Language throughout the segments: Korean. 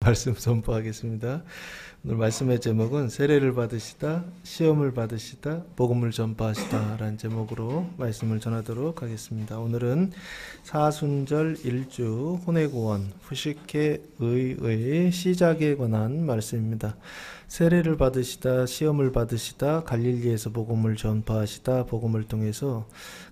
말씀 선포하겠습니다. 오늘 말씀의 제목은 세례를 받으시다, 시험을 받으시다, 복음을 전파하시다 라는 제목으로 말씀을 전하도록 하겠습니다. 오늘은 사순절 일주 혼회구원 후식회 의의 시작에 관한 말씀입니다. 세례를 받으시다, 시험을 받으시다, 갈릴리에서 복음을 전파하시다, 복음을 통해서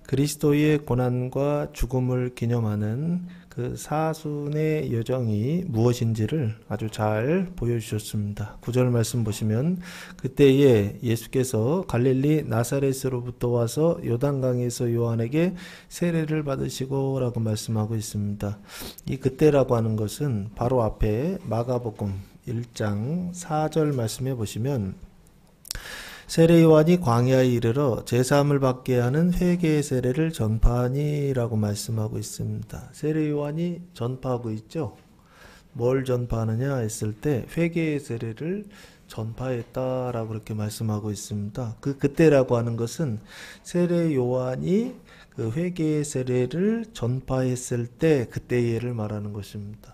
그리스도의 고난과 죽음을 기념하는 그 사순의 여정이 무엇인지를 아주 잘 보여주셨습니다. 9절 말씀 보시면 그때에 예수께서 갈릴리 나사렛으로부터 와서 요단강에서 요한에게 세례를 받으시고 라고 말씀하고 있습니다. 이 그때라고 하는 것은 바로 앞에 마가복음 1장 4절 말씀해 보시면 세례 요한이 광야에 이르러 제사함을 받게 하는 회개의 세례를 전파하니라고 말씀하고 있습니다. 세례 요한이 전파하고 있죠. 뭘 전파하느냐 했을 때 회개의 세례를 전파했다라고 그렇게 말씀하고 있습니다. 그때라고 하는 것은 세례 요한이 그 회개의 세례를 전파했을 때 그때를 말하는 것입니다.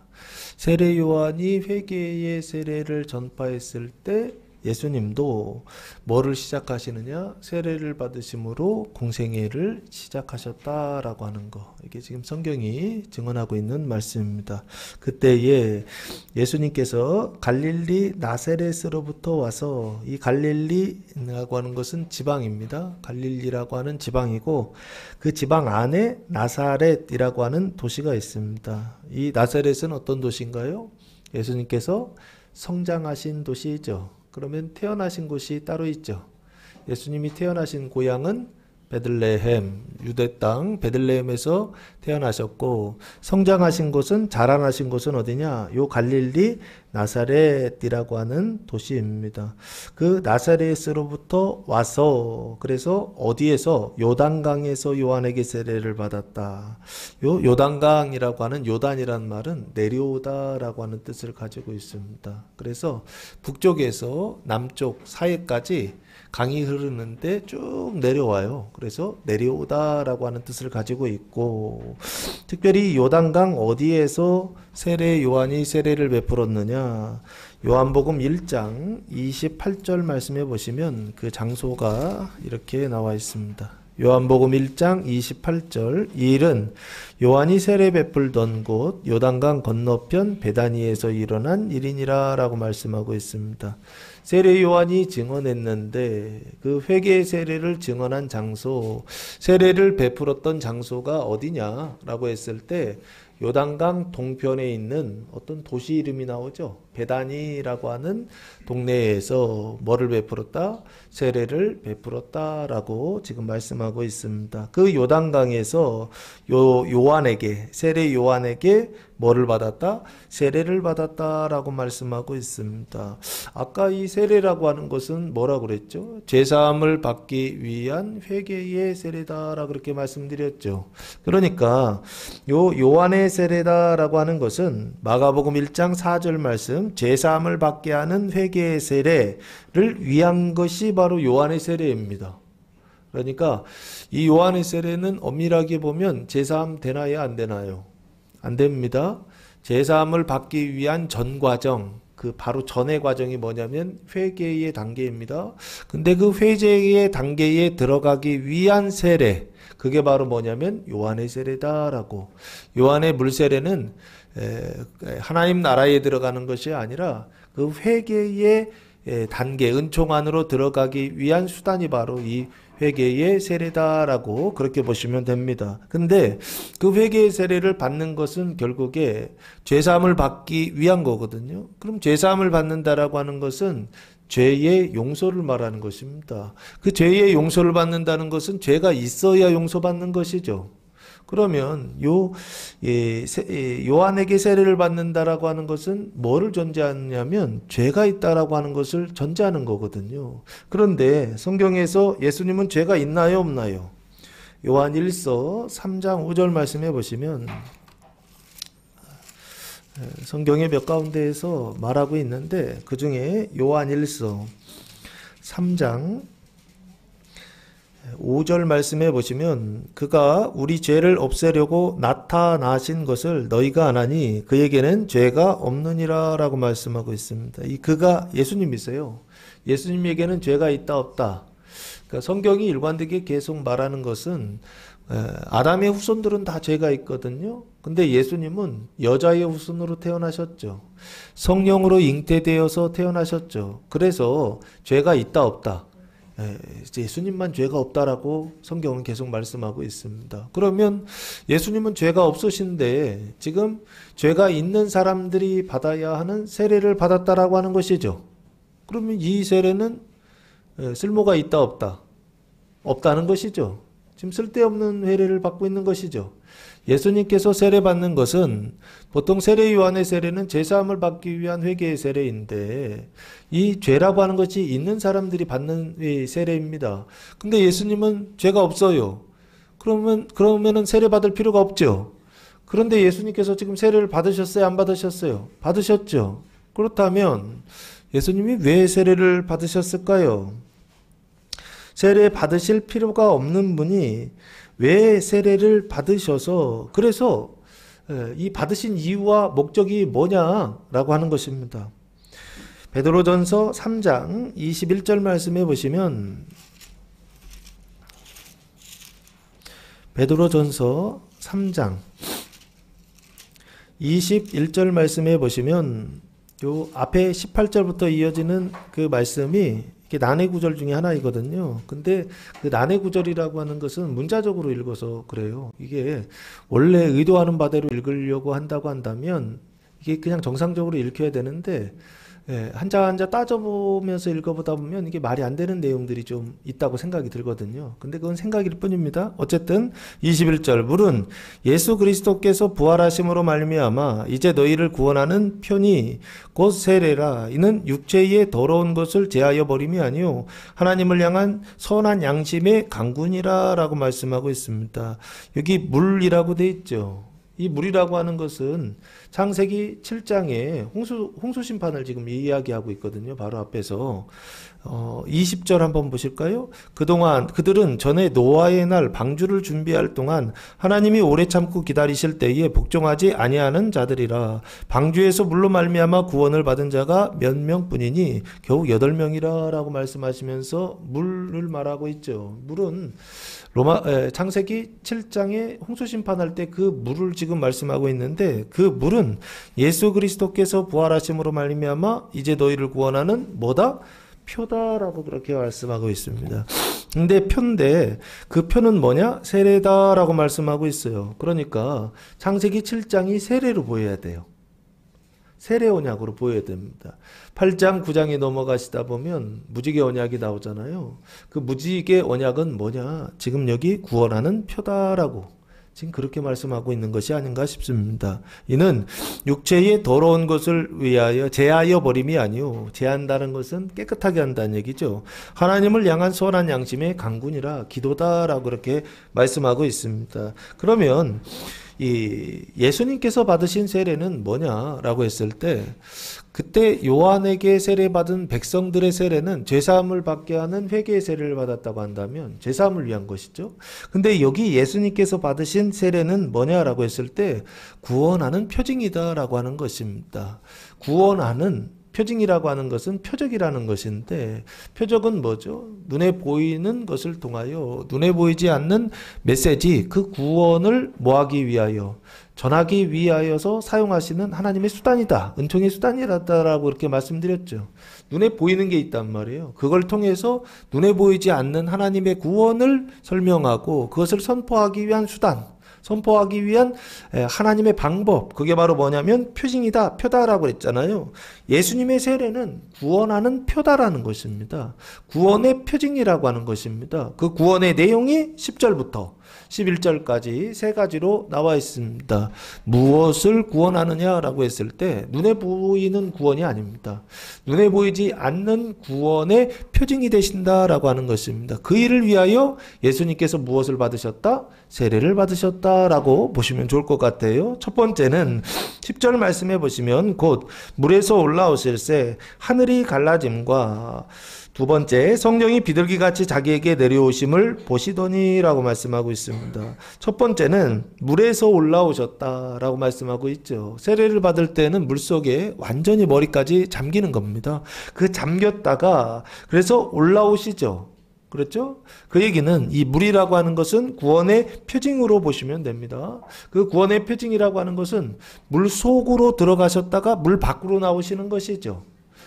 세례 요한이 회개의 세례를 전파했을 때 예수님도 뭐를 시작하시느냐? 세례를 받으심으로 공생애를 시작하셨다라고 하는 거. 이게 지금 성경이 증언하고 있는 말씀입니다. 그때에 예수님께서 갈릴리 나사렛으로부터 와서 이 갈릴리라고 하는 것은 지방입니다. 갈릴리라고 하는 지방이고 그 지방 안에 나사렛이라고 하는 도시가 있습니다. 이 나사렛은 어떤 도시인가요? 예수님께서 성장하신 도시이죠. 그러면 태어나신 곳이 따로 있죠. 예수님이 태어나신 고향은 베들레헴, 유대 땅 베들레헴에서 태어나셨고 성장하신 곳은 자라나신 곳은 어디냐? 요 갈릴리 나사렛이라고 하는 도시입니다. 그 나사렛으로부터 와서 그래서 어디에서 요단강에서 요한에게 세례를 받았다. 요 요단강이라고 하는 요단이라는 말은 내려오다라고 하는 뜻을 가지고 있습니다. 그래서 북쪽에서 남쪽 사이까지 강이 흐르는데 쭉 내려와요. 그래서 내려오다라고 하는 뜻을 가지고 있고 특별히 요단강 어디에서 세례 요한이 세례를 베풀었느냐? 요한복음 1장 28절 말씀해 보시면 그 장소가 이렇게 나와 있습니다. 요한복음 1장 28절 이 일은 요한이 세례 베풀던 곳 요단강 건너편 베다니에서 일어난 일이니라 라고 말씀하고 있습니다. 세례 요한이 증언했는데 그 회개의 세례를 증언한 장소, 세례를 베풀었던 장소가 어디냐라고 했을 때 요단강 동편에 있는 어떤 도시 이름이 나오죠. 베다니라고 하는 동네에서 뭐를 베풀었다? 세례를 베풀었다라고 지금 말씀하고 있습니다. 그 요단강에서 요한에게 세례 요한에게 뭐를 받았다? 세례를 받았다라고 말씀하고 있습니다. 아까 이 세례라고 하는 것은 뭐라고 그랬죠? 제사함을 받기 위한 회개의 세례다라고 그렇게 말씀드렸죠. 그러니까 요한의 세례다라고 하는 것은 마가복음 1장 4절 말씀 제사함을 받게 하는 회개의 세례를 위한 것이 바로 요한의 세례입니다. 그러니까 이 요한의 세례는 엄밀하게 보면 제사함 되나요? 안 되나요? 안 됩니다. 제사함을 받기 위한 전 과정, 그 바로 전의 과정이 뭐냐면 회개의 단계입니다. 근데 그 회개의 단계에 들어가기 위한 세례, 그게 바로 뭐냐면 요한의 세례다라고. 요한의 물세례는 하나님 나라에 들어가는 것이 아니라 그 회개의 단계, 은총 안으로 들어가기 위한 수단이 바로 이 회개의 세례다라고 그렇게 보시면 됩니다. 근데 그 회개의 세례를 받는 것은 결국에 죄사함을 받기 위한 거거든요. 그럼 죄사함을 받는다라고 하는 것은 죄의 용서를 말하는 것입니다. 그 죄의 용서를 받는다는 것은 죄가 있어야 용서받는 것이죠. 그러면 요한에게 세례를 받는다라고 하는 것은 뭐를 전제하냐면 죄가 있다라고 하는 것을 전제하는 거거든요. 그런데 성경에서 예수님은 죄가 있나요, 없나요? 요한 1서 3장 5절 말씀해 보시면 성경의 몇 가운데에서 말하고 있는데 그 중에 요한 1서 3장 5절 말씀해 보시면 그가 우리 죄를 없애려고 나타나신 것을 너희가 아나니 그에게는 죄가 없느니라 라고 말씀하고 있습니다. 이 그가 예수님이세요. 예수님에게는 죄가 있다 없다. 그러니까 성경이 일관되게 계속 말하는 것은 아담의 후손들은 다 죄가 있거든요. 근데 예수님은 여자의 후손으로 태어나셨죠. 성령으로 잉태되어서 태어나셨죠. 그래서 죄가 있다 없다. 예수님만 죄가 없다라고 성경은 계속 말씀하고 있습니다. 그러면 예수님은 죄가 없으신데 지금 죄가 있는 사람들이 받아야 하는 세례를 받았다라고 하는 것이죠. 그러면 이 세례는 쓸모가 있다 없다? 없다는 것이죠. 지금 쓸데없는 세례를 받고 있는 것이죠. 예수님께서 세례받는 것은 보통 세례요한의 세례는 죄사함을 받기 위한 회개의 세례인데 이 죄라고 하는 것이 있는 사람들이 받는 세례입니다. 근데 예수님은 죄가 없어요. 그러면은 세례 받을 필요가 없죠. 그런데 예수님께서 지금 세례를 받으셨어요? 안 받으셨어요? 받으셨죠. 그렇다면 예수님이 왜 세례를 받으셨을까요? 세례 받으실 필요가 없는 분이 왜 세례를 받으셔서 그래서 이 받으신 이유와 목적이 뭐냐라고 하는 것입니다. 베드로전서 3장 21절 말씀해 보시면 베드로전서 3장 21절 말씀해 보시면 요 앞에 18절부터 이어지는 그 말씀이 난해 구절 중에 하나이거든요. 근데 그 난해 구절이라고 하는 것은 문자적으로 읽어서 그래요. 이게 원래 의도하는 바대로 읽으려고 한다고 한다면 이게 그냥 정상적으로 읽혀야 되는데 한자 한자 따져보면서 읽어보다 보면 이게 말이 안 되는 내용들이 좀 있다고 생각이 들거든요. 근데 그건 생각일 뿐입니다. 어쨌든 21절 물은 예수 그리스도께서 부활하심으로 말미암아 이제 너희를 구원하는 편이 곧 세례라. 이는 육체의 더러운 것을 제하여 버림이 아니요 하나님을 향한 선한 양심의 강군이라 라고 말씀하고 있습니다. 여기 물이라고 돼 있죠. 이 물이라고 하는 것은 창세기 7장에 홍수 심판을 지금 이야기하고 있거든요. 바로 앞에서 20절 한번 보실까요? 그동안 그들은 전에 노아의 날 방주를 준비할 동안 하나님이 오래 참고 기다리실 때에 복종하지 아니하는 자들이라. 방주에서 물로 말미암아 구원을 받은 자가 몇 명뿐이니 겨우 8명이라 라고 말씀하시면서 물을 말하고 있죠. 물은 창세기 7장에 홍수 심판할 때 그 물을 지금 말씀하고 있는데 그 물은 예수 그리스도께서 부활하심으로 말미암아 이제 너희를 구원하는 뭐다? 표다라고 그렇게 말씀하고 있습니다. 근데 표인데 그 표는 뭐냐? 세례다라고 말씀하고 있어요. 그러니까 창세기 7장이 세례로 보여야 돼요. 세례 언약으로 보여야 됩니다. 8장 9장에 넘어가시다 보면 무지개 언약이 나오잖아요. 그 무지개 언약은 뭐냐? 지금 여기 구원하는 표다라고 지금 그렇게 말씀하고 있는 것이 아닌가 싶습니다. 이는 육체의 더러운 것을 위하여 제하여 버림이 아니요 제한다는 것은 깨끗하게 한다는 얘기죠. 하나님을 향한 선한 양심의 강군이라 기도다라고 그렇게 말씀하고 있습니다. 그러면 이 예수님께서 받으신 세례는 뭐냐라고 했을 때 그때 요한에게 세례받은 백성들의 세례는 죄사함을 받게 하는 회개의 세례를 받았다고 한다면 죄사함을 위한 것이죠. 근데 여기 예수님께서 받으신 세례는 뭐냐라고 했을 때 구원하는 표징이다라고 하는 것입니다. 구원하는 표징이라고 하는 것은 표적이라는 것인데 표적은 뭐죠? 눈에 보이는 것을 통하여 눈에 보이지 않는 메시지 그 구원을 뭐하기 위하여 전하기 위하여서 사용하시는 하나님의 수단이다. 은총의 수단이라고 이렇게 말씀드렸죠. 눈에 보이는 게 있단 말이에요. 그걸 통해서 눈에 보이지 않는 하나님의 구원을 설명하고 그것을 선포하기 위한 수단 선포하기 위한 하나님의 방법 그게 바로 뭐냐면 표징이다 표다라고 했잖아요. 예수님의 세례는 구원하는 표다라는 것입니다. 구원의 표징이라고 하는 것입니다. 그 구원의 내용이 10절부터 11절까지 세 가지로 나와 있습니다. 무엇을 구원하느냐라고 했을 때 눈에 보이는 구원이 아닙니다. 눈에 보이지 않는 구원의 표징이 되신다라고 하는 것입니다. 그 일을 위하여 예수님께서 무엇을 받으셨다? 세례를 받으셨다 갈라졌다라고 보시면 좋을 것 같아요. 첫 번째는 10절 말씀해 보시면 곧 물에서 올라오실새 하늘이 갈라짐과 두 번째 성령이 비둘기같이 자기에게 내려오심을 보시더니라고 말씀하고 있습니다. 첫 번째는 물에서 올라오셨다라고 말씀하고 있죠. 세례를 받을 때는 물속에 완전히 머리까지 잠기는 겁니다. 그 잠겼다가 그래서 올라오시죠. 그렇죠? 그 얘기는 이 물이라고 하는 것은 구원의 표징으로 보시면 됩니다. 그 구원의 표징이라고 하는 것은 물 속으로 들어가셨다가 물 밖으로 나오시는 것이죠.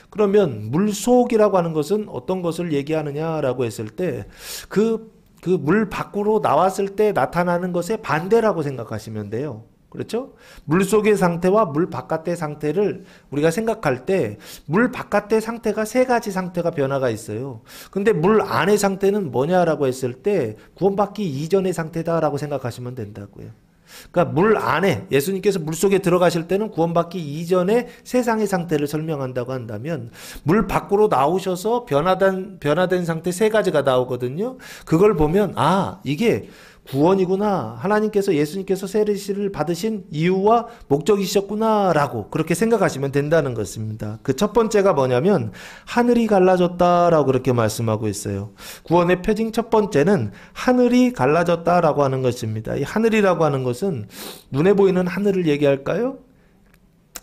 그러면 물속이라고 하는 것은 어떤 것을 얘기하느냐라고 했을 때 그 물 밖으로 나왔을 때 나타나는 것의 반대라고 생각하시면 돼요. 그렇죠? 물속의 상태와 물 바깥의 상태를 우리가 생각할 때 물 바깥의 상태가 세 가지 상태가 변화가 있어요. 근데 물 안의 상태는 뭐냐라고 했을 때 구원받기 이전의 상태다라고 생각하시면 된다고요. 그러니까 물 안에 예수님께서 물속에 들어가실 때는 구원받기 이전의 세상의 상태를 설명한다고 한다면 물 밖으로 나오셔서 변화된 상태 세 가지가 나오거든요. 그걸 보면 아 이게 구원이구나. 하나님께서 예수님께서 세례를 받으신 이유와 목적이셨구나 라고 그렇게 생각하시면 된다는 것입니다. 그 첫 번째가 뭐냐면 하늘이 갈라졌다라고 그렇게 말씀하고 있어요. 구원의 표징 첫 번째는 하늘이 갈라졌다라고 하는 것입니다. 이 하늘이라고 하는 것은 눈에 보이는 하늘을 얘기할까요?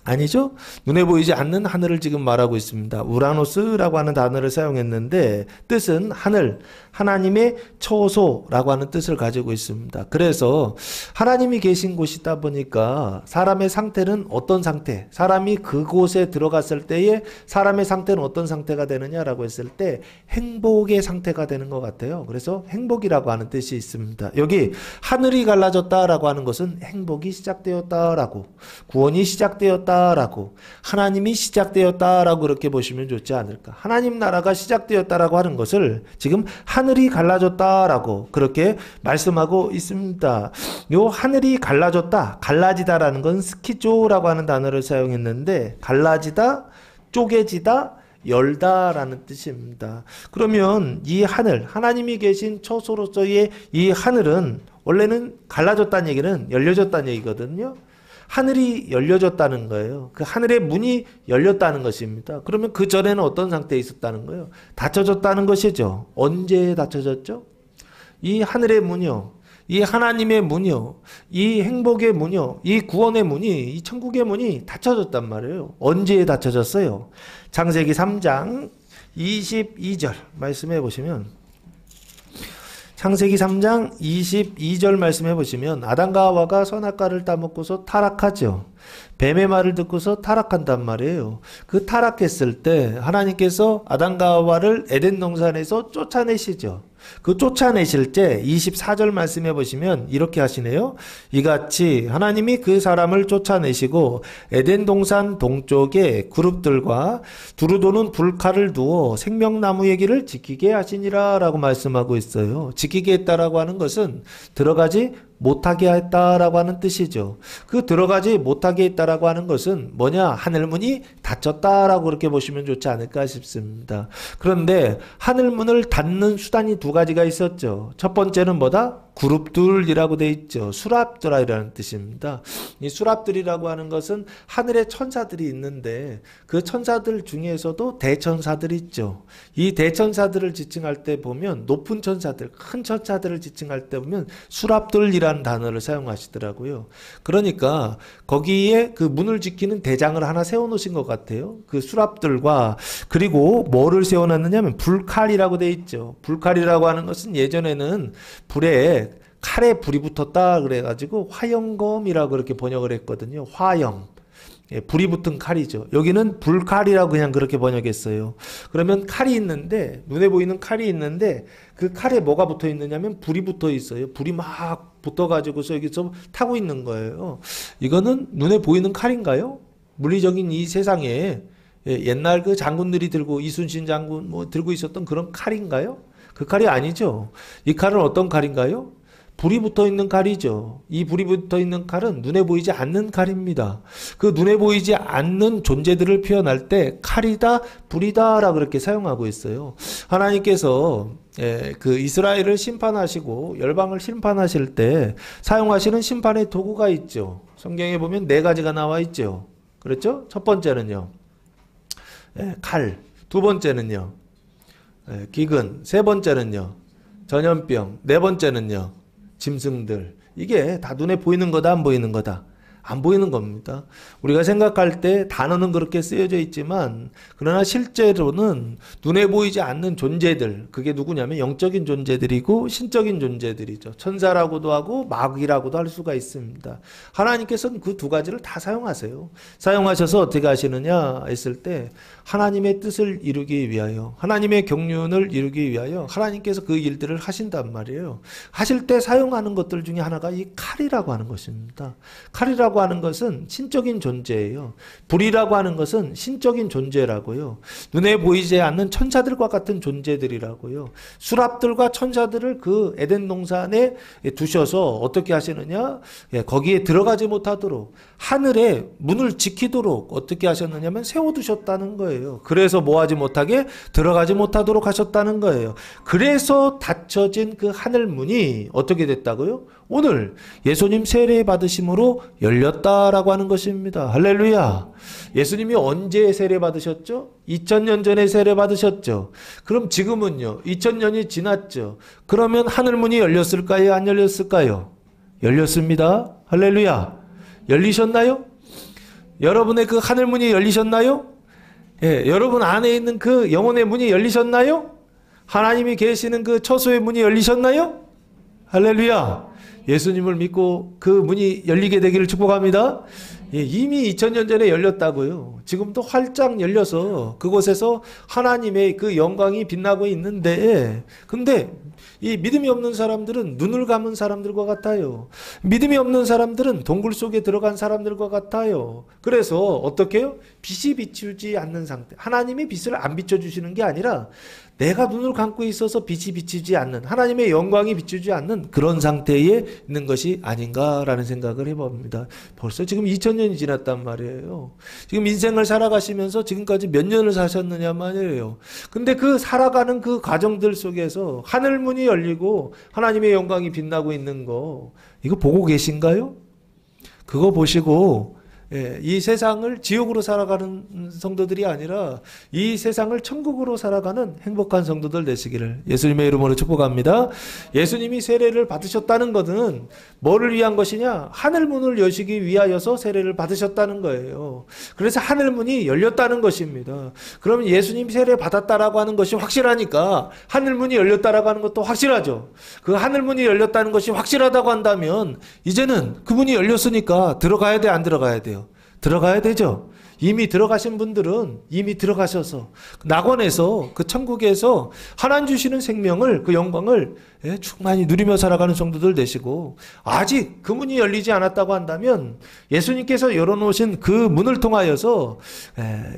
아니죠? 눈에 보이지 않는 하늘을 지금 말하고 있습니다. 우라노스라고 하는 단어를 사용했는데 뜻은 하늘, 하나님의 처소라고 하는 뜻을 가지고 있습니다. 그래서 하나님이 계신 곳이다 보니까 사람의 상태는 어떤 상태, 사람이 그곳에 들어갔을 때에 사람의 상태는 어떤 상태가 되느냐라고 했을 때 행복의 상태가 되는 것 같아요. 그래서 행복이라고 하는 뜻이 있습니다. 여기 하늘이 갈라졌다라고 하는 것은 행복이 시작되었다라고, 구원이 시작되었다 라고 하나님이 시작되었다라고 그렇게 보시면 좋지 않을까. 하나님 나라가 시작되었다라고 하는 것을 지금 하늘이 갈라졌다라고 그렇게 말씀하고 있습니다. 요 하늘이 갈라졌다, 갈라지다라는 건 스키조라고 하는 단어를 사용했는데 갈라지다, 쪼개지다, 열다라는 뜻입니다. 그러면 이 하늘, 하나님이 계신 처소로서의 이 하늘은 원래는 갈라졌다는 얘기는 열려졌다는 얘기거든요. 하늘이 열려졌다는 거예요. 그 하늘의 문이 열렸다는 것입니다. 그러면 그 전에는 어떤 상태에 있었다는 거예요? 닫혀졌다는 것이죠. 언제 닫혀졌죠? 이 하늘의 문이요. 이 하나님의 문이요. 이 행복의 문이요. 이 구원의 문이, 이 천국의 문이 닫혀졌단 말이에요. 언제 닫혀졌어요? 창세기 3장 22절 말씀해 보시면 창세기 3장 22절 말씀해 보시면 아담과 하와가 선악과를 따먹고서 타락하죠. 뱀의 말을 듣고서 타락한단 말이에요. 그 타락했을 때 하나님께서 아담과 하와를 에덴 동산에서 쫓아내시죠. 그 쫓아내실 때 24절 말씀해 보시면 이렇게 하시네요. 이같이 하나님이 그 사람을 쫓아내시고 에덴 동산 동쪽에 그룹들과 두루 도는 불칼을 두어 생명나무의 길을 지키게 하시니라 라고 말씀하고 있어요. 지키게 했다라고 하는 것은 들어가지 못하게 했다라고 하는 뜻이죠. 그 들어가지 못하게 했다라고 하는 것은 뭐냐? 하늘문이 닫혔다라고 그렇게 보시면 좋지 않을까 싶습니다. 그런데 하늘문을 닫는 수단이 두 가지가 있었죠. 첫 번째는 뭐다? 그룹들이라고 돼 있죠. 수랍들이라는 뜻입니다. 이 수랍들이라고 하는 것은 하늘에 천사들이 있는데 그 천사들 중에서도 대천사들이 있죠. 이 대천사들을 지칭할 때 보면 높은 천사들, 큰 천사들을 지칭할 때 보면 수랍들이라는 단어를 사용하시더라고요. 그러니까 거기에 그 문을 지키는 대장을 하나 세워놓으신 것 같아요. 그 수랍들과 그리고 뭐를 세워놨느냐면 불칼이라고 돼 있죠. 불칼이라고 하는 것은 예전에는 불에 칼에 불이 붙었다 그래가지고 화영검이라고 그렇게 번역을 했거든요. 화영. 예, 불이 붙은 칼이죠. 여기는 불칼이라고 그냥 그렇게 번역했어요. 그러면 칼이 있는데 눈에 보이는 칼이 있는데 그 칼에 뭐가 붙어 있느냐면 불이 붙어 있어요. 불이 막 붙어가지고서 여기서 타고 있는 거예요. 이거는 눈에 보이는 칼인가요? 물리적인 이 세상에 옛날 그 장군들이 들고 이순신 장군 뭐 들고 있었던 그런 칼인가요? 그 칼이 아니죠. 이 칼은 어떤 칼인가요? 불이 붙어 있는 칼이죠. 이 불이 붙어 있는 칼은 눈에 보이지 않는 칼입니다. 그 눈에 보이지 않는 존재들을 표현할 때 칼이다, 불이다라고 그렇게 사용하고 있어요. 하나님께서 그 이스라엘을 심판하시고 열방을 심판하실 때 사용하시는 심판의 도구가 있죠. 성경에 보면 네 가지가 나와 있죠. 그렇죠? 첫 번째는요, 칼. 두 번째는요, 기근. 세 번째는요, 전염병. 네 번째는요, 짐승들. 이게 다 눈에 보이는 거다, 안 보이는 거다? 안 보이는 겁니다. 우리가 생각할 때 단어는 그렇게 쓰여져 있지만 그러나 실제로는 눈에 보이지 않는 존재들, 그게 누구냐면 영적인 존재들이고 신적인 존재들이죠. 천사라고도 하고 마귀라고도 할 수가 있습니다. 하나님께서는 그 두 가지를 다 사용하세요. 사용하셔서 어떻게 하시느냐 했을 때 하나님의 뜻을 이루기 위하여, 하나님의 경륜을 이루기 위하여 하나님께서 그 일들을 하신단 말이에요. 하실 때 사용하는 것들 중에 하나가 이 칼이라고 하는 것입니다. 칼이라고 하는 것은 신적인 존재예요. 불이라고 하는 것은 신적인 존재라고요. 눈에 보이지 않는 천사들과 같은 존재들이라고요. 수랍들과 천사들을 그 에덴 동산에 두셔서 어떻게 하시느냐? 거기에 들어가지 못하도록 하늘에 문을 지키도록 어떻게 하셨느냐면 세워두셨다는 거예요. 그래서 뭐하지 못하게 들어가지 못하도록 하셨다는 거예요. 그래서 닫혀진 그 하늘 문이 어떻게 됐다고요? 오늘 예수님 세례 받으심으로 열렸다라고 하는 것입니다. 할렐루야. 예수님이 언제 세례 받으셨죠? 2000년 전에 세례 받으셨죠. 그럼 지금은요, 2000년이 지났죠. 그러면 하늘문이 열렸을까요? 안 열렸을까요? 열렸습니다. 할렐루야. 열리셨나요? 여러분의 그 하늘문이 열리셨나요? 예, 여러분 안에 있는 그 영혼의 문이 열리셨나요? 하나님이 계시는 그 처소의 문이 열리셨나요? 할렐루야. 예수님을 믿고 그 문이 열리게 되기를 축복합니다. 예, 이미 2000년 전에 열렸다고요. 지금도 활짝 열려서 그곳에서 하나님의 그 영광이 빛나고 있는데, 근데 이 믿음이 없는 사람들은 눈을 감은 사람들과 같아요. 믿음이 없는 사람들은 동굴 속에 들어간 사람들과 같아요. 그래서 어떻게 해요? 빛이 비추지 않는 상태. 하나님이 빛을 안 비춰주시는 게 아니라 내가 눈을 감고 있어서 빛이 비치지 않는, 하나님의 영광이 비추지 않는 그런 상태에 있는 것이 아닌가라는 생각을 해봅니다. 벌써 지금 2000년이 지났단 말이에요. 지금 인생을 살아가시면서 지금까지 몇 년을 사셨느냐 말이에요. 근데 그 살아가는 그 과정들 속에서 하늘문이 열리고 하나님의 영광이 빛나고 있는 거, 이거 보고 계신가요? 그거 보시고 이 세상을 지옥으로 살아가는 성도들이 아니라 이 세상을 천국으로 살아가는 행복한 성도들 되시기를 예수님의 이름으로 축복합니다. 예수님이 세례를 받으셨다는 것은 뭐를 위한 것이냐? 하늘문을 여시기 위하여서 세례를 받으셨다는 거예요. 그래서 하늘문이 열렸다는 것입니다. 그러면 예수님 세례 받았다라고 하는 것이 확실하니까 하늘문이 열렸다라고 하는 것도 확실하죠. 그 하늘문이 열렸다는 것이 확실하다고 한다면 이제는 그 문이 열렸으니까 들어가야 돼, 안 들어가야 돼요? 들어가야 되죠. 이미 들어가신 분들은 이미 들어가셔서 낙원에서 그 천국에서 하나님 주시는 생명을, 그 영광을 충만히 누리며 살아가는 성도들 되시고, 아직 그 문이 열리지 않았다고 한다면 예수님께서 열어놓으신 그 문을 통하여서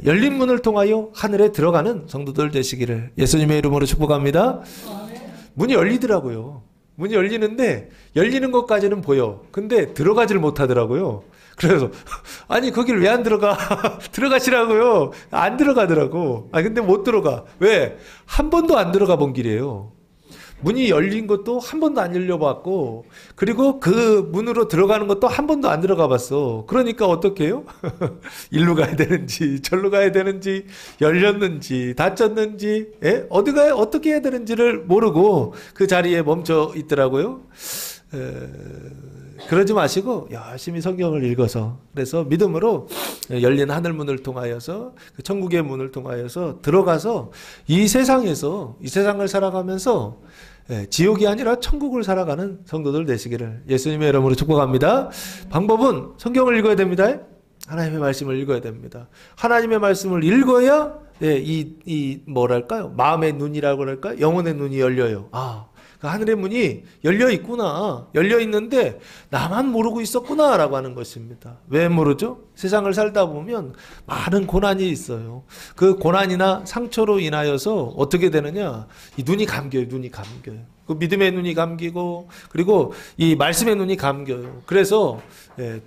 열린 문을 통하여 하늘에 들어가는 성도들 되시기를 예수님의 이름으로 축복합니다. 문이 열리더라고요. 문이 열리는데 열리는 것까지는 보여. 근데 들어가지를 못하더라고요. 그래서 아니 거길 왜 안 들어가? 들어가시라고요. 안 들어가더라고. 근데 못 들어가. 왜? 한 번도 안 들어가 본 길이에요. 문이 열린 것도 한 번도 안 열려봤고, 그리고 그 문으로 들어가는 것도 한 번도 안 들어가 봤어. 그러니까 어떻게 해요? 일로 가야 되는지 절로 가야 되는지, 열렸는지 닫혔는지, 어디 가야 어떻게 해야 되는지를 모르고 그 자리에 멈춰 있더라고요. 그러지 마시고 열심히 성경을 읽어서, 그래서 믿음으로 열린 하늘문을 통하여서, 그 천국의 문을 통하여서 들어가서 이 세상에서, 이 세상을 살아가면서 지옥이 아니라 천국을 살아가는 성도들 되시기를 예수님의 이름으로 축복합니다. 방법은 성경을 읽어야 됩니다. 하나님의 말씀을 읽어야 됩니다. 하나님의 말씀을 읽어야 뭐랄까요? 마음의 눈이라고 그럴까요? 영혼의 눈이 열려요. 그 하늘의 문이 열려 있구나. 열려 있는데 나만 모르고 있었구나 라고 하는 것입니다. 왜 모르죠? 세상을 살다 보면 많은 고난이 있어요. 그 고난이나 상처로 인하여서 어떻게 되느냐? 이 눈이 감겨요. 눈이 감겨요. 그 믿음의 눈이 감기고 그리고 이 말씀의 눈이 감겨요. 그래서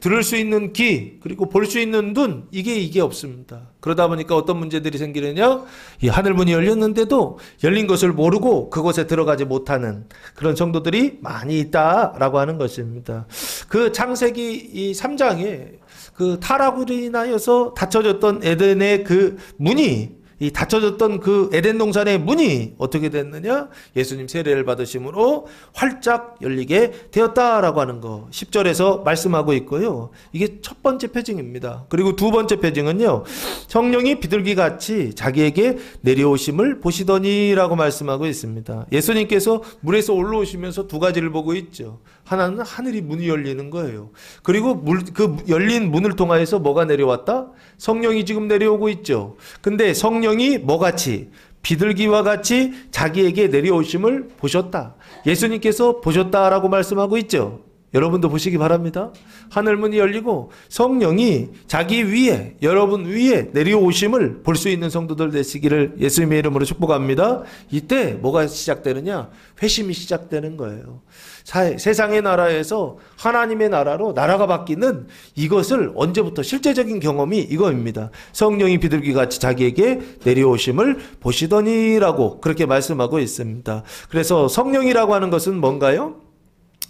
들을 수 있는 귀 그리고 볼 수 있는 눈 이게 없습니다. 그러다 보니까 어떤 문제들이 생기느냐? 이 하늘 문이 열렸는데도 열린 것을 모르고 그곳에 들어가지 못하는 그런 성도들이 많이 있다라고 하는 것입니다. 그 창세기 이 3장에 그 타락으로 인하여서 닫혀졌던 에덴의 그 문이 이 닫혀졌던 그 에덴 동산의 문이 어떻게 됐느냐? 예수님 세례를 받으심으로 활짝 열리게 되었다라고 하는 거 10절에서 말씀하고 있고요. 이게 첫 번째 표징입니다. 그리고 두 번째 표징은요. 성령이 비둘기같이 자기에게 내려오심을 보시더니라고 말씀하고 있습니다. 예수님께서 물에서 올라오시면서 두 가지를 보고 있죠. 하나는 하늘이 문이 열리는 거예요. 그리고 그 열린 문을 통하여서 뭐가 내려왔다? 성령이 지금 내려오고 있죠. 근데 성령이 뭐같이? 비둘기와 같이 자기에게 내려오심을 보셨다. 예수님께서 보셨다라고 말씀하고 있죠. 여러분도 보시기 바랍니다. 하늘문이 열리고 성령이 자기 위에 여러분 위에 내려오심을 볼 수 있는 성도들 되시기를 예수님의 이름으로 축복합니다. 이때 뭐가 시작되느냐? 회심이 시작되는 거예요. 세상의 나라에서 하나님의 나라로 나라가 바뀌는 이것을 언제부터 실제적인 경험이 이거입니다. 성령이 비둘기같이 자기에게 내려오심을 보시더니라고 그렇게 말씀하고 있습니다. 그래서 성령이라고 하는 것은 뭔가요?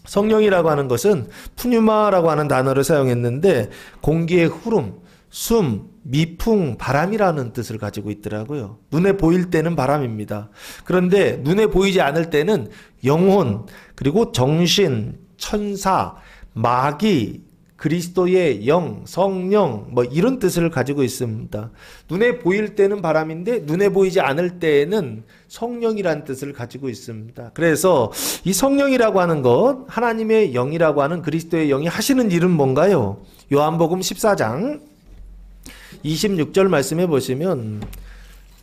성령이라고 하는 것은 푸뉴마라고 하는 단어를 사용했는데 공기의 흐름, 숨, 미풍, 바람이라는 뜻을 가지고 있더라고요. 눈에 보일 때는 바람입니다. 그런데 눈에 보이지 않을 때는 영혼, 그리고 정신, 천사, 마귀, 그리스도의 영, 성령 뭐 이런 뜻을 가지고 있습니다. 눈에 보일 때는 바람인데 눈에 보이지 않을 때에는 성령이라는 뜻을 가지고 있습니다. 그래서 이 성령이라고 하는 것, 하나님의 영이라고 하는 그리스도의 영이 하시는 일은 뭔가요? 요한복음 14장 26절 말씀해 보시면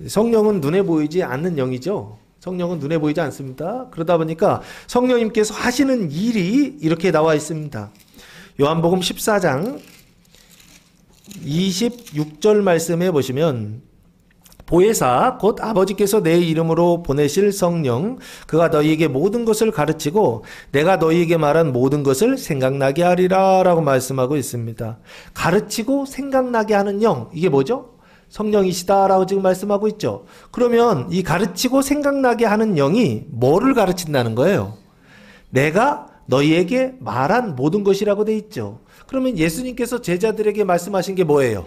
성령은 눈에 보이지 않는 영이죠. 성령은 눈에 보이지 않습니다. 그러다 보니까 성령님께서 하시는 일이 이렇게 나와 있습니다. 요한복음 14장 26절 말씀해 보시면 보혜사 곧 아버지께서 내 이름으로 보내실 성령 그가 너희에게 모든 것을 가르치고 내가 너희에게 말한 모든 것을 생각나게 하리라 라고 말씀하고 있습니다. 가르치고 생각나게 하는 영 이게 뭐죠? 성령이시다라고 지금 말씀하고 있죠. 그러면 이 가르치고 생각나게 하는 영이 뭐를 가르친다는 거예요? 내가 너희에게 말한 모든 것이라고 돼 있죠. 그러면 예수님께서 제자들에게 말씀하신 게 뭐예요?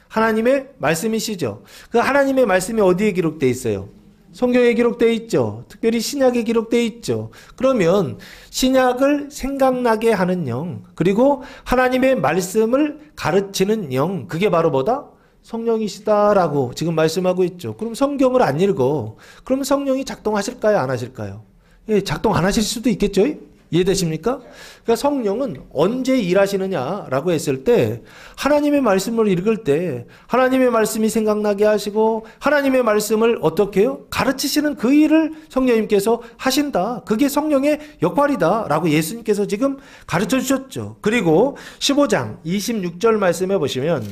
하나님의 말씀이시죠. 그 하나님의 말씀이 어디에 기록되어 있어요? 성경에 기록되어 있죠. 특별히 신약에 기록되어 있죠. 그러면 신약을 생각나게 하는 영, 그리고 하나님의 말씀을 가르치는 영, 그게 바로 뭐다? 성령이시다라고 지금 말씀하고 있죠. 그럼 성경을 안 읽어. 그럼 성령이 작동하실까요? 안 하실까요? 예, 작동 안 하실 수도 있겠죠. 이해되십니까? 그러니까 성령은 언제 일하시느냐라고 했을 때 하나님의 말씀을 읽을 때 하나님의 말씀이 생각나게 하시고 하나님의 말씀을 어떻게 해요? 가르치시는 그 일을 성령님께서 하신다. 그게 성령의 역할이다라고 예수님께서 지금 가르쳐 주셨죠. 그리고 15장 26절 말씀해 보시면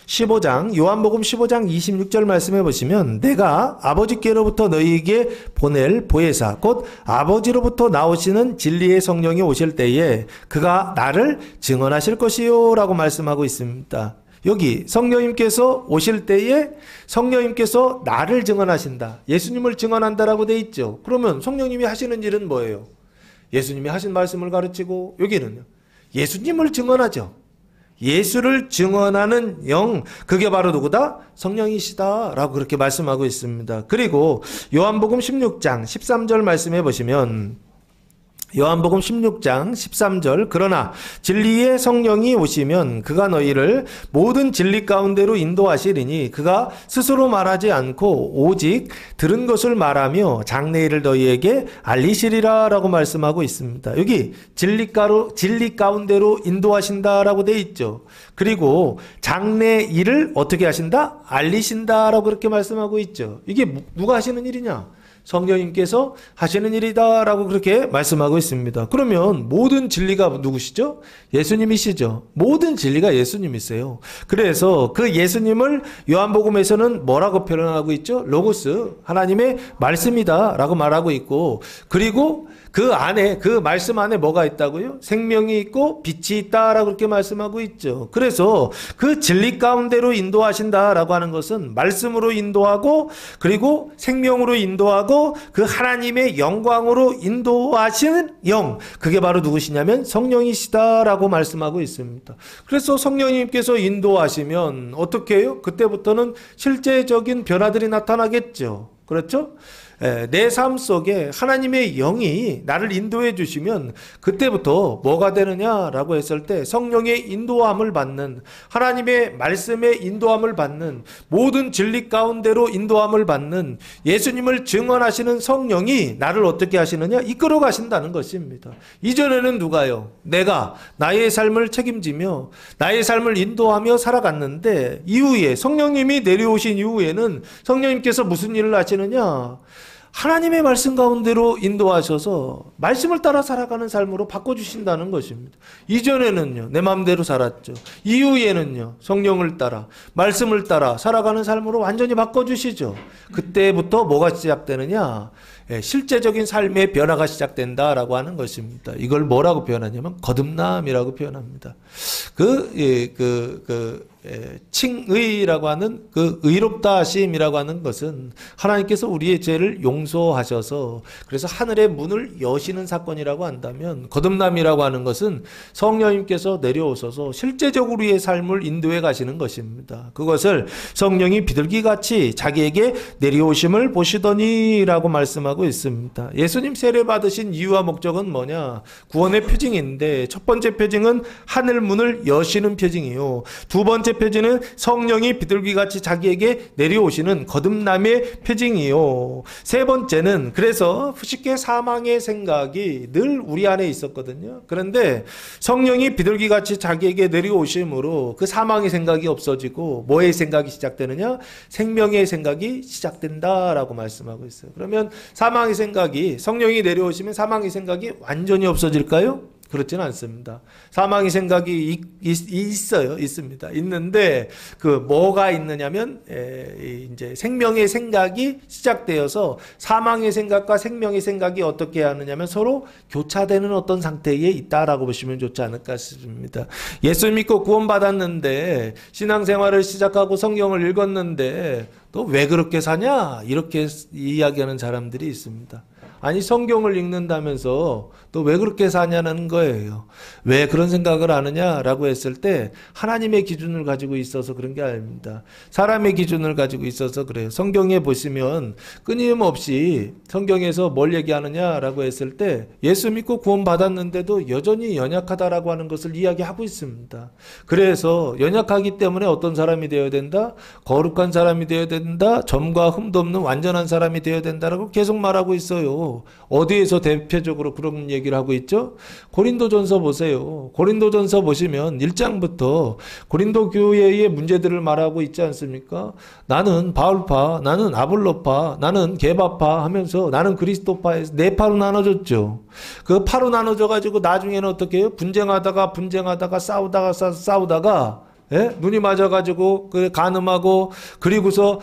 15장 요한복음 15장 26절 말씀해 보시면 내가 아버지께로부터 너희에게 보낼 보혜사 곧 아버지로부터 나오시는 진리의 성령이 오실 때에 그가 나를 증언하실 것이요 라고 말씀하고 있습니다. 여기 성령님께서 오실 때에 성령님께서 나를 증언하신다. 예수님을 증언한다라고 돼 있죠. 그러면 성령님이 하시는 일은 뭐예요? 예수님이 하신 말씀을 가르치고 여기는요. 예수님을 증언하죠. 예수를 증언하는 영, 그게 바로 누구다? 성령이시다라고 그렇게 말씀하고 있습니다. 그리고 요한복음 16장 13절 말씀해 보시면 요한복음 16장 13절 그러나 진리의 성령이 오시면 그가 너희를 모든 진리 가운데로 인도하시리니 그가 스스로 말하지 않고 오직 들은 것을 말하며 장래일을 너희에게 알리시리라 라고 말씀하고 있습니다. 여기 진리 가운데로 인도하신다라고 되어 있죠. 그리고 장래일을 어떻게 하신다? 알리신다라고 그렇게 말씀하고 있죠. 이게 누가 하시는 일이냐? 성령님께서 하시는 일이다라고 그렇게 말씀하고 있습니다. 그러면 모든 진리가 누구시죠? 예수님이시죠. 모든 진리가 예수님이세요. 그래서 그 예수님을 요한복음에서는 뭐라고 표현하고 있죠? 로고스, 하나님의 말씀이다라고 말하고 있고, 그리고 그 안에, 그 말씀 안에 뭐가 있다고요? 생명이 있고 빛이 있다라고 그렇게 말씀하고 있죠. 그래서 그 진리 가운데로 인도하신다라고 하는 것은 말씀으로 인도하고, 그리고 생명으로 인도하고, 그 하나님의 영광으로 인도하시는 영, 그게 바로 누구시냐면 성령이시다라고 말씀하고 있습니다. 그래서 성령님께서 인도하시면 어떻게 해요? 그때부터는 실제적인 변화들이 나타나겠죠. 그렇죠? 내 삶 속에 하나님의 영이 나를 인도해 주시면 그때부터 뭐가 되느냐라고 했을 때 성령의 인도함을 받는, 하나님의 말씀의 인도함을 받는, 모든 진리 가운데로 인도함을 받는 예수님을 증언하시는 성령이 나를 어떻게 하시느냐? 이끌어 가신다는 것입니다. 이전에는 누가요? 내가 나의 삶을 책임지며 나의 삶을 인도하며 살아갔는데, 이후에 성령님이 내려오신 이후에는 성령님께서 무슨 일을 하시느냐? 하나님의 말씀 가운데로 인도하셔서 말씀을 따라 살아가는 삶으로 바꿔주신다는 것입니다. 이전에는요, 내 마음대로 살았죠. 이후에는요, 성령을 따라, 말씀을 따라 살아가는 삶으로 완전히 바꿔주시죠. 그때부터 뭐가 시작되느냐? 실제적인 삶의 변화가 시작된다라고 하는 것입니다. 이걸 뭐라고 표현하냐면 거듭남이라고 표현합니다. 칭의라고 하는 그 의롭다 하심이라고 하는 것은 하나님께서 우리의 죄를 용서하셔서 그래서 하늘의 문을 여시는 사건이라고 한다면, 거듭남이라고 하는 것은 성령님께서 내려오셔서 실제적으로 우리의 삶을 인도해 가시는 것입니다. 그것을 성령이 비둘기같이 자기에게 내려오심을 보시더니라고 말씀하고 있습니다. 예수님 세례 받으신 이유와 목적은 뭐냐? 구원의 표징인데, 첫 번째 표징은 하늘 문을 여시는 표징이요, 두 번째 표징은 성령이 비둘기같이 자기에게 내려오시는 거듭남의 표징이요, 세 번째는 그래서 쉽게 사망의 생각이 늘 우리 안에 있었거든요. 그런데 성령이 비둘기같이 자기에게 내려오심으로 그 사망의 생각이 없어지고 뭐의 생각이 시작되느냐? 생명의 생각이 시작된다라고 말씀하고 있어요. 그러면 사망의 생각이, 성령이 내려오시면 사망의 생각이 완전히 없어질까요? 그렇지는 않습니다. 사망의 생각이 있습니다. 있는데 그 뭐가 있느냐면 이제 생명의 생각이 시작되어서 사망의 생각과 생명의 생각이 어떻게 하느냐면 서로 교차되는 어떤 상태에 있다라고 보시면 좋지 않을까 싶습니다. 예수 믿고 구원받았는데 신앙생활을 시작하고 성경을 읽었는데 또 왜 그렇게 사냐? 이렇게 이야기하는 사람들이 있습니다. 아니, 성경을 읽는다면서 또 왜 그렇게 사냐는 거예요. 왜 그런 생각을 하느냐라고 했을 때 하나님의 기준을 가지고 있어서 그런 게 아닙니다. 사람의 기준을 가지고 있어서 그래요. 성경에 보시면 끊임없이 성경에서 뭘 얘기하느냐라고 했을 때 예수 믿고 구원받았는데도 여전히 연약하다라고 하는 것을 이야기하고 있습니다. 그래서 연약하기 때문에 어떤 사람이 되어야 된다? 거룩한 사람이 되어야 된다? 점과 흠도 없는 완전한 사람이 되어야 된다라고 계속 말하고 있어요. 어디에서 대표적으로 그런 얘기를 하고 있죠? 고린도전서 보세요. 고린도전서 보시면 1장부터 고린도 교회의 문제들을 말하고 있지 않습니까? 나는 바울파, 나는 아볼로파, 나는 게바파 하면서 나는 그리스도파에서 네 파로 나눠졌죠. 그 파로 나눠져 가지고 나중에는 어떻게 해요? 분쟁하다가 싸우다가 눈이 맞아가지고 간음하고, 그리고서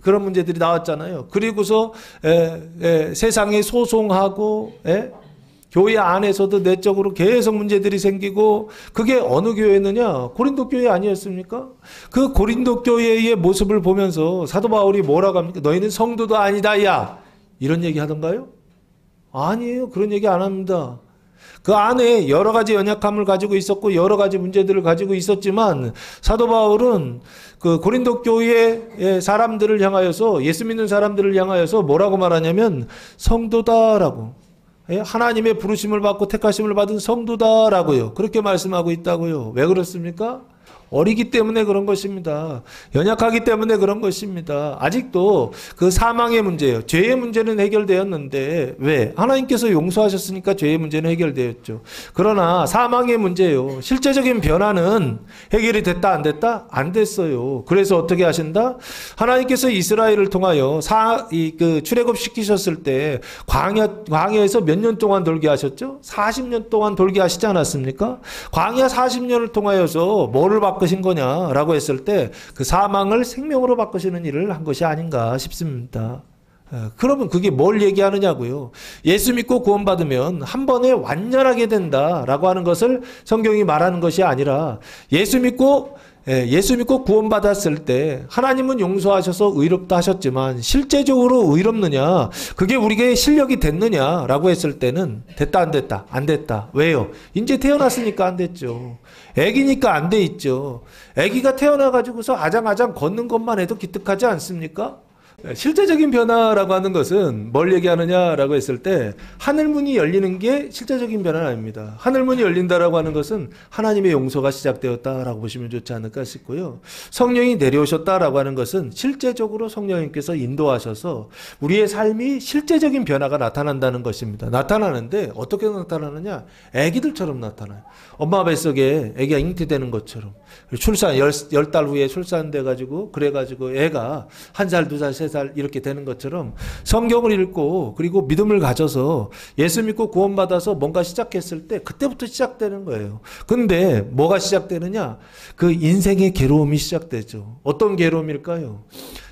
그런 문제들이 나왔잖아요. 그리고서 세상에 소송하고, 교회 안에서도 내적으로 계속 문제들이 생기고, 그게 어느 교회느냐? 고린도 교회 아니었습니까? 그 고린도 교회의 모습을 보면서 사도 바울이 뭐라고 합니까? 너희는 성도도 아니다, 야! 이런 얘기 하던가요? 아니에요. 그런 얘기 안 합니다. 그 안에 여러 가지 연약함을 가지고 있었고 여러 가지 문제들을 가지고 있었지만 사도 바울은 그 고린도 교회의 사람들을 향하여서, 예수 믿는 사람들을 향하여서 뭐라고 말하냐면 성도다라고, 하나님의 부르심을 받고 택하심을 받은 성도다라고요. 그렇게 말씀하고 있다고요. 왜 그렇습니까? 어리기 때문에 그런 것입니다. 연약하기 때문에 그런 것입니다. 아직도 그 사망의 문제예요. 죄의 문제는 해결되었는데 왜? 하나님께서 용서하셨으니까 죄의 문제는 해결되었죠. 그러나 사망의 문제예요. 실제적인 변화는 해결이 됐다 안 됐다? 안 됐어요. 그래서 어떻게 하신다? 하나님께서 이스라엘을 통하여 출애굽시키셨을 때 광야에서 몇 년 동안 돌게 하셨죠? 40년 동안 돌게 하시지 않았습니까? 광야 40년을 통하여서 뭐를 바꾸신 거냐라고 했을 때 그 사망을 생명으로 바꾸시는 일을 한 것이 아닌가 싶습니다. 그러면 그게 뭘 얘기하느냐고요. 예수 믿고 구원받으면 한 번에 완전하게 된다라고 하는 것을 성경이 말하는 것이 아니라 예수 믿고 구원받았을 때 하나님은 용서하셔서 의롭다 하셨지만 실제적으로 의롭느냐, 그게 우리에게 실력이 됐느냐라고 했을 때는 됐다 안 됐다? 안 됐다. 왜요? 이제 태어났으니까 안 됐죠. 애기니까 안 돼 있죠. 애기가 태어나가지고서 아장아장 걷는 것만 해도 기특하지 않습니까? 실제적인 변화라고 하는 것은 뭘 얘기하느냐라고 했을 때 하늘문이 열리는 게 실제적인 변화는 아닙니다. 하늘문이 열린다라고 하는 것은 하나님의 용서가 시작되었다라고 보시면 좋지 않을까 싶고요. 성령이 내려오셨다라고 하는 것은 실제적으로 성령님께서 인도하셔서 우리의 삶이 실제적인 변화가 나타난다는 것입니다. 나타나는데 어떻게 나타나느냐? 애기들처럼 나타나요. 엄마 뱃속에 애기가 잉태되는 것처럼. 출산 10달 후에 출산돼가지고 그래가지고 애가 1살, 2살, 3살 이렇게 되는 것처럼 성경을 읽고 그리고 믿음을 가져서 예수 믿고 구원받아서 뭔가 시작했을 때 그때부터 시작되는 거예요. 근데 뭐가 시작되느냐? 그 인생의 괴로움이 시작되죠. 어떤 괴로움일까요?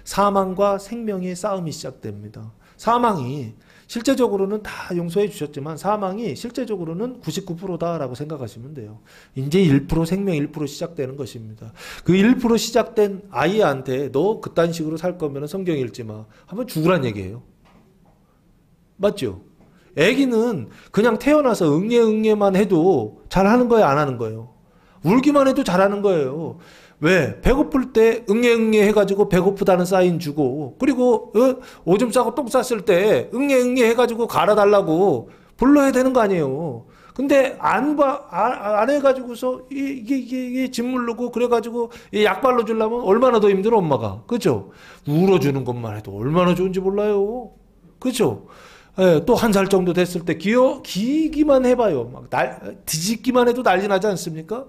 사망과 생명의 싸움이 시작됩니다. 사망이 실제적으로는 다 용서해 주셨지만 사망이 실제적으로는 99%다라고 생각하시면 돼요. 이제 1% 생명 1% 시작되는 것입니다. 그 1% 시작된 아이한테 너 그딴 식으로 살 거면 성경 읽지 마. 하면 죽으란 얘기예요. 맞죠? 애기는 그냥 태어나서 응애만 해도 잘하는 거예요, 안 하는 거예요? 울기만 해도 잘하는 거예요. 왜? 배고플 때 응애 해가지고 배고프다는 사인 주고 그리고 오줌 싸고 똥 쌌을 때 응애 해가지고 갈아달라고 불러야 되는 거 아니에요. 근데 안 해가지고서 이게 짓물르고 그래가지고 약 발라주려면 얼마나 더 힘들어 엄마가. 그죠? 울어주는 것만 해도 얼마나 좋은지 몰라요. 그죠? 또 1살 정도 됐을 때 기기만 해봐요. 막 뒤집기만 해도 난리 나지 않습니까?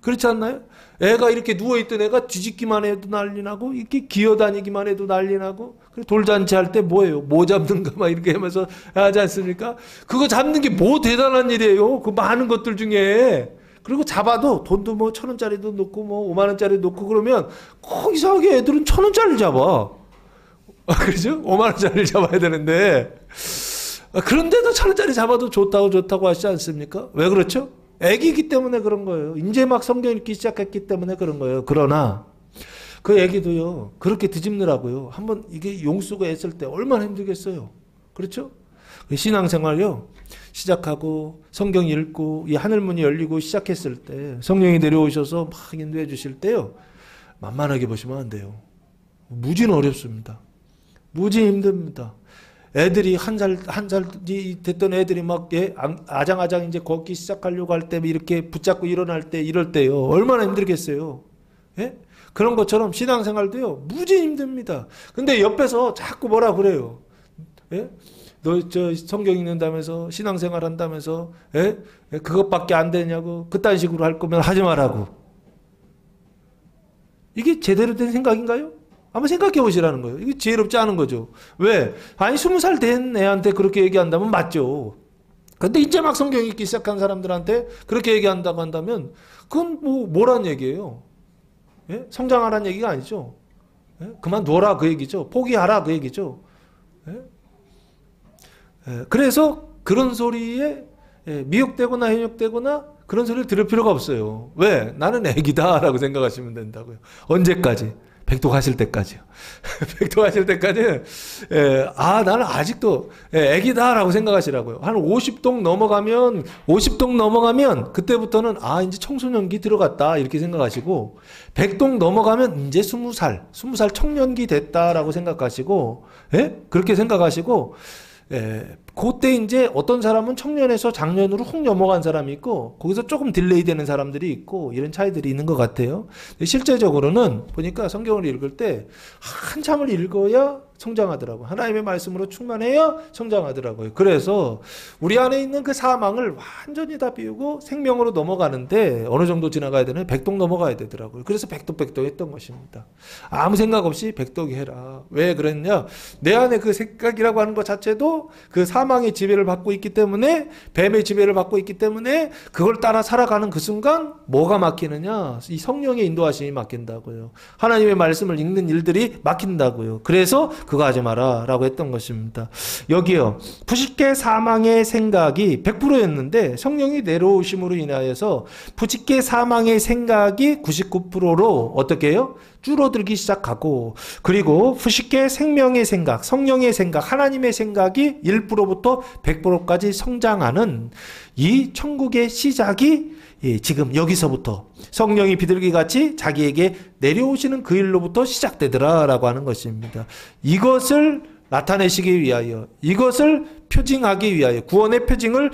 그렇지 않나요? 애가 이렇게 누워있던 애가 뒤집기만 해도 난리 나고 이렇게 기어다니기만 해도 난리 나고 돌잔치 할 때 뭐예요? 뭐 잡는가 막 이렇게 하면서 하지 않습니까? 그거 잡는 게 뭐 대단한 일이에요. 그 많은 것들 중에. 그리고 잡아도 돈도 뭐 1,000원짜리도 놓고 뭐 5만원짜리 놓고 그러면 꼭 이상하게 애들은 1,000원짜리를 잡아. 그렇죠? 5만원짜리를 잡아야 되는데 그런데도 1,000원짜리 잡아도 좋다고 하시지 않습니까? 왜 그렇죠? 애기이기 때문에 그런 거예요. 이제 막 성경 읽기 시작했기 때문에 그런 거예요. 그러나 그 애기도요. 그렇게 뒤집느라고요. 한번 이게 용수가 했을 때 얼마나 힘들겠어요. 그렇죠? 신앙생활요. 시작하고 성경 읽고 이 하늘문이 열리고 시작했을 때 성령이 내려오셔서 막 인도해 주실 때요. 만만하게 보시면 안 돼요. 무지는 어렵습니다. 무지 힘듭니다. 애들이 한 살 됐던 애들이 막 아장아장 이제 걷기 시작하려고 할 때 이렇게 붙잡고 일어날 때 이럴 때요. 얼마나 힘들겠어요. 예? 그런 것처럼 신앙생활도요. 무지 힘듭니다. 근데 옆에서 자꾸 뭐라 그래요. 예? 너 저 성경 읽는다면서 신앙생활 한다면서 예? 그것밖에 안 되냐고 그딴 식으로 할 거면 하지 말라고. 이게 제대로 된 생각인가요? 한번 생각해 보시라는 거예요. 이게 지혜롭지 않은 거죠. 왜? 아니 20살 된 애한테 그렇게 얘기한다면 맞죠. 근데 이제 막 성경 읽기 시작한 사람들한테 그렇게 얘기한다고 한다면 그건 뭐란 얘기예요? 예? 성장하라는 얘기가 아니죠. 예? 그만둬라 그 얘기죠. 포기하라 그 얘기죠. 예? 예. 그래서 그런 소리에 미혹되거나 현혹되거나 그런 소리를 들을 필요가 없어요. 왜? 나는 애기다라고 생각하시면 된다고요. 언제까지? 백도 가실 때까지요. 백도 가실 때까지 나는 아직도 애기다라고 생각하시라고요. 한 50동 넘어가면 그때부터는 이제 청소년기 들어갔다 이렇게 생각하시고 100동 넘어가면 이제 20살 청년기 됐다라고 생각하시고 그렇게 생각하시고 그때 이제 어떤 사람은 청년에서 장년으로 훅 넘어간 사람이 있고 거기서 조금 딜레이 되는 사람들이 있고 이런 차이들이 있는 것 같아요. 실제적으로는 보니까 성경을 읽을 때 한참을 읽어야 성장하더라고요. 하나님의 말씀으로 충만해야 성장하더라고요. 그래서 우리 안에 있는 그 사망을 완전히 다 비우고 생명으로 넘어가는데 어느 정도 지나가야 되는 백독 넘어가야 되더라고요. 그래서 백독 했던 것입니다. 아무 생각 없이 백독이 해라. 왜 그랬냐? 내 안에 그 생각이라고 하는 것 자체도 그 사망의 지배를 받고 있기 때문에, 뱀의 지배를 받고 있기 때문에 그걸 따라 살아가는 그 순간 뭐가 막히느냐? 이 성령의 인도하심이 막힌다고요. 하나님의 말씀을 읽는 일들이 막힌다고요. 그래서 그거 하지 마라 라고 했던 것입니다. 여기요, 부식계 사망의 생각이 100%였는데 성령이 내려오심으로 인하여서 부식계 사망의 생각이 99%로 어떻게 해요? 줄어들기 시작하고, 그리고 부식계 생명의 생각, 성령의 생각, 하나님의 생각이 1%부터 100%까지 성장하는 이 천국의 시작이 지금 여기서부터 성령이 비둘기같이 자기에게 내려오시는 그 일로부터 시작되더라 라고 하는 것입니다. 이것을 나타내시기 위하여, 이것을 표징하기 위하여, 구원의 표징을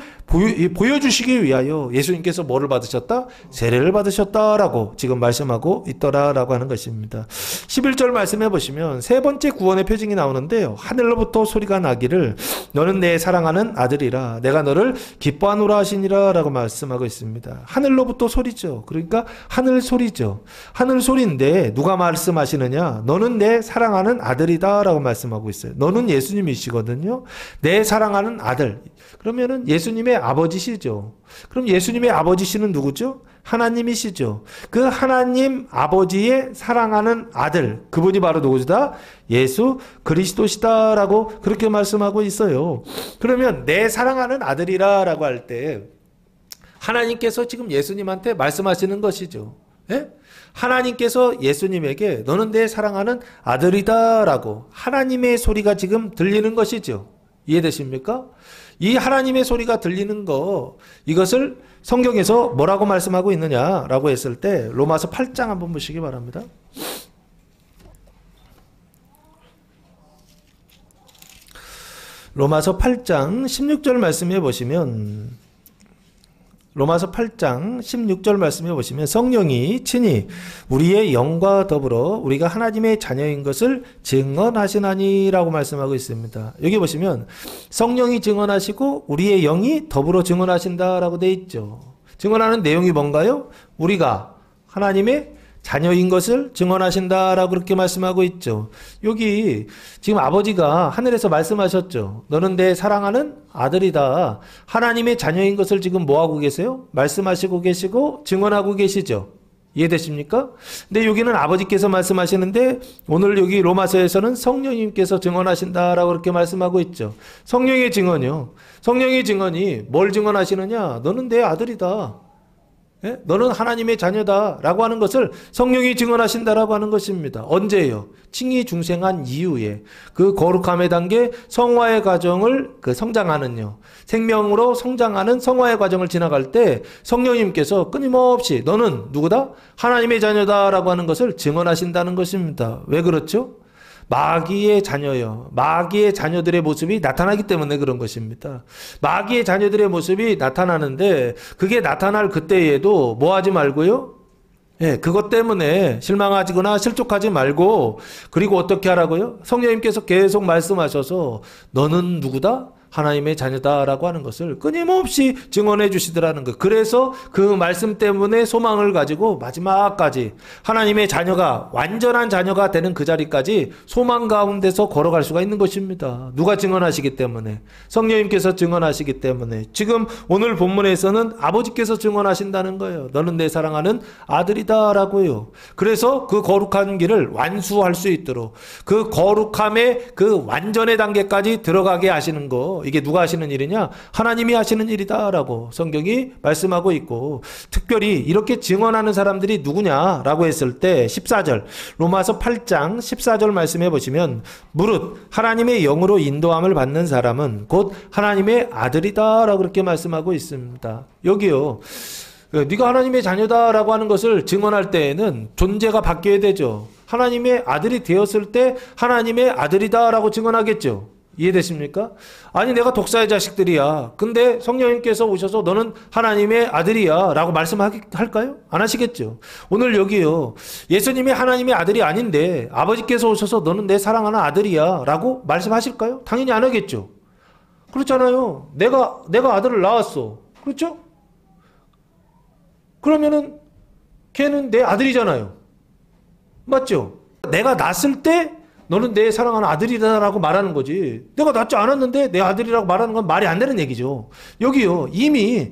보여주시기 위하여 예수님께서 뭐를 받으셨다? 세례를 받으셨다라고 지금 말씀하고 있더라라고 하는 것입니다. 11절 말씀해 보시면 세 번째 구원의 표징이 나오는데요. 하늘로부터 소리가 나기를 너는 내 사랑하는 아들이라 내가 너를 기뻐하노라 하시니라 라고 말씀하고 있습니다. 하늘로부터 소리죠. 그러니까 하늘 소리죠. 하늘 소리인데 누가 말씀하시느냐? 너는 내 사랑하는 아들이다 라고 말씀하고 있어요. 너는 예수님이시거든요. 내 사랑하는 아들. 그러면은 예수님의 아버지시죠. 그럼 예수님의 아버지시는 누구죠? 하나님이시죠. 그 하나님 아버지의 사랑하는 아들, 그분이 바로 누구시다? 예수 그리스도시다라고 그렇게 말씀하고 있어요. 그러면 내 사랑하는 아들이라 라고 할 때 하나님께서 지금 예수님한테 말씀하시는 것이죠. 예? 하나님께서 예수님에게 너는 내 사랑하는 아들이다 라고 하나님의 소리가 지금 들리는 것이죠. 이해되십니까? 이 하나님의 소리가 들리는 거, 이것을 성경에서 뭐라고 말씀하고 있느냐라고 했을 때 로마서 8장 한번 보시기 바랍니다. 로마서 8장 16절 말씀해 보시면, 로마서 8장 16절 말씀해 보시면 성령이 친히 우리의 영과 더불어 우리가 하나님의 자녀인 것을 증언하시나니라고 말씀하고 있습니다. 여기 보시면 성령이 증언하시고 우리의 영이 더불어 증언하신다라고 되어 있죠. 증언하는 내용이 뭔가요? 우리가 하나님의 자녀인 것을 증언하신다라고 그렇게 말씀하고 있죠. 여기 지금 아버지가 하늘에서 말씀하셨죠. 너는 내 사랑하는 아들이다. 하나님의 자녀인 것을 지금 뭐하고 계세요? 말씀하시고 계시고 증언하고 계시죠. 이해되십니까? 근데 여기는 아버지께서 말씀하시는데 오늘 여기 로마서에서는 성령님께서 증언하신다라고 그렇게 말씀하고 있죠. 성령의 증언이요. 성령의 증언이 뭘 증언하시느냐? 너는 내 아들이다. 예? 너는 하나님의 자녀다 라고 하는 것을 성령이 증언하신다라고 하는 것입니다. 언제예요? 칭의 중생한 이후에 그 거룩함의 단계 성화의 과정을 성장하는요. 생명으로 성장하는 성화의 과정을 지나갈 때 성령님께서 끊임없이 너는 누구다? 하나님의 자녀다 라고 하는 것을 증언하신다는 것입니다. 왜 그렇죠? 마귀의 자녀요. 마귀의 자녀들의 모습이 나타나기 때문에 그런 것입니다. 마귀의 자녀들의 모습이 나타나는데 그게 나타날 그때에도 뭐 하지 말고요? 예, 그것 때문에 실망하거나 실족하지 말고, 그리고 어떻게 하라고요? 성령님께서 계속 말씀하셔서 너는 누구다? 하나님의 자녀다라고 하는 것을 끊임없이 증언해 주시더라는 것. 그래서 그 말씀 때문에 소망을 가지고 마지막까지 하나님의 자녀가, 완전한 자녀가 되는 그 자리까지 소망 가운데서 걸어갈 수가 있는 것입니다. 누가 증언하시기 때문에? 성령님께서 증언하시기 때문에. 지금 오늘 본문에서는 아버지께서 증언하신다는 거예요. 너는 내 사랑하는 아들이다라고요. 그래서 그 거룩한 길을 완수할 수 있도록 그 거룩함의 그 완전의 단계까지 들어가게 하시는 거, 이게 누가 하시는 일이냐? 하나님이 하시는 일이다라고 성경이 말씀하고 있고, 특별히 이렇게 증언하는 사람들이 누구냐라고 했을 때 14절, 로마서 8장 14절 말씀해 보시면 무릇 하나님의 영으로 인도함을 받는 사람은 곧 하나님의 아들이다라고 그렇게 말씀하고 있습니다. 여기요, 네가 하나님의 자녀다라고 하는 것을 증언할 때에는 존재가 바뀌어야 되죠. 하나님의 아들이 되었을 때 하나님의 아들이다라고 증언하겠죠. 이해되십니까? 아니 내가 독사의 자식들이야. 근데 성령님께서 오셔서 너는 하나님의 아들이야 라고 말씀할까요? 안 하시겠죠. 오늘 여기요. 예수님이 하나님의 아들이 아닌데 아버지께서 오셔서 너는 내 사랑하는 아들이야 라고 말씀하실까요? 당연히 안 하겠죠. 그렇잖아요. 내가 아들을 낳았어. 그렇죠? 그러면은 걔는 내 아들이잖아요. 맞죠? 내가 낳았을 때 너는 내 사랑하는 아들이다라고 말하는 거지. 내가 낳지 않았는데 내 아들이라고 말하는 건 말이 안 되는 얘기죠. 여기요. 이미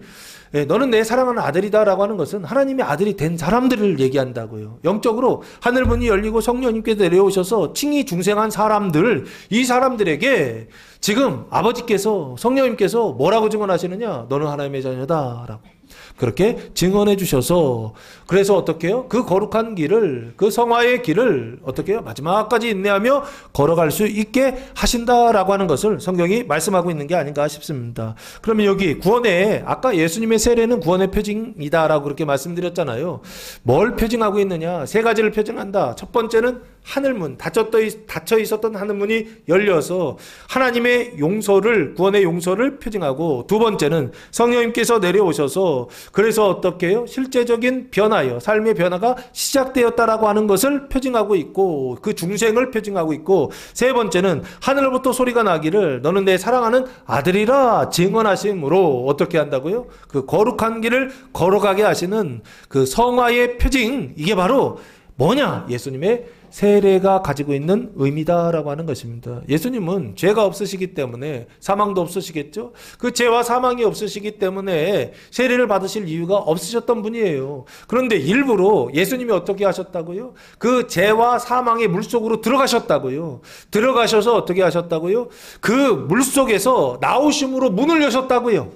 너는 내 사랑하는 아들이다라고 하는 것은 하나님의 아들이 된 사람들을 얘기한다고요. 영적으로 하늘문이 열리고 성령님께서 내려오셔서 칭의 중생한 사람들, 이 사람들에게 지금 아버지께서 성령님께서 뭐라고 증언하시느냐? 너는 하나님의 자녀다라고. 그렇게 증언해 주셔서 그래서 어떻게 해요? 그 거룩한 길을 그 성화의 길을 어떻게 해요? 마지막까지 인내하며 걸어갈 수 있게 하신다라고 하는 것을 성경이 말씀하고 있는 게 아닌가 싶습니다. 그러면 여기 구원의 아까 예수님의 세례는 구원의 표징이다라고 그렇게 말씀드렸잖아요. 뭘 표징하고 있느냐? 세 가지를 표징한다. 첫 번째는 하늘문, 닫혀 있었던 하늘문이 열려서 하나님의 용서를, 구원의 용서를 표징하고, 두 번째는 성령님께서 내려오셔서 그래서 어떻게 해요? 실제적인 변화요, 삶의 변화가 시작되었다라고 하는 것을 표징하고 있고, 그 중생을 표징하고 있고, 세 번째는 하늘로부터 소리가 나기를 너는 내 사랑하는 아들이라 증언하심으로 어떻게 한다고요? 그 거룩한 길을 걸어가게 하시는 그 성화의 표징, 이게 바로 뭐냐? 예수님의 세례가 가지고 있는 의미다라고 하는 것입니다. 예수님은 죄가 없으시기 때문에 사망도 없으시겠죠? 그 죄와 사망이 없으시기 때문에 세례를 받으실 이유가 없으셨던 분이에요. 그런데 일부러 예수님이 어떻게 하셨다고요? 그 죄와 사망의 물속으로 들어가셨다고요. 들어가셔서 어떻게 하셨다고요? 그 물속에서 나오심으로 문을 여셨다고요.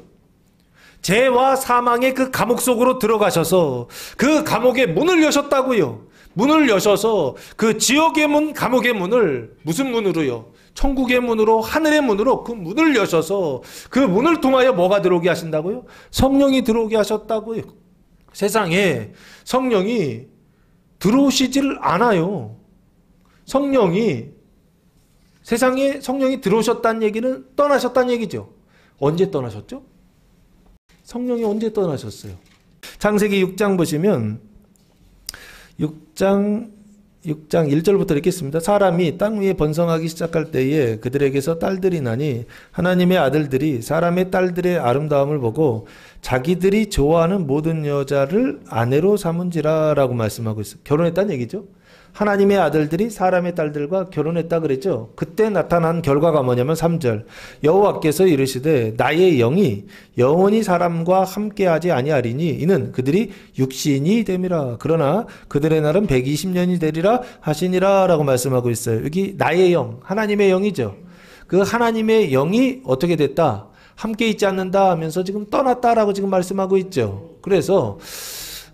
죄와 사망의 그 감옥 속으로 들어가셔서 그 감옥의 문을 여셨다고요. 문을 여셔서 그 지옥의 문, 감옥의 문을 무슨 문으로요? 천국의 문으로, 하늘의 문으로 그 문을 여셔서 그 문을 통하여 뭐가 들어오게 하신다고요? 성령이 들어오게 하셨다고요. 세상에 성령이 들어오시질 않아요. 세상에 성령이 들어오셨다는 얘기는 떠나셨다는 얘기죠. 언제 떠나셨죠? 성령이 언제 떠나셨어요? 창세기 6장 보시면 6장 1절부터 읽겠습니다. 사람이 땅 위에 번성하기 시작할 때에 그들에게서 딸들이 나니 하나님의 아들들이 사람의 딸들의 아름다움을 보고 자기들이 좋아하는 모든 여자를 아내로 삼은지라 라고 말씀하고 있어요. 결혼했다는 얘기죠. 하나님의 아들들이 사람의 딸들과 결혼했다 그랬죠. 그때 나타난 결과가 뭐냐면 3절 여호와께서 이르시되 나의 영이 영원히 사람과 함께하지 아니하리니 이는 그들이 육신이 됨이라. 그러나 그들의 날은 120년이 되리라 하시니라 라고 말씀하고 있어요. 여기 나의 영, 하나님의 영이죠. 그 하나님의 영이 어떻게 됐다? 함께 있지 않는다 하면서 지금 떠났다라고 지금 말씀하고 있죠. 그래서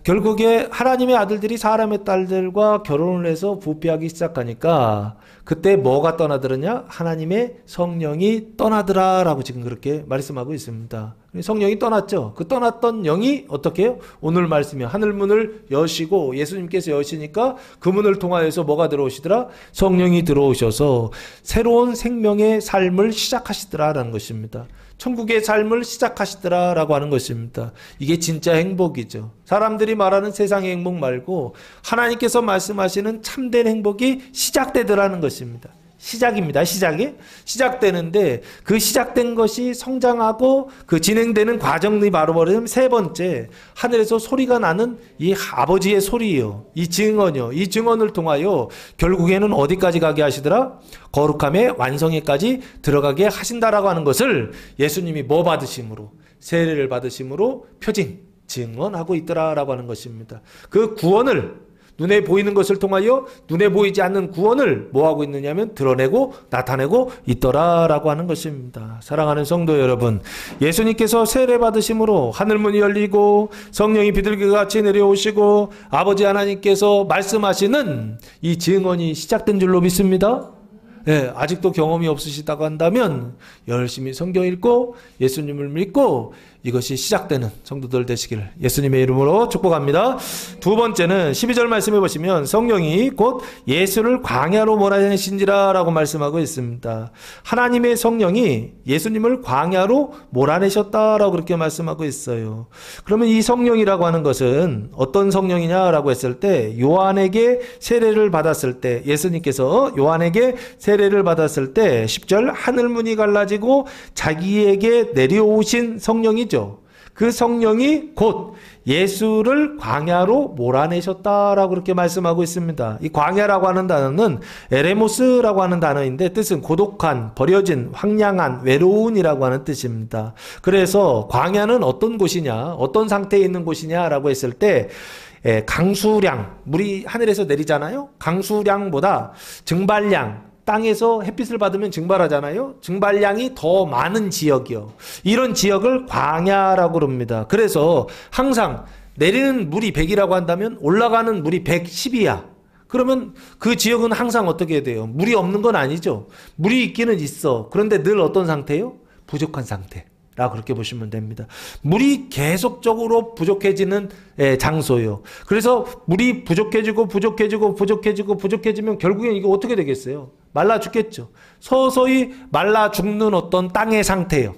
결국에 하나님의 아들들이 사람의 딸들과 결혼을 해서 부패하기 시작하니까 그때 뭐가 떠나들었냐? 하나님의 성령이 떠나더라라고 지금 그렇게 말씀하고 있습니다. 성령이 떠났죠. 그 떠났던 영이 어떻게 해요? 오늘 말씀이 하늘문을 여시고 예수님께서 여시니까 그 문을 통하여서 뭐가 들어오시더라? 성령이 들어오셔서 새로운 생명의 삶을 시작하시더라라는 것입니다. 천국의 삶을 시작하시더라라고 하는 것입니다. 이게 진짜 행복이죠. 사람들이 말하는 세상의 행복 말고 하나님께서 말씀하시는 참된 행복이 시작되더라는 것입니다. 시작입니다. 시작되는데 그 시작된 것이 성장하고 그 진행되는 과정이 바로 뭐냐면 세 번째, 하늘에서 소리가 나는 이 아버지의 소리요, 이 증언이요, 이 증언을 통하여 결국에는 어디까지 가게 하시더라? 거룩함의 완성에까지 들어가게 하신다라고 하는 것을 예수님이 뭐 받으심으로? 세례를 받으심으로 표징, 증언하고 있더라라고 하는 것입니다. 그 구원을 눈에 보이는 것을 통하여 눈에 보이지 않는 구원을 뭐하고 있느냐면 드러내고 나타내고 있더라라고 하는 것입니다. 사랑하는 성도 여러분, 예수님께서 세례 받으심으로 하늘문이 열리고 성령이 비둘기같이 내려오시고 아버지 하나님께서 말씀하시는 이 증언이 시작된 줄로 믿습니다. 네, 아직도 경험이 없으시다고 한다면 열심히 성경 읽고 예수님을 믿고 이것이 시작되는 성도들 되시기를 예수님의 이름으로 축복합니다. 두 번째는 12절 말씀해 보시면 성령이 곧 예수를 광야로 몰아내신지라 라고 말씀하고 있습니다. 하나님의 성령이 예수님을 광야로 몰아내셨다라고 그렇게 말씀하고 있어요. 그러면 이 성령이라고 하는 것은 어떤 성령이냐라고 했을 때 요한에게 세례를 받았을 때 예수님께서 요한에게 세례를 받았을 때 10절 하늘문이 갈라지고 자기에게 내려오신 성령이죠. 그 성령이 곧 예수를 광야로 몰아내셨다라고 그렇게 말씀하고 있습니다. 이 광야라고 하는 단어는 에레모스라고 하는 단어인데 뜻은 고독한, 버려진, 황량한, 외로운이라고 하는 뜻입니다. 그래서 광야는 어떤 곳이냐, 어떤 상태에 있는 곳이냐라고 했을 때 강수량, 물이 하늘에서 내리잖아요. 강수량보다 증발량, 땅에서 햇빛을 받으면 증발하잖아요. 증발량이 더 많은 지역이요. 이런 지역을 광야라고 그럽니다. 그래서 항상 내리는 물이 100이라고 한다면 올라가는 물이 110이야. 그러면 그 지역은 항상 어떻게 돼요? 물이 없는 건 아니죠. 물이 있기는 있어. 그런데 늘 어떤 상태요? 부족한 상태. 라고 그렇게 보시면 됩니다. 물이 계속적으로 부족해지는 장소요. 그래서 물이 부족해지면 결국엔 이게 어떻게 되겠어요? 말라 죽겠죠. 서서히 말라 죽는 어떤 땅의 상태예요.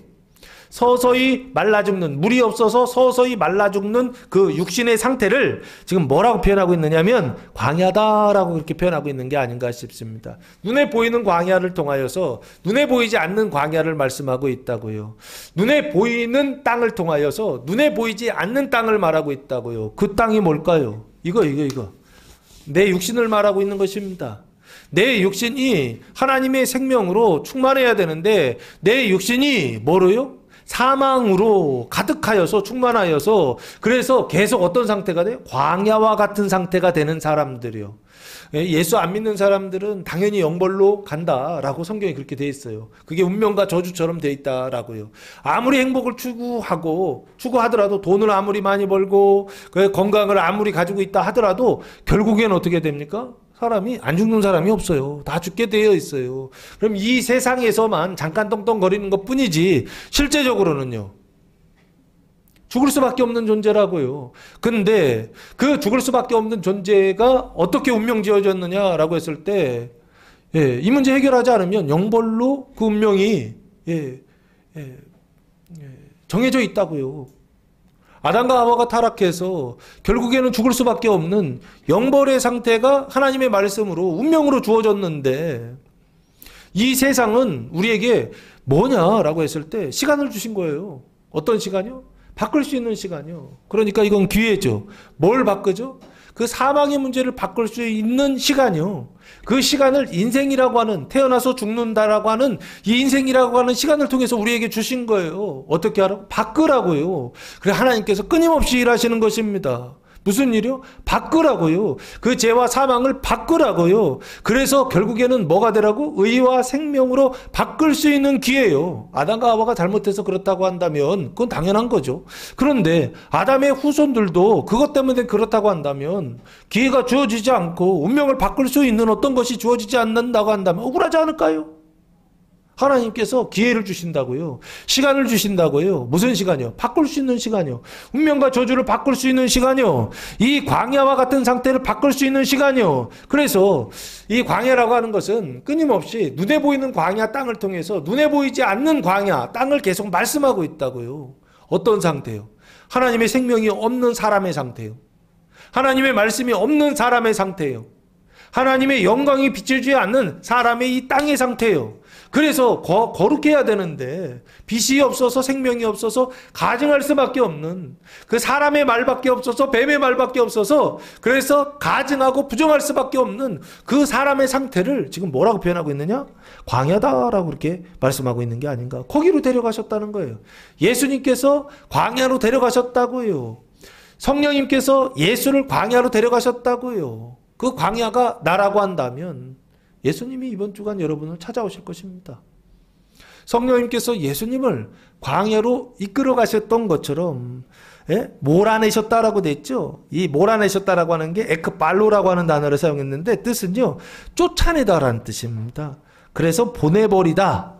서서히 말라 죽는, 물이 없어서 서서히 말라 죽는 그 육신의 상태를 지금 뭐라고 표현하고 있느냐면 광야다라고 그렇게 표현하고 있는 게 아닌가 싶습니다. 눈에 보이는 광야를 통하여서 눈에 보이지 않는 광야를 말씀하고 있다고요. 눈에 보이는 땅을 통하여서 눈에 보이지 않는 땅을 말하고 있다고요. 그 땅이 뭘까요? 이거. 내 육신을 말하고 있는 것입니다. 내 육신이 하나님의 생명으로 충만해야 되는데 내 육신이 뭐로요? 사망으로 가득하여서 충만하여서 그래서 계속 어떤 상태가 돼요? 광야와 같은 상태가 되는 사람들이요. 예수 안 믿는 사람들은 당연히 영벌로 간다라고 성경이 그렇게 돼 있어요. 그게 운명과 저주처럼 돼 있다라고요. 아무리 행복을 추구하더라도 돈을 아무리 많이 벌고 건강을 아무리 가지고 있다 하더라도 결국엔 어떻게 됩니까? 사람이 안 죽는 사람이 없어요. 다 죽게 되어 있어요. 그럼 이 세상에서만 잠깐 떵떵거리는 것 뿐이지 실제적으로는요. 죽을 수밖에 없는 존재라고요. 근데 그 죽을 수밖에 없는 존재가 어떻게 운명 지어졌느냐라고 했을 때 이 문제 해결하지 않으면 영벌로 그 운명이 정해져 있다고요. 아담과 하와가 타락해서 결국에는 죽을 수밖에 없는 영벌의 상태가 하나님의 말씀으로 운명으로 주어졌는데 이 세상은 우리에게 뭐냐라고 했을 때 시간을 주신 거예요. 어떤 시간이요? 바꿀 수 있는 시간이요. 그러니까 이건 기회죠. 뭘 바꾸죠? 그 사망의 문제를 바꿀 수 있는 시간이요. 그 시간을 인생이라고 하는, 태어나서 죽는다라고 하는 이 인생이라고 하는 시간을 통해서 우리에게 주신 거예요. 어떻게 하라고? 바꾸라고요. 그래 하나님께서 끊임없이 일하시는 것입니다. 무슨 일이요? 바꾸라고요. 그 죄와 사망을 바꾸라고요. 그래서 결국에는 뭐가 되라고? 의와 생명으로 바꿀 수 있는 기회예요. 아담과 하와가 잘못해서 그렇다고 한다면 그건 당연한 거죠. 그런데 아담의 후손들도 그것 때문에 그렇다고 한다면 기회가 주어지지 않고 운명을 바꿀 수 있는 어떤 것이 주어지지 않는다고 한다면 억울하지 않을까요? 하나님께서 기회를 주신다고요. 시간을 주신다고요. 무슨 시간이요? 바꿀 수 있는 시간이요. 운명과 저주를 바꿀 수 있는 시간이요. 이 광야와 같은 상태를 바꿀 수 있는 시간이요. 그래서 이 광야라고 하는 것은 끊임없이 눈에 보이는 광야 땅을 통해서 눈에 보이지 않는 광야 땅을 계속 말씀하고 있다고요. 어떤 상태요? 하나님의 생명이 없는 사람의 상태요. 하나님의 말씀이 없는 사람의 상태요. 하나님의 영광이 비춰지지 않는 사람의 이 땅의 상태요. 그래서 거룩해야 되는데 빛이 없어서 생명이 없어서 가증할 수밖에 없는 그 사람의 말밖에 없어서 뱀의 말밖에 없어서 그래서 가증하고 부정할 수밖에 없는 그 사람의 상태를 지금 뭐라고 표현하고 있느냐? 광야다라고 그렇게 말씀하고 있는 게 아닌가. 거기로 데려가셨다는 거예요. 예수님께서 광야로 데려가셨다고요. 성령님께서 예수를 광야로 데려가셨다고요. 그 광야가 나라고 한다면 예수님이 이번 주간 여러분을 찾아오실 것입니다. 성령님께서 예수님을 광야로 이끌어 가셨던 것처럼 몰아내셨다라고 됐죠. 이 몰아내셨다라고 하는 게 에크발로라고 하는 단어를 사용했는데 뜻은요. 쫓아내다라는 뜻입니다. 그래서 보내버리다.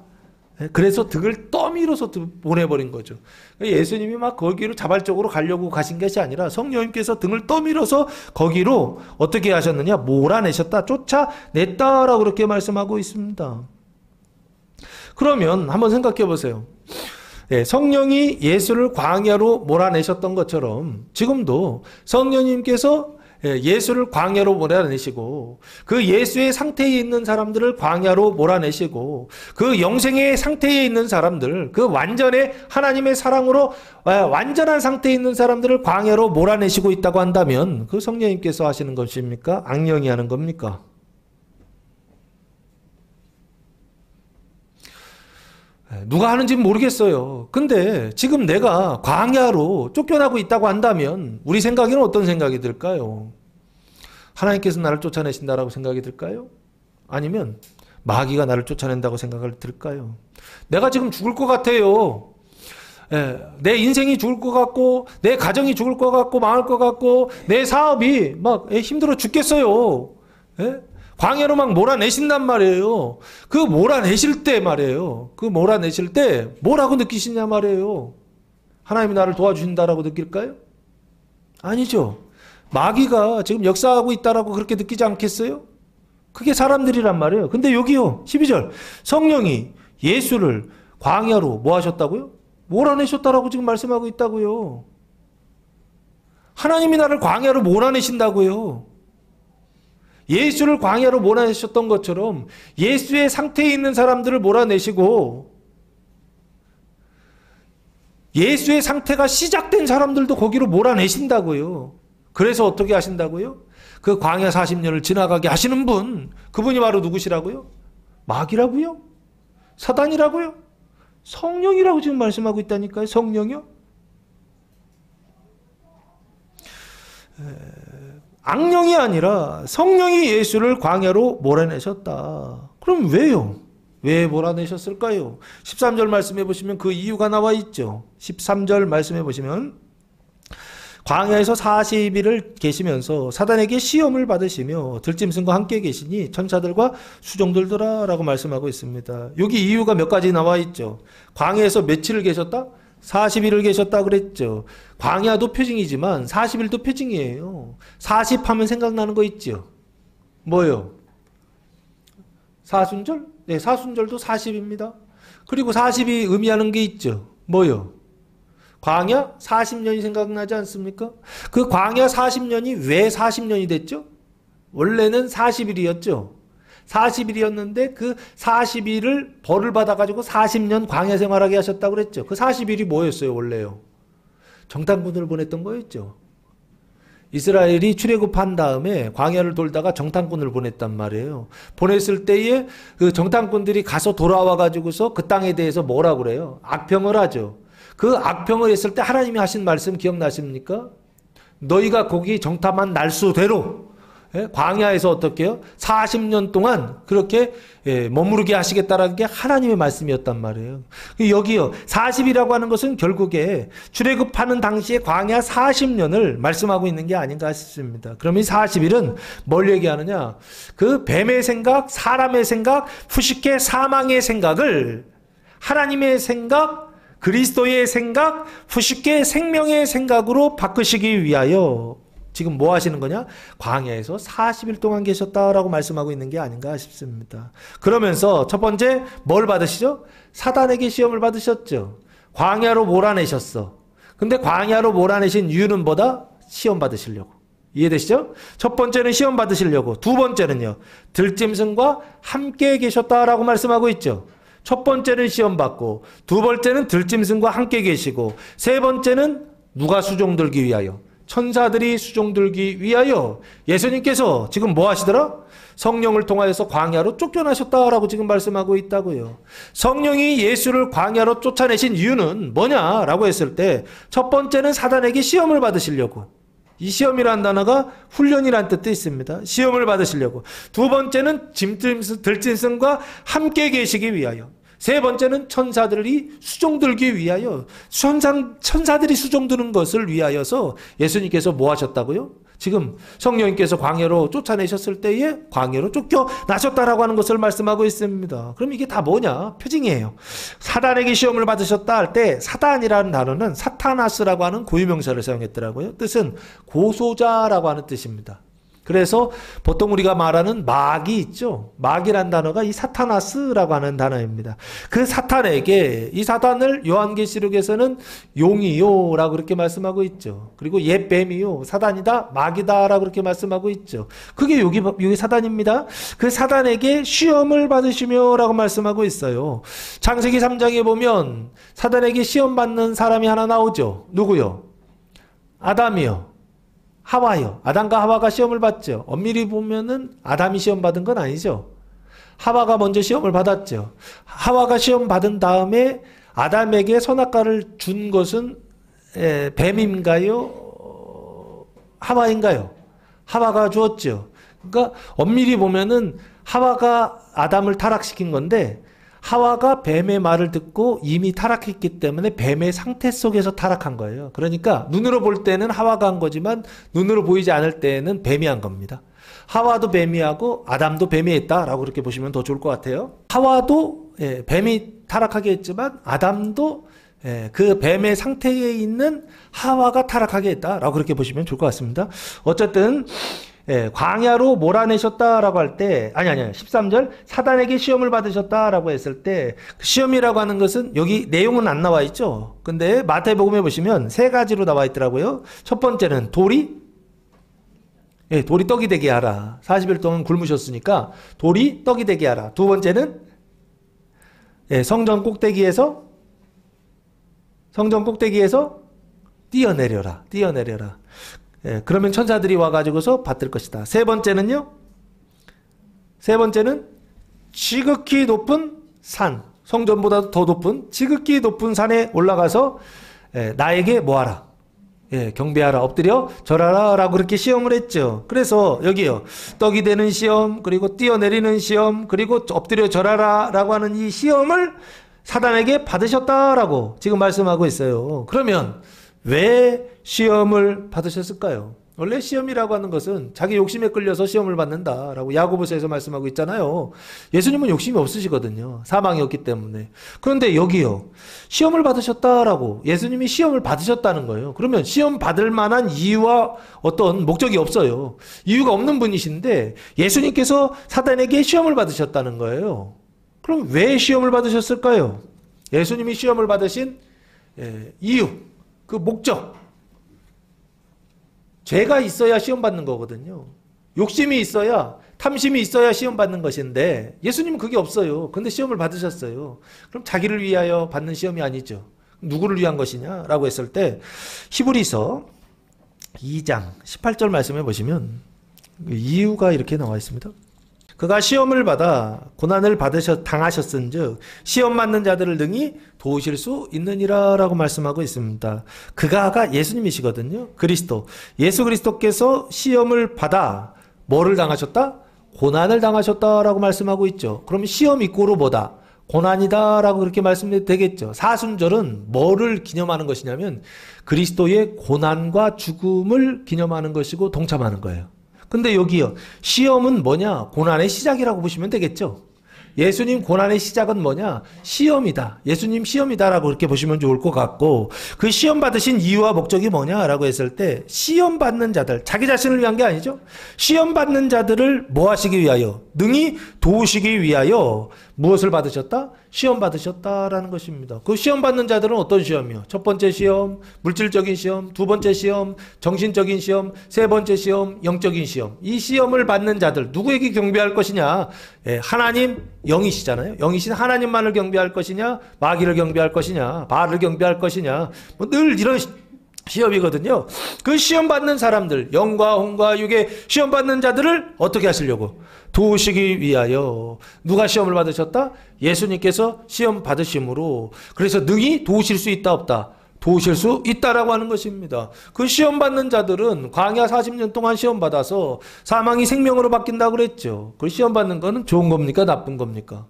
그래서 등을 떠밀어서 보내버린 거죠. 예수님이 막 거기로 자발적으로 가려고 가신 것이 아니라 성령님께서 등을 떠밀어서 거기로 어떻게 하셨느냐? 몰아내셨다, 쫓아냈다라고 그렇게 말씀하고 있습니다. 그러면 한번 생각해 보세요. 성령이 예수를 광야로 몰아내셨던 것처럼 지금도 성령님께서 예수를 광야로 몰아내시고 그 예수의 상태에 있는 사람들을 광야로 몰아내시고 그 영생의 상태에 있는 사람들, 그 완전의 하나님의 사랑으로 완전한 상태에 있는 사람들을 광야로 몰아내시고 있다고 한다면 그 성령님께서 하시는 것입니까? 악령이 하는 겁니까? 누가 하는지는 모르겠어요. 근데 지금 내가 광야로 쫓겨나고 있다고 한다면 우리 생각에는 어떤 생각이 들까요? 하나님께서 나를 쫓아내신다라고 생각이 들까요? 아니면 마귀가 나를 쫓아낸다고 생각을 들까요? 내가 지금 죽을 것 같아요. 내 인생이 죽을 것 같고 내 가정이 죽을 것 같고 망할 것 같고 내 사업이 막 힘들어 죽겠어요. 광야로 막 몰아내신단 말이에요. 그 몰아내실 때 말이에요. 그 몰아내실 때 뭐라고 느끼시냐 말이에요. 하나님이 나를 도와주신다라고 느낄까요? 아니죠. 마귀가 지금 역사하고 있다라고 그렇게 느끼지 않겠어요? 그게 사람들이란 말이에요. 근데 여기요. 12절. 성령이 예수를 광야로 뭐 하셨다고요? 몰아내셨다라고 지금 말씀하고 있다고요. 하나님이 나를 광야로 몰아내신다고요. 예수를 광야로 몰아내셨던 것처럼 예수의 상태에 있는 사람들을 몰아내시고 예수의 상태가 시작된 사람들도 거기로 몰아내신다고요. 그래서 어떻게 하신다고요? 그 광야 40년을 지나가게 하시는 분, 그분이 바로 누구시라고요? 마귀라고요? 사단이라고요? 성령이라고 지금 말씀하고 있다니까요. 성령이요? 악령이 아니라 성령이 예수를 광야로 몰아내셨다. 그럼 왜요? 왜 몰아내셨을까요? 13절 말씀해 보시면 그 이유가 나와 있죠. 13절 말씀해 보시면 광야에서 40일을 계시면서 사단에게 시험을 받으시며 들짐승과 함께 계시니 천사들과 수종들더라 라고 말씀하고 있습니다. 여기 이유가 몇 가지 나와 있죠. 광야에서 며칠을 계셨다? 40일을 계셨다 그랬죠. 광야도 표징이지만 40일도 표징이에요. 40 하면 생각나는 거 있죠. 뭐요? 사순절? 네, 사순절도 40입니다. 그리고 40이 의미하는 게 있죠. 뭐요? 광야 40년이 생각나지 않습니까? 그 광야 40년이 왜 40년이 됐죠? 원래는 40일이었죠. 40일이었는데 그 40일을 벌을 받아가지고 40년 광야 생활하게 하셨다고 그랬죠. 그 40일이 뭐였어요, 원래요? 정탐꾼을 보냈던 거였죠. 이스라엘이 출애굽한 다음에 광야를 돌다가 정탐꾼을 보냈단 말이에요. 보냈을 때에 그 정탐꾼들이 가서 돌아와가지고서 그 땅에 대해서 뭐라 그래요? 악평을 하죠. 그 악평을 했을 때 하나님이 하신 말씀 기억나십니까? 너희가 거기 정탐한 날수대로 광야에서 어떻게 해요? 40년 동안 그렇게 머무르게 하시겠다라는 게 하나님의 말씀이었단 말이에요. 여기요. 40이라고 하는 것은 결국에 출애굽하는 당시에 광야 40년을 말씀하고 있는 게 아닌가 싶습니다. 그럼 이 40일은 뭘 얘기하느냐? 그 뱀의 생각, 사람의 생각, 푸시케 사망의 생각을 하나님의 생각, 그리스도의 생각, 푸시케 생명의 생각으로 바꾸시기 위하여 지금 뭐 하시는 거냐? 광야에서 40일 동안 계셨다라고 말씀하고 있는 게 아닌가 싶습니다. 그러면서 첫 번째 뭘 받으시죠? 사단에게 시험을 받으셨죠. 광야로 몰아내셨어. 근데 광야로 몰아내신 이유는 뭐다? 시험 받으시려고. 이해되시죠? 첫 번째는 시험 받으시려고. 두 번째는요. 들짐승과 함께 계셨다라고 말씀하고 있죠. 첫 번째는 시험 받고, 두 번째는 들짐승과 함께 계시고, 세 번째는 누가 수종들기 위하여? 천사들이 수종들기 위하여 예수님께서 지금 뭐 하시더라? 성령을 통하여서 광야로 쫓겨나셨다라고 지금 말씀하고 있다고요. 성령이 예수를 광야로 쫓아내신 이유는 뭐냐라고 했을 때 첫 번째는 사단에게 시험을 받으시려고. 이 시험이라는 단어가 훈련이라는 뜻도 있습니다. 시험을 받으시려고. 두 번째는 들짐승과 함께 계시기 위하여. 세 번째는 천사들이 수종들기 위하여. 천사들이 수종드는 것을 위하여서 예수님께서 뭐 하셨다고요? 지금 성령님께서 광야로 쫓아내셨을 때에 광야로 쫓겨나셨다라고 하는 것을 말씀하고 있습니다. 그럼 이게 다 뭐냐? 표징이에요. 사단에게 시험을 받으셨다 할 때 사단이라는 단어는 사타나스라고 하는 고유명사를 사용했더라고요. 뜻은 고소자라고 하는 뜻입니다. 그래서 보통 우리가 말하는 마귀 있죠. 마귀란 단어가 이 사타나스라고 하는 단어입니다. 그 사탄에게 이 사단을 요한계시록에서는 용이요 라고 그렇게 말씀하고 있죠. 그리고 옛 뱀이요 사단이다 마귀다 라고 그렇게 말씀하고 있죠. 그게 여기 사단입니다. 그 사단에게 시험을 받으시며 라고 말씀하고 있어요. 창세기 3장에 보면 사단에게 시험 받는 사람이 하나 나오죠. 누구요? 아담이요. 하와요. 아담과 하와가 시험을 받죠. 엄밀히 보면은 아담이 시험 받은 건 아니죠. 하와가 먼저 시험을 받았죠. 하와가 시험 받은 다음에 아담에게 선악과를 준 것은 뱀인가요? 하와인가요? 하와가 주었죠. 그러니까 엄밀히 보면은 하와가 아담을 타락시킨 건데 하와가 뱀의 말을 듣고 이미 타락했기 때문에 뱀의 상태 속에서 타락한 거예요. 그러니까 눈으로 볼 때는 하와가 한 거지만 눈으로 보이지 않을 때는 뱀이 한 겁니다. 하와도 뱀이 하고 아담도 뱀이 했다라고 그렇게 보시면 더 좋을 것 같아요. 하와도 뱀이 타락하게 했지만 아담도 그 뱀의 상태에 있는 하와가 타락하게 했다라고 그렇게 보시면 좋을 것 같습니다. 어쨌든 광야로 몰아내셨다라고 할 때, 13절, 사단에게 시험을 받으셨다라고 했을 때, 그 시험이라고 하는 것은 여기 내용은 안 나와 있죠. 근데 마태복음에 보시면 세 가지로 나와 있더라고요. 첫 번째는 돌이 떡이 되게 하라. 40일 동안 굶으셨으니까 돌이 떡이 되게 하라. 두 번째는 성전 꼭대기에서 뛰어내려라. 그러면 천사들이 와가지고서 받들 것이다. 세 번째는 지극히 높은 산, 성전보다 더 높은 지극히 높은 산에 올라가서 나에게 뭐하라? 경배하라, 엎드려 절하라 라고 그렇게 시험을 했죠. 그래서 여기요, 떡이 되는 시험, 그리고 뛰어내리는 시험, 그리고 엎드려 절하라 라고 하는 이 시험을 사단에게 받으셨다라고 지금 말씀하고 있어요. 그러면 왜 시험을 받으셨을까요? 원래 시험이라고 하는 것은 자기 욕심에 끌려서 시험을 받는다라고 야고보서에서 말씀하고 있잖아요. 예수님은 욕심이 없으시거든요. 사망이 없기 때문에. 그런데 여기요, 시험을 받으셨다라고 예수님이 시험을 받으셨다는 거예요. 그러면 시험 받을 만한 이유와 어떤 목적이 없어요. 이유가 없는 분이신데 예수님께서 사단에게 시험을 받으셨다는 거예요. 그럼 왜 시험을 받으셨을까요? 예수님이 시험을 받으신 이유, 그 목적. 죄가 있어야 시험 받는 거거든요. 욕심이 있어야, 탐심이 있어야 시험 받는 것인데 예수님은 그게 없어요. 근데 시험을 받으셨어요. 그럼 자기를 위하여 받는 시험이 아니죠. 누구를 위한 것이냐 라고 했을 때 히브리서 2장 18절 말씀해 보시면 이유가 이렇게 나와 있습니다. 그가 시험을 받아 고난을 당하셨은즉 시험 받는 자들을 능히 도우실 수 있느니라 라고 말씀하고 있습니다. 그가가 예수님이시거든요. 그리스도. 예수 그리스도께서 시험을 받아 뭐를 당하셨다? 고난을 당하셨다라고 말씀하고 있죠. 그럼 시험 이꼬로 뭐다? 고난이다 라고 그렇게 말씀해도 되겠죠. 사순절은 뭐를 기념하는 것이냐면 그리스도의 고난과 죽음을 기념하는 것이고 동참하는 거예요. 근데 여기요, 시험은 뭐냐? 고난의 시작이라고 보시면 되겠죠. 예수님 고난의 시작은 뭐냐? 시험이다. 예수님 시험이다라고 그렇게 보시면 좋을 것 같고, 그 시험 받으신 이유와 목적이 뭐냐라고 했을 때 시험 받는 자들, 자기 자신을 위한 게 아니죠. 시험 받는 자들을 뭐 하시기 위하여? 능히 도우시기 위하여 무엇을 받으셨다? 시험 받으셨다라는 것입니다. 그 시험 받는 자들은 어떤 시험이요? 첫 번째 시험, 물질적인 시험, 두 번째 시험, 정신적인 시험, 세 번째 시험, 영적인 시험. 이 시험을 받는 자들 누구에게 경배할 것이냐? 하나님 영이시잖아요. 영이신 하나님만을 경배할 것이냐? 마귀를 경배할 것이냐? 바알을 경배할 것이냐? 뭐 늘 이런 시험이거든요. 그 시험 받는 사람들, 영과 혼과 육의 시험 받는 자들을 어떻게 하시려고? 도우시기 위하여. 누가 시험을 받으셨다? 예수님께서 시험 받으심으로. 그래서 능히 도우실 수 있다 없다? 도우실 수 있다라고 하는 것입니다. 그 시험 받는 자들은 광야 40년 동안 시험 받아서 사망이 생명으로 바뀐다고 그랬죠. 그 시험 받는 거는 좋은 겁니까? 나쁜 겁니까?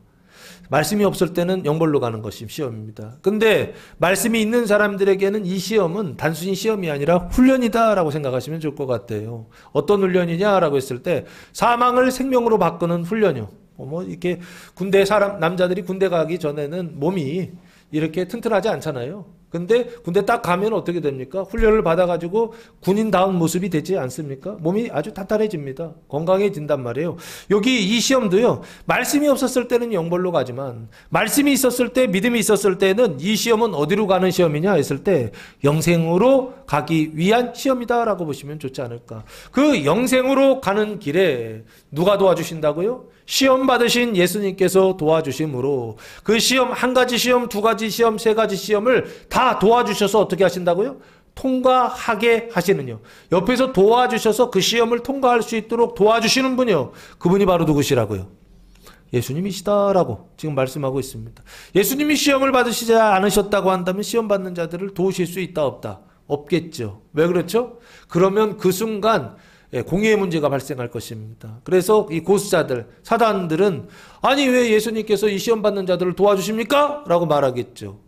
말씀이 없을 때는 영벌로 가는 것이 시험입니다. 근데 말씀이 있는 사람들에게는 이 시험은 단순히 시험이 아니라 훈련이다라고 생각하시면 좋을 것 같아요. 어떤 훈련이냐라고 했을 때 사망을 생명으로 바꾸는 훈련이요. 뭐 이렇게 군대 남자들이 군대 가기 전에는 몸이 이렇게 튼튼하지 않잖아요. 근데 군대 딱 가면 어떻게 됩니까? 훈련을 받아가지고 군인다운 모습이 되지 않습니까? 몸이 아주 탄탄해집니다. 건강해진단 말이에요. 여기 이 시험도요, 말씀이 없었을 때는 영벌로 가지만, 말씀이 있었을 때, 믿음이 있었을 때는 이 시험은 어디로 가는 시험이냐 했을 때, 영생으로 가기 위한 시험이다라고 보시면 좋지 않을까. 그 영생으로 가는 길에 누가 도와주신다고요? 시험 받으신 예수님께서 도와주심으로 그 시험, 한 가지 시험, 두 가지 시험, 세 가지 시험을 다 도와주셔서 어떻게 하신다고요? 통과하게 하시는요. 옆에서 도와주셔서 그 시험을 통과할 수 있도록 도와주시는 분이요. 그분이 바로 누구시라고요? 예수님이시다라고 지금 말씀하고 있습니다. 예수님이 시험을 받으시지 않으셨다고 한다면 시험 받는 자들을 도우실 수 있다 없다? 없겠죠. 왜 그렇죠? 그러면 그 순간 공의의 문제가 발생할 것입니다. 그래서 이 고수자들, 사단들은 아니 왜 예수님께서 이 시험 받는 자들을 도와주십니까? 라고 말하겠죠.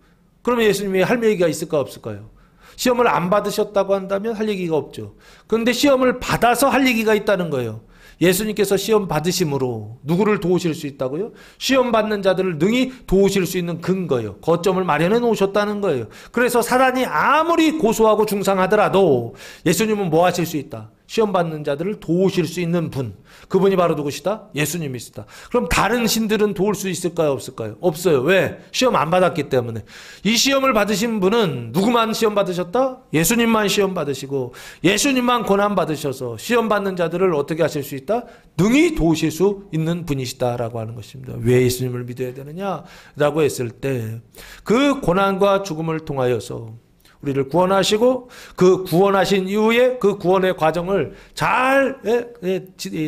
그러면 예수님이 할 얘기가 있을까 없을까요? 시험을 안 받으셨다고 한다면 할 얘기가 없죠. 그런데 시험을 받아서 할 얘기가 있다는 거예요. 예수님께서 시험 받으심으로 누구를 도우실 수 있다고요? 시험 받는 자들을 능히 도우실 수 있는 근거예요. 거점을 마련해 놓으셨다는 거예요. 그래서 사단이 아무리 고소하고 중상하더라도 예수님은 뭐 하실 수 있다? 시험 받는 자들을 도우실 수 있는 분. 그분이 바로 누구시다? 예수님이시다. 그럼 다른 신들은 도울 수 있을까요? 없을까요? 없어요. 왜? 시험 안 받았기 때문에. 이 시험을 받으신 분은 누구만 시험 받으셨다? 예수님만 시험 받으시고 예수님만 고난 받으셔서 시험 받는 자들을 어떻게 하실 수 있다? 능히 도우실 수 있는 분이시다라고 하는 것입니다. 왜 예수님을 믿어야 되느냐라고 했을 때 그 고난과 죽음을 통하여서 우리를 구원하시고 그 구원하신 이후에 그 구원의 과정을 잘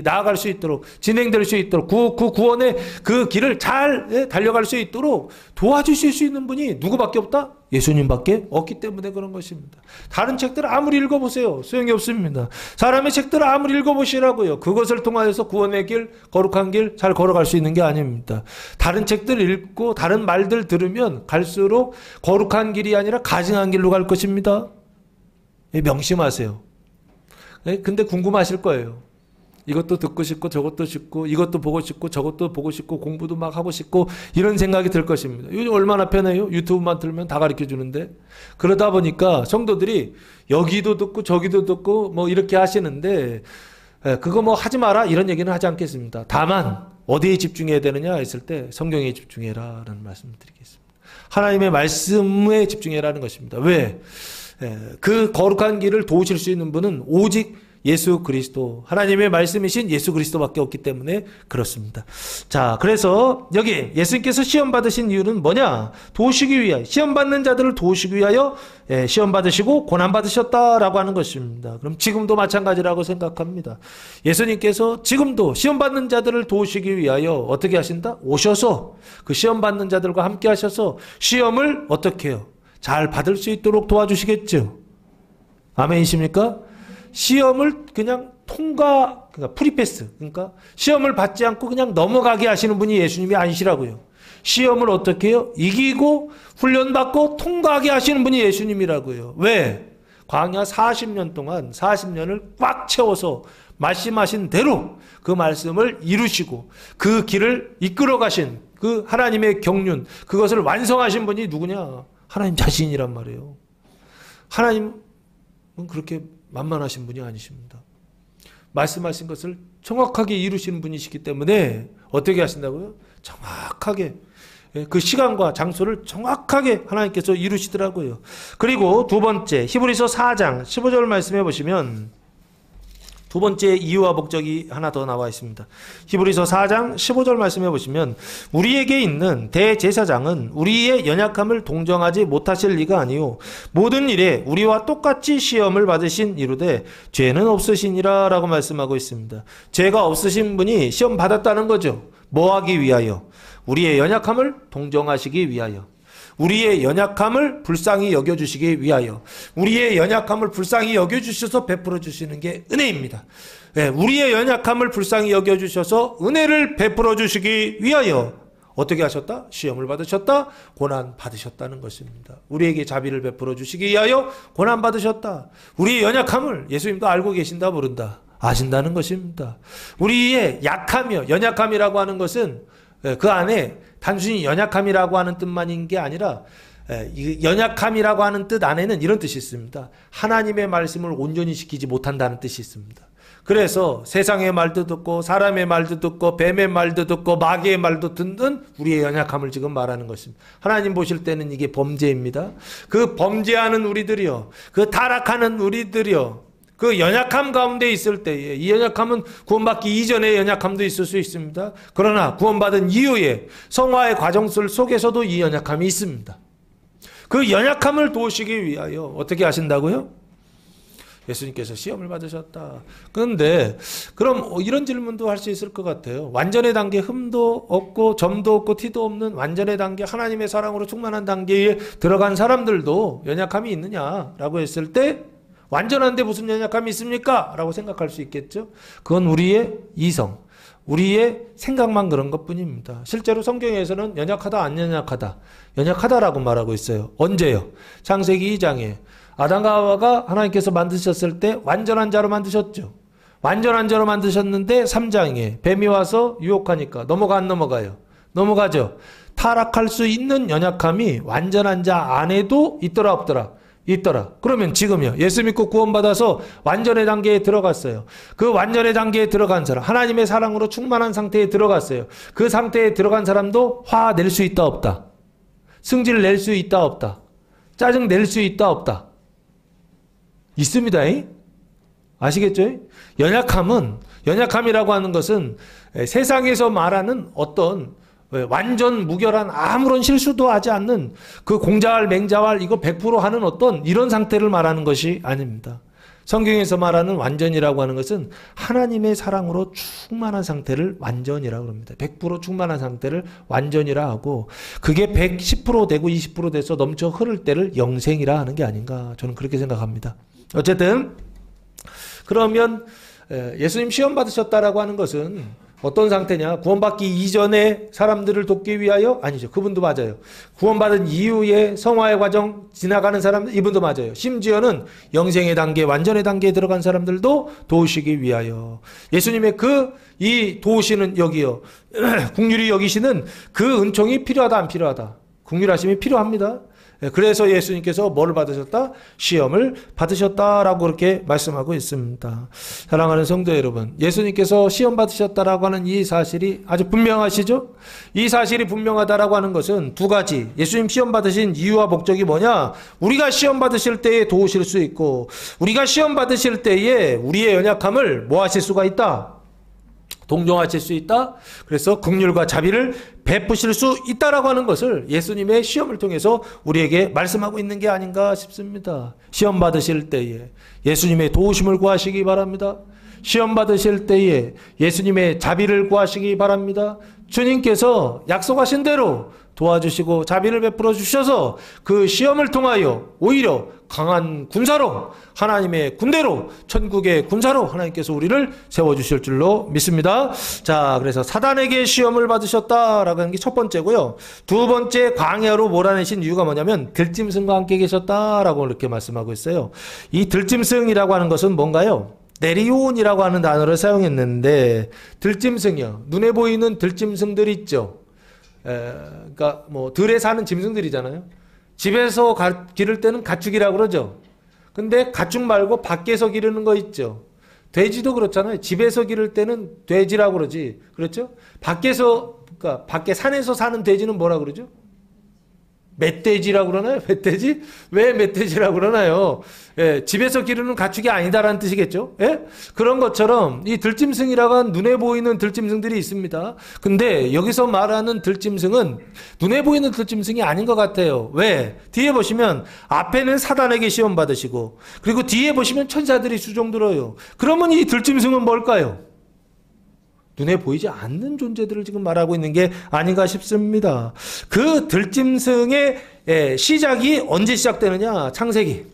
나아갈 수 있도록 진행될 수 있도록 그 구원의 그 길을 잘 달려갈 수 있도록 도와주실 수 있는 분이 누구밖에 없다? 예수님밖에 없기 때문에 그런 것입니다. 다른 책들 아무리 읽어보세요. 소용이 없습니다. 사람의 책들 아무리 읽어보시라고요. 그것을 통하여서 구원의 길, 거룩한 길 잘 걸어갈 수 있는 게 아닙니다. 다른 책들 읽고 다른 말들 들으면 갈수록 거룩한 길이 아니라 가증한 길로 갈 것입니다. 명심하세요. 근데 궁금하실 거예요. 이것도 듣고 싶고 저것도 싶고 이것도 보고 싶고 저것도 보고 싶고 공부도 막 하고 싶고 이런 생각이 들 것입니다. 요즘 얼마나 편해요? 유튜브만 틀면 다 가르쳐 주는데. 그러다 보니까 성도들이 여기도 듣고 저기도 듣고 뭐 이렇게 하시는데 그거 뭐 하지 마라 이런 얘기는 하지 않겠습니다. 다만 어디에 집중해야 되느냐 했을 때 성경에 집중해라 라는 말씀을 드리겠습니다. 하나님의 말씀에 집중해라는 것입니다. 왜? 그 거룩한 길을 도우실 수 있는 분은 오직 예수 그리스도, 하나님의 말씀이신 예수 그리스도밖에 없기 때문에 그렇습니다. 자, 그래서 여기 예수님께서 시험 받으신 이유는 뭐냐? 도우시기 위하여, 시험 받는 자들을 도우시기 위하여 시험 받으시고 고난 받으셨다라고 하는 것입니다. 그럼 지금도 마찬가지라고 생각합니다. 예수님께서 지금도 시험 받는 자들을 도우시기 위하여 어떻게 하신다? 오셔서 그 시험 받는 자들과 함께 하셔서 시험을 어떻게 해요? 잘 받을 수 있도록 도와주시겠죠. 아멘이십니까? 시험을 그냥 그러니까 프리패스, 그러니까 시험을 받지 않고 그냥 넘어가게 하시는 분이 예수님이 아니시라고요. 시험을 어떻게 해요? 이기고 훈련받고 통과하게 하시는 분이 예수님이라고요. 왜? 광야 40년 동안 40년을 꽉 채워서 말씀하신 대로 그 말씀을 이루시고 그 길을 이끌어 가신 그 하나님의 경륜, 그것을 완성하신 분이 누구냐? 하나님 자신이란 말이에요. 하나님은 그렇게 만만하신 분이 아니십니다. 말씀하신 것을 정확하게 이루시는 분이시기 때문에 어떻게 하신다고요? 정확하게 그 시간과 장소를 정확하게 하나님께서 이루시더라고요. 그리고 두 번째 히브리서 4장 15절 말씀해 보시면 두 번째 이유와 목적이 하나 더 나와 있습니다. 히브리서 4장 15절 말씀해 보시면 우리에게 있는 대제사장은 우리의 연약함을 동정하지 못하실 리가 아니요 모든 일에 우리와 똑같이 시험을 받으신 이루되 죄는 없으시니라 라고 말씀하고 있습니다. 죄가 없으신 분이 시험 받았다는 거죠. 뭐 하기 위하여? 우리의 연약함을 동정하시기 위하여. 우리의 연약함을 불쌍히 여겨주시기 위하여, 우리의 연약함을 불쌍히 여겨주셔서 베풀어 주시는 게 은혜입니다. 네, 우리의 연약함을 불쌍히 여겨주셔서 은혜를 베풀어 주시기 위하여 어떻게 하셨다? 시험을 받으셨다. 고난 받으셨다는 것입니다. 우리에게 자비를 베풀어 주시기 위하여 고난 받으셨다. 우리의 연약함을 예수님도 알고 계신다 모른다. 아신다는 것입니다. 우리의 약하며 연약함이라고 하는 것은 그 안에 단순히 연약함이라고 하는 뜻만인 게 아니라 이 연약함이라고 하는 뜻 안에는 이런 뜻이 있습니다. 하나님의 말씀을 온전히 지키지 못한다는 뜻이 있습니다. 그래서 세상의 말도 듣고 사람의 말도 듣고 뱀의 말도 듣고 마귀의 말도 듣는 우리의 연약함을 지금 말하는 것입니다. 하나님 보실 때는 이게 범죄입니다. 그 범죄하는 우리들이요, 그 타락하는 우리들이요, 그 연약함 가운데 있을 때에, 이 연약함은 구원받기 이전의 연약함도 있을 수 있습니다. 그러나 구원받은 이후에 성화의 과정 속에서도 이 연약함이 있습니다. 그 연약함을 도우시기 위하여 어떻게 하신다고요? 예수님께서 시험을 받으셨다. 그런데 그럼 이런 질문도 할 수 있을 것 같아요. 완전의 단계, 흠도 없고 점도 없고 티도 없는 완전의 단계, 하나님의 사랑으로 충만한 단계에 들어간 사람들도 연약함이 있느냐라고 했을 때 완전한데 무슨 연약함이 있습니까? 라고 생각할 수 있겠죠. 그건 우리의 이성, 우리의 생각만 그런 것뿐입니다. 실제로 성경에서는 연약하다, 안 연약하다, 연약하다라고 말하고 있어요. 언제요? 창세기 2장에 아담과 하와가 하나님께서 만드셨을 때 완전한 자로 만드셨죠. 완전한 자로 만드셨는데 3장에 뱀이 와서 유혹하니까 넘어가 안 넘어가요? 넘어가죠. 타락할 수 있는 연약함이 완전한 자 안에도 있더라 없더라? 있더라. 그러면 지금요, 예수 믿고 구원받아서 완전의 단계에 들어갔어요. 그 완전의 단계에 들어간 사람, 하나님의 사랑으로 충만한 상태에 들어갔어요. 그 상태에 들어간 사람도 화 낼 수 있다 없다? 승질 낼 수 있다 없다? 짜증 낼 수 있다 없다? 있습니다. 아시겠죠? 연약함이라고 하는 것은 세상에서 말하는 어떤 완전 무결한 아무런 실수도 하지 않는 그 공자활 맹자활 이거 100% 하는 어떤 이런 상태를 말하는 것이 아닙니다. 성경에서 말하는 완전이라고 하는 것은 하나님의 사랑으로 충만한 상태를 완전이라고 합니다. 100% 충만한 상태를 완전이라 하고, 그게 110% 되고 20% 돼서 넘쳐 흐를 때를 영생이라 하는 게 아닌가, 저는 그렇게 생각합니다. 어쨌든 그러면 예수님 시험 받으셨다라고 하는 것은 어떤 상태냐? 구원받기 이전에 사람들을 돕기 위하여? 아니죠. 그분도 맞아요. 구원받은 이후에 성화의 과정 지나가는 사람들, 이분도 맞아요. 심지어는 영생의 단계, 완전의 단계에 들어간 사람들도 도우시기 위하여. 예수님의 이 도우시는 여기요, 긍휼히 여기시는 그 은총이 필요하다 안 필요하다? 긍휼하심이 필요합니다. 그래서 예수님께서 뭐를 받으셨다? 시험을 받으셨다라고 그렇게 말씀하고 있습니다. 사랑하는 성도 여러분, 예수님께서 시험 받으셨다라고 하는 이 사실이 아주 분명하시죠? 이 사실이 분명하다라고 하는 것은 두 가지. 예수님 시험 받으신 이유와 목적이 뭐냐? 우리가 시험 받으실 때에 도우실 수 있고, 우리가 시험 받으실 때에 우리의 연약함을 뭐 하실 수가 있다? 동정하실 수 있다. 그래서 긍휼과 자비를 베푸실 수 있다라고 하는 것을 예수님의 시험을 통해서 우리에게 말씀하고 있는 게 아닌가 싶습니다. 시험 받으실 때에 예수님의 도우심을 구하시기 바랍니다. 시험 받으실 때에 예수님의 자비를 구하시기 바랍니다. 주님께서 약속하신 대로 도와주시고 자비를 베풀어 주셔서 그 시험을 통하여 오히려 강한 군사로, 하나님의 군대로, 천국의 군사로 하나님께서 우리를 세워주실 줄로 믿습니다. 자, 그래서 사단에게 시험을 받으셨다라고 하는 게 첫 번째고요. 두 번째, 광야로 몰아내신 이유가 뭐냐면 들짐승과 함께 계셨다라고 이렇게 말씀하고 있어요. 이 들짐승이라고 하는 것은 뭔가요? 네리온이라고 하는 단어를 사용했는데, 들짐승이요, 눈에 보이는 들짐승들 있죠. 그러니까 뭐 들에 사는 짐승들이잖아요. 집에서 기를 때는 가축이라고 그러죠. 근데 가축 말고 밖에서 기르는 거 있죠. 돼지도 그렇잖아요. 집에서 기를 때는 돼지라고 그러지. 그렇죠? 그러니까 밖에 산에서 사는 돼지는 뭐라 그러죠? 멧돼지라고 그러나요? 멧돼지? 왜 멧돼지라고 그러나요? 예, 집에서 기르는 가축이 아니다라는 뜻이겠죠? 예? 그런 것처럼 이 들짐승이라고 하는 눈에 보이는 들짐승들이 있습니다. 근데 여기서 말하는 들짐승은 눈에 보이는 들짐승이 아닌 것 같아요. 왜? 뒤에 보시면 앞에는 사단에게 시험 받으시고, 그리고 뒤에 보시면 천사들이 수종 들어요. 그러면 이 들짐승은 뭘까요? 눈에 보이지 않는 존재들을 지금 말하고 있는 게 아닌가 싶습니다. 그 들짐승의 시작이 언제 시작되느냐? 창세기.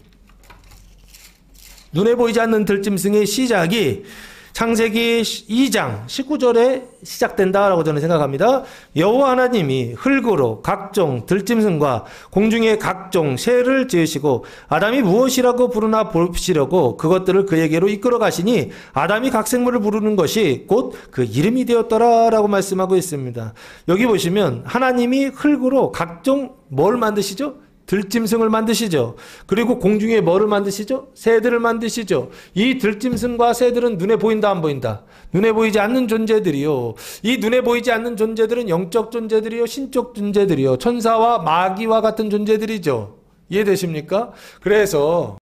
눈에 보이지 않는 들짐승의 시작이 창세기 2장 19절에 시작된다라고 저는 생각합니다. 여호와 하나님이 흙으로 각종 들짐승과 공중의 각종 새를 지으시고 아담이 무엇이라고 부르나 보시려고 그것들을 그에게로 이끌어 가시니 아담이 각 생물을 부르는 것이 곧 그 이름이 되었더라라고 말씀하고 있습니다. 여기 보시면 하나님이 흙으로 각종 뭘 만드시죠? 들짐승을 만드시죠. 그리고 공중에 뭐를 만드시죠? 새들을 만드시죠. 이 들짐승과 새들은 눈에 보인다 안 보인다? 눈에 보이지 않는 존재들이요. 이 눈에 보이지 않는 존재들은 영적 존재들이요. 신적 존재들이요. 천사와 마귀와 같은 존재들이죠. 이해되십니까? 그래서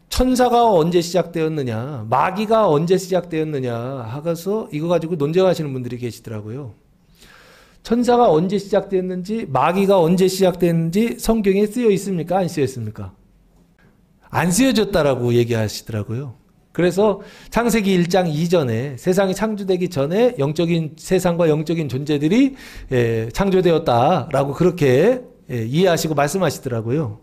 천사가 언제 시작되었느냐, 마귀가 언제 시작되었느냐 하고서 이거 가지고 논쟁하시는 분들이 계시더라고요. 천사가 언제 시작됐는지 마귀가 언제 시작됐는지 성경에 쓰여 있습니까? 안 쓰여 있습니까? 안 쓰여졌다라고 얘기하시더라고요. 그래서 창세기 1장 이전에 세상이 창조되기 전에 영적인 세상과 영적인 존재들이 창조되었다라고 그렇게 이해하시고 말씀하시더라고요.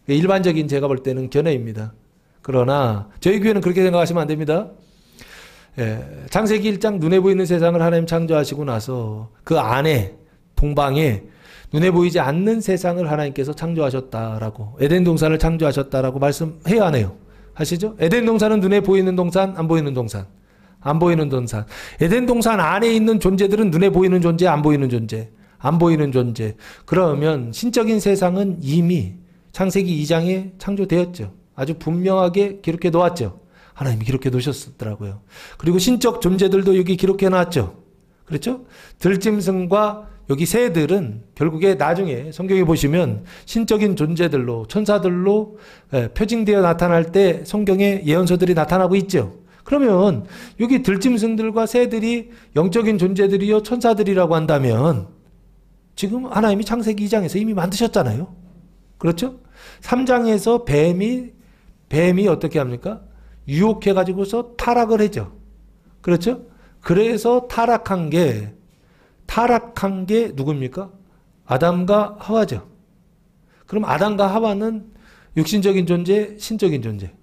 일반적인 제가 볼 때는 견해입니다. 그러나 저희 교회는 그렇게 생각하시면 안 됩니다. 창세기 1장 눈에 보이는 세상을 하나님 창조하시고 나서 그 안에 동방에 눈에 보이지 않는 세상을 하나님께서 창조하셨다라고 에덴 동산을 창조하셨다라고 말씀해야 하네요. 하시죠? 에덴 동산은 눈에 보이는 동산, 안 보이는 동산? 안 보이는 동산. 에덴 동산 안에 있는 존재들은 눈에 보이는 존재, 안 보이는 존재? 안 보이는 존재. 그러면 신적인 세상은 이미 창세기 2장에 창조되었죠. 아주 분명하게 기록해 놓았죠. 하나님이 기록해 놓으셨더라고요. 그리고 신적 존재들도 여기 기록해 놨죠. 그렇죠? 들짐승과 여기 새들은 결국에 나중에 성경에 보시면 신적인 존재들로 천사들로 표징되어 나타날 때 성경에 예언서들이 나타나고 있죠. 그러면 여기 들짐승들과 새들이 영적인 존재들이요 천사들이라고 한다면 지금 하나님이 창세기 2장에서 이미 만드셨잖아요. 그렇죠? 3장에서 뱀이 어떻게 합니까? 유혹해가지고서 타락을 하죠. 그렇죠? 그래서 타락한 게 누굽니까? 아담과 하와죠. 그럼 아담과 하와는 육신적인 존재, 신적인 존재.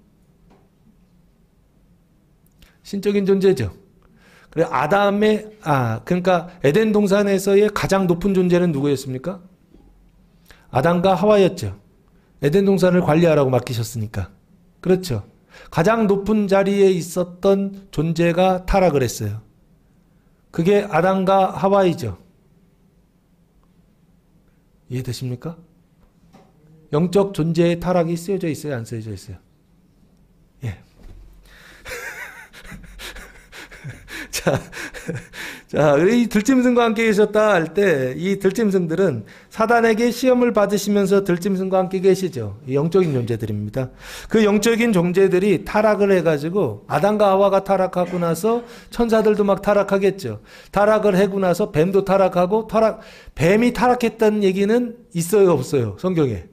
신적인 존재죠. 그래 그러니까 에덴 동산에서의 가장 높은 존재는 누구였습니까? 아담과 하와였죠. 에덴 동산을 관리하라고 맡기셨으니까. 그렇죠. 가장 높은 자리에 있었던 존재가 타락을 했어요. 그게 아담과 하와이죠. 이해되십니까? 영적 존재의 타락이 쓰여져 있어요? 안 쓰여져 있어요? 예. 자, 이 들짐승과 함께 계셨다 할 때 이 들짐승들은 사단에게 시험을 받으시면서 들짐승과 함께 계시죠. 이 영적인 존재들입니다. 그 영적인 존재들이 타락을 해가지고 아담과 하와가 타락하고 나서 천사들도 막 타락하겠죠. 타락을 하고 나서 뱀도 타락하고 뱀이 타락했다는 얘기는 있어요, 없어요? 성경에.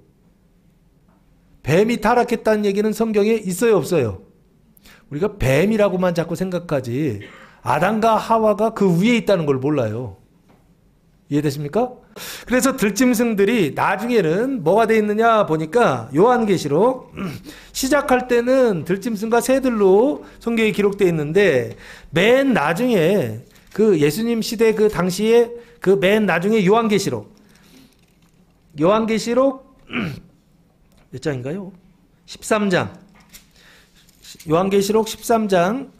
뱀이 타락했다는 얘기는 성경에 있어요, 없어요? 우리가 뱀이라고만 자꾸 생각하지 아담과 하와가 그 위에 있다는 걸 몰라요. 이해되십니까? 그래서 들짐승들이 나중에는 뭐가 돼 있느냐 보니까 요한계시록 시작할 때는 들짐승과 새들로 성경에 기록되어 있는데 맨 나중에 그 예수님 시대 그 당시에 그 맨 나중에 요한계시록 몇 장인가요? 13장. 요한계시록 13장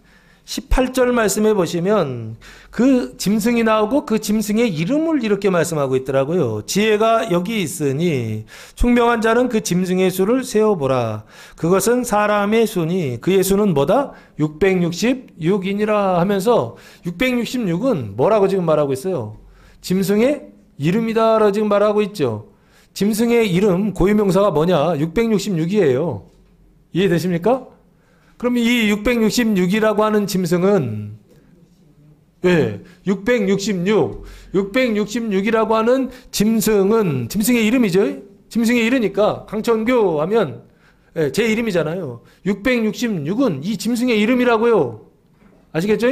18절 말씀해 보시면 그 짐승이 나오고 그 짐승의 이름을 이렇게 말씀하고 있더라고요. 지혜가 여기 있으니 총명한 자는 그 짐승의 수를 세어보라. 그것은 사람의 수니 그의 수는 뭐다? 666이니라 하면서 666은 뭐라고 지금 말하고 있어요? 짐승의 이름이다라고 지금 말하고 있죠. 짐승의 이름 고유명사가 뭐냐? 666이에요. 이해되십니까? 그럼 이 666이라고 하는 짐승은 666이라고 하는 짐승은 짐승의 이름이죠. 짐승의 이름이니까 강천교 하면 제 이름이잖아요. 666은 이 짐승의 이름이라고요. 아시겠죠?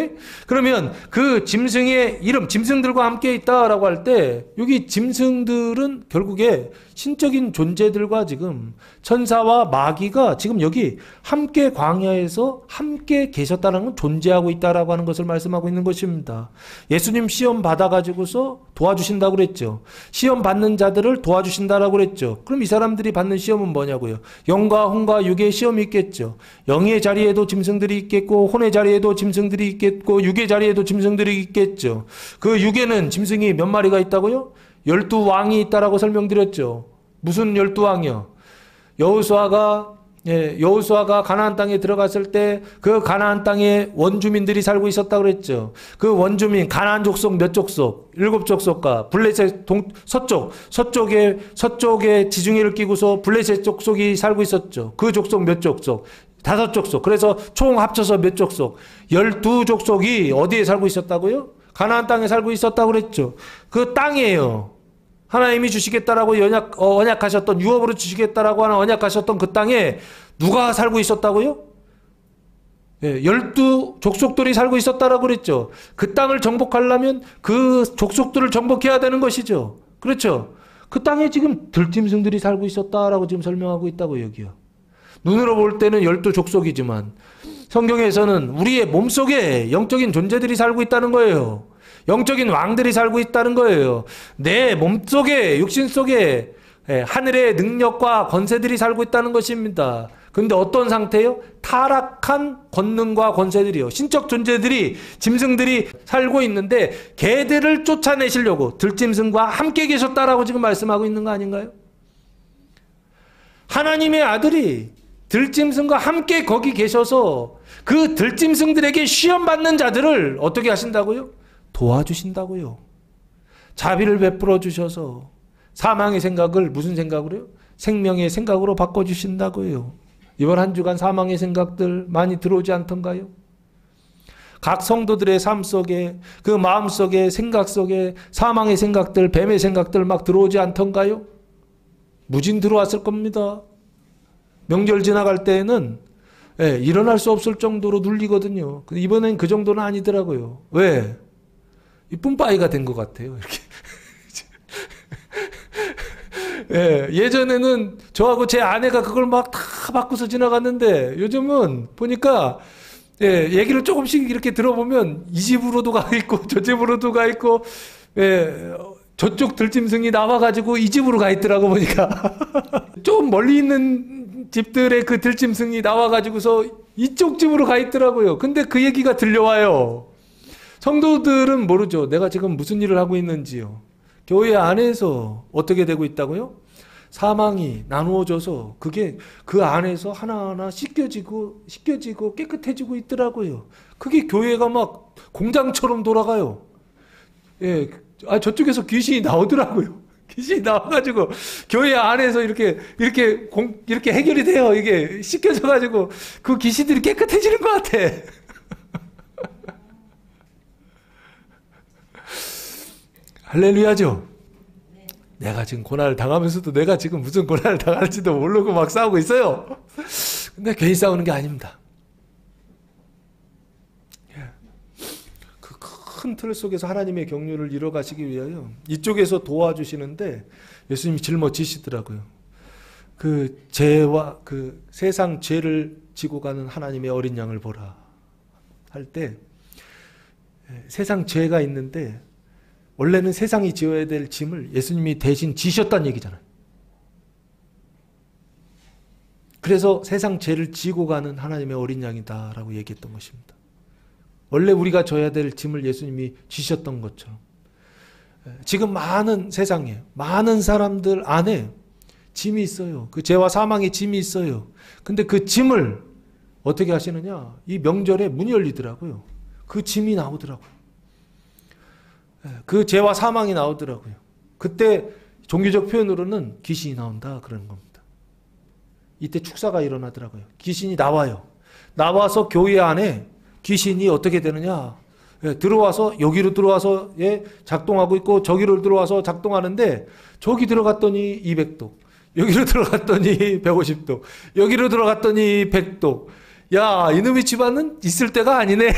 그러면 그 짐승의 이름, 짐승들과 함께 있다라고 할 때 여기 짐승들은 결국에 신적인 존재들과 지금 천사와 마귀가 지금 여기 함께 광야에서 함께 계셨다는 건 존재하고 있다라고 하는 것을 말씀하고 있는 것입니다. 예수님 시험 받아가지고서 도와주신다고 그랬죠. 시험 받는 자들을 도와주신다라고 그랬죠. 그럼 이 사람들이 받는 시험은 뭐냐고요? 영과 혼과 육의 시험이 있겠죠. 영의 자리에도 짐승들이 있겠고 혼의 자리에도 짐승들이 있겠고 육의 자리에도 짐승들이 있겠죠. 그 육에는 짐승이 몇 마리가 있다고요? 12왕이 있다라고 설명드렸죠. 무슨 12왕이요? 여호수아가 가나안 땅에 들어갔을 때 그 가나안 땅에 원주민들이 살고 있었다고 그랬죠. 그 원주민 가나안 족속 몇 족속? 7족속과 블레셋 서쪽에 지중해를 끼고서 블레셋 족속이 살고 있었죠. 그 족속 몇 족속? 5족속. 그래서 총 합쳐서 몇 족속? 12족속이 어디에 살고 있었다고요? 가나안 땅에 살고 있었다고 그랬죠. 그 땅이에요. 하나님이 주시겠다라고 언약하셨던, 유업으로 주시겠다라고 하는 언약하셨던 그 땅에 누가 살고 있었다고요? 12족속들이 살고 있었다라고 그랬죠. 그 땅을 정복하려면 그 족속들을 정복해야 되는 것이죠. 그렇죠. 그 땅에 지금 들짐승들이 살고 있었다라고 지금 설명하고 있다고 여기요. 눈으로 볼 때는 12족속이지만 성경에서는 우리의 몸속에 영적인 존재들이 살고 있다는 거예요. 영적인 왕들이 살고 있다는 거예요. 내 몸속에, 육신 속에 하늘의 능력과 권세들이 살고 있다는 것입니다. 근데 어떤 상태요? 타락한 권능과 권세들이요. 신적 존재들이, 짐승들이 살고 있는데 걔들을 쫓아내시려고 들짐승과 함께 계셨다라고 지금 말씀하고 있는 거 아닌가요? 하나님의 아들이 들짐승과 함께 거기 계셔서 그 들짐승들에게 시험받는 자들을 어떻게 하신다고요? 도와주신다고요. 자비를 베풀어 주셔서 사망의 생각을 무슨 생각으로요? 생명의 생각으로 바꿔주신다고요. 이번 한 주간 사망의 생각들 많이 들어오지 않던가요? 각 성도들의 삶 속에, 그 마음 속에, 생각 속에 사망의 생각들, 뱀의 생각들 막 들어오지 않던가요? 무진 들어왔을 겁니다. 명절 지나갈 때에는 일어날 수 없을 정도로 눌리거든요. 근데 이번엔 그 정도는 아니더라고요. 왜? 이쁜 빠이가 된 것 같아요. 이렇게. 예전에는 저하고 제 아내가 그걸 막 다 바꾸서 지나갔는데 요즘은 보니까 얘기를 조금씩 이렇게 들어보면 이 집으로도 가 있고 저 집으로도 가 있고 저쪽 들짐승이 나와가지고 이 집으로 가 있더라고 보니까 좀 멀리 있는 집들의 그 들짐승이 나와가지고서 이쪽 집으로 가 있더라고요. 근데 그 얘기가 들려와요. 성도들은 모르죠. 내가 지금 무슨 일을 하고 있는지요. 교회 안에서 어떻게 되고 있다고요? 사망이 나누어져서 그게 그 안에서 하나하나 씻겨지고 깨끗해지고 있더라고요. 그게 교회가 막 공장처럼 돌아가요. 저쪽에서 귀신이 나오더라고요. 귀신이 나와가지고 교회 안에서 이렇게 해결이 돼요. 이게 씻겨져가지고 그 귀신들이 깨끗해지는 것 같아. 할렐루야죠. 내가 지금 고난을 당하면서도 내가 지금 무슨 고난을 당할지도 모르고 막 싸우고 있어요. 근데 괜히 싸우는 게 아닙니다. 그 큰 틀 속에서 하나님의 경륜을 이뤄가시기 위하여 이쪽에서 도와주시는데 예수님이 짊어지시더라고요. 그 죄와 그 세상 죄를 지고 가는 하나님의 어린 양을 보라 할 때 세상 죄가 있는데 원래는 세상이 지어야 될 짐을 예수님이 대신 지셨다는 얘기잖아요. 그래서 세상 죄를 지고 가는 하나님의 어린 양이다라고 얘기했던 것입니다. 원래 우리가 져야 될 짐을 예수님이 지셨던 것처럼 지금 많은 세상에 많은 사람들 안에 짐이 있어요. 그 죄와 사망의 짐이 있어요. 근데 그 짐을 어떻게 하시느냐? 이 명절에 문이 열리더라고요. 그 짐이 나오더라고요. 그 죄와 사망이 나오더라고요. 그때 종교적 표현으로는 귀신이 나온다 그러는 겁니다. 이때 축사가 일어나더라고요. 귀신이 나와요. 나와서 교회 안에 귀신이 어떻게 되느냐? 들어와서 여기로 들어와서 작동하고 있고 저기로 들어와서 작동하는데 저기 들어갔더니 200도, 여기로 들어갔더니 150도, 여기로 들어갔더니 100도. 야, 이놈의 집안은 있을 때가 아니네.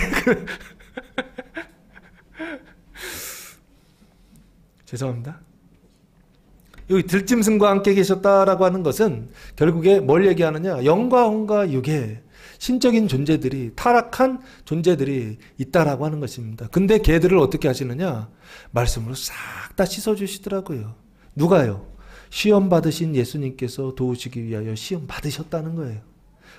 죄송합니다. 여기 들짐승과 함께 계셨다라고 하는 것은 결국에 뭘 얘기하느냐? 영과 혼과 육의 신적인 존재들이, 타락한 존재들이 있다라고 하는 것입니다. 근데 걔들을 어떻게 하시느냐? 말씀으로 싹 다 씻어주시더라고요. 누가요? 시험 받으신 예수님께서 도우시기 위하여 시험 받으셨다는 거예요.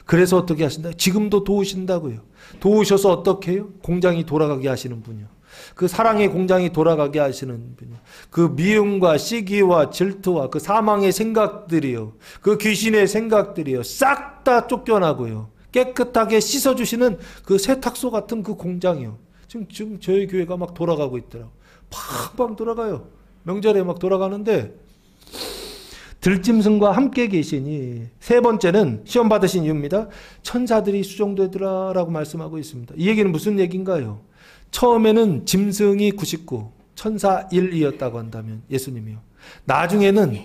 그래서 어떻게 하신다? 지금도 도우신다고요. 도우셔서 어떻게 해요? 공장이 돌아가게 하시는 분이요. 그 사랑의 공장이 돌아가게 하시는 분이요. 그 미움과 시기와 질투와 그 사망의 생각들이요. 그 귀신의 생각들이요. 싹 다 쫓겨나고요. 깨끗하게 씻어주시는 그 세탁소 같은 그 공장이요. 지금 저희 교회가 막 돌아가고 있더라고요. 팡팡 돌아가요. 명절에 막 돌아가는데 들짐승과 함께 계시니 세 번째는 시험 받으신 이유입니다. 천사들이 수종되더라라고 말씀하고 있습니다. 이 얘기는 무슨 얘기인가요? 처음에는 짐승이 99, 천사 1이었다고 한다면 예수님이요. 나중에는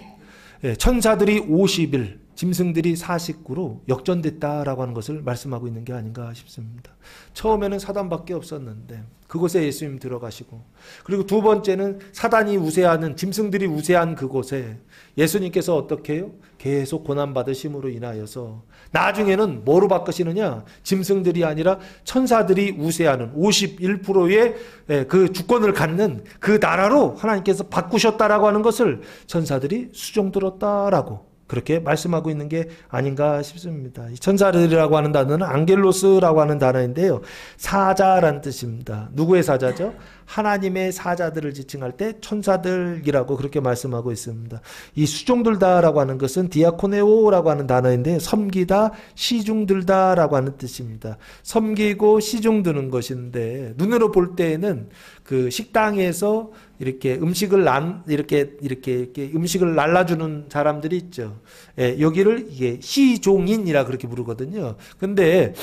천사들이 51, 짐승들이 49로 역전됐다라고 하는 것을 말씀하고 있는 게 아닌가 싶습니다. 처음에는 사단밖에 없었는데 그곳에 예수님 들어가시고, 그리고 두 번째는 사단이 우세하는, 짐승들이 우세한 그곳에 예수님께서 어떻게 해요? 계속 고난받으심으로 인하여서 나중에는 뭐로 바꾸시느냐? 짐승들이 아니라 천사들이 우세하는 51%의 그 주권을 갖는 그 나라로 하나님께서 바꾸셨다라고 하는 것을 천사들이 수종들었다라고 그렇게 말씀하고 있는 게 아닌가 싶습니다. 이 천사들이라고 하는 단어는 앙겔로스라고 하는 단어인데요. 사자라는 뜻입니다. 누구의 사자죠? 하나님의 사자들을 지칭할 때 천사들이라고 그렇게 말씀하고 있습니다. 이 수종들다라고 하는 것은 디아코네오라고 하는 단어인데 섬기다, 시중들다라고 하는 뜻입니다. 섬기고 시중드는 것인데 눈으로 볼 때에는 그 식당에서 이렇게 음식을 이렇게 음식을 날라주는 사람들이 있죠. 여기를 이게 시종인이라 그렇게 부르거든요. 근데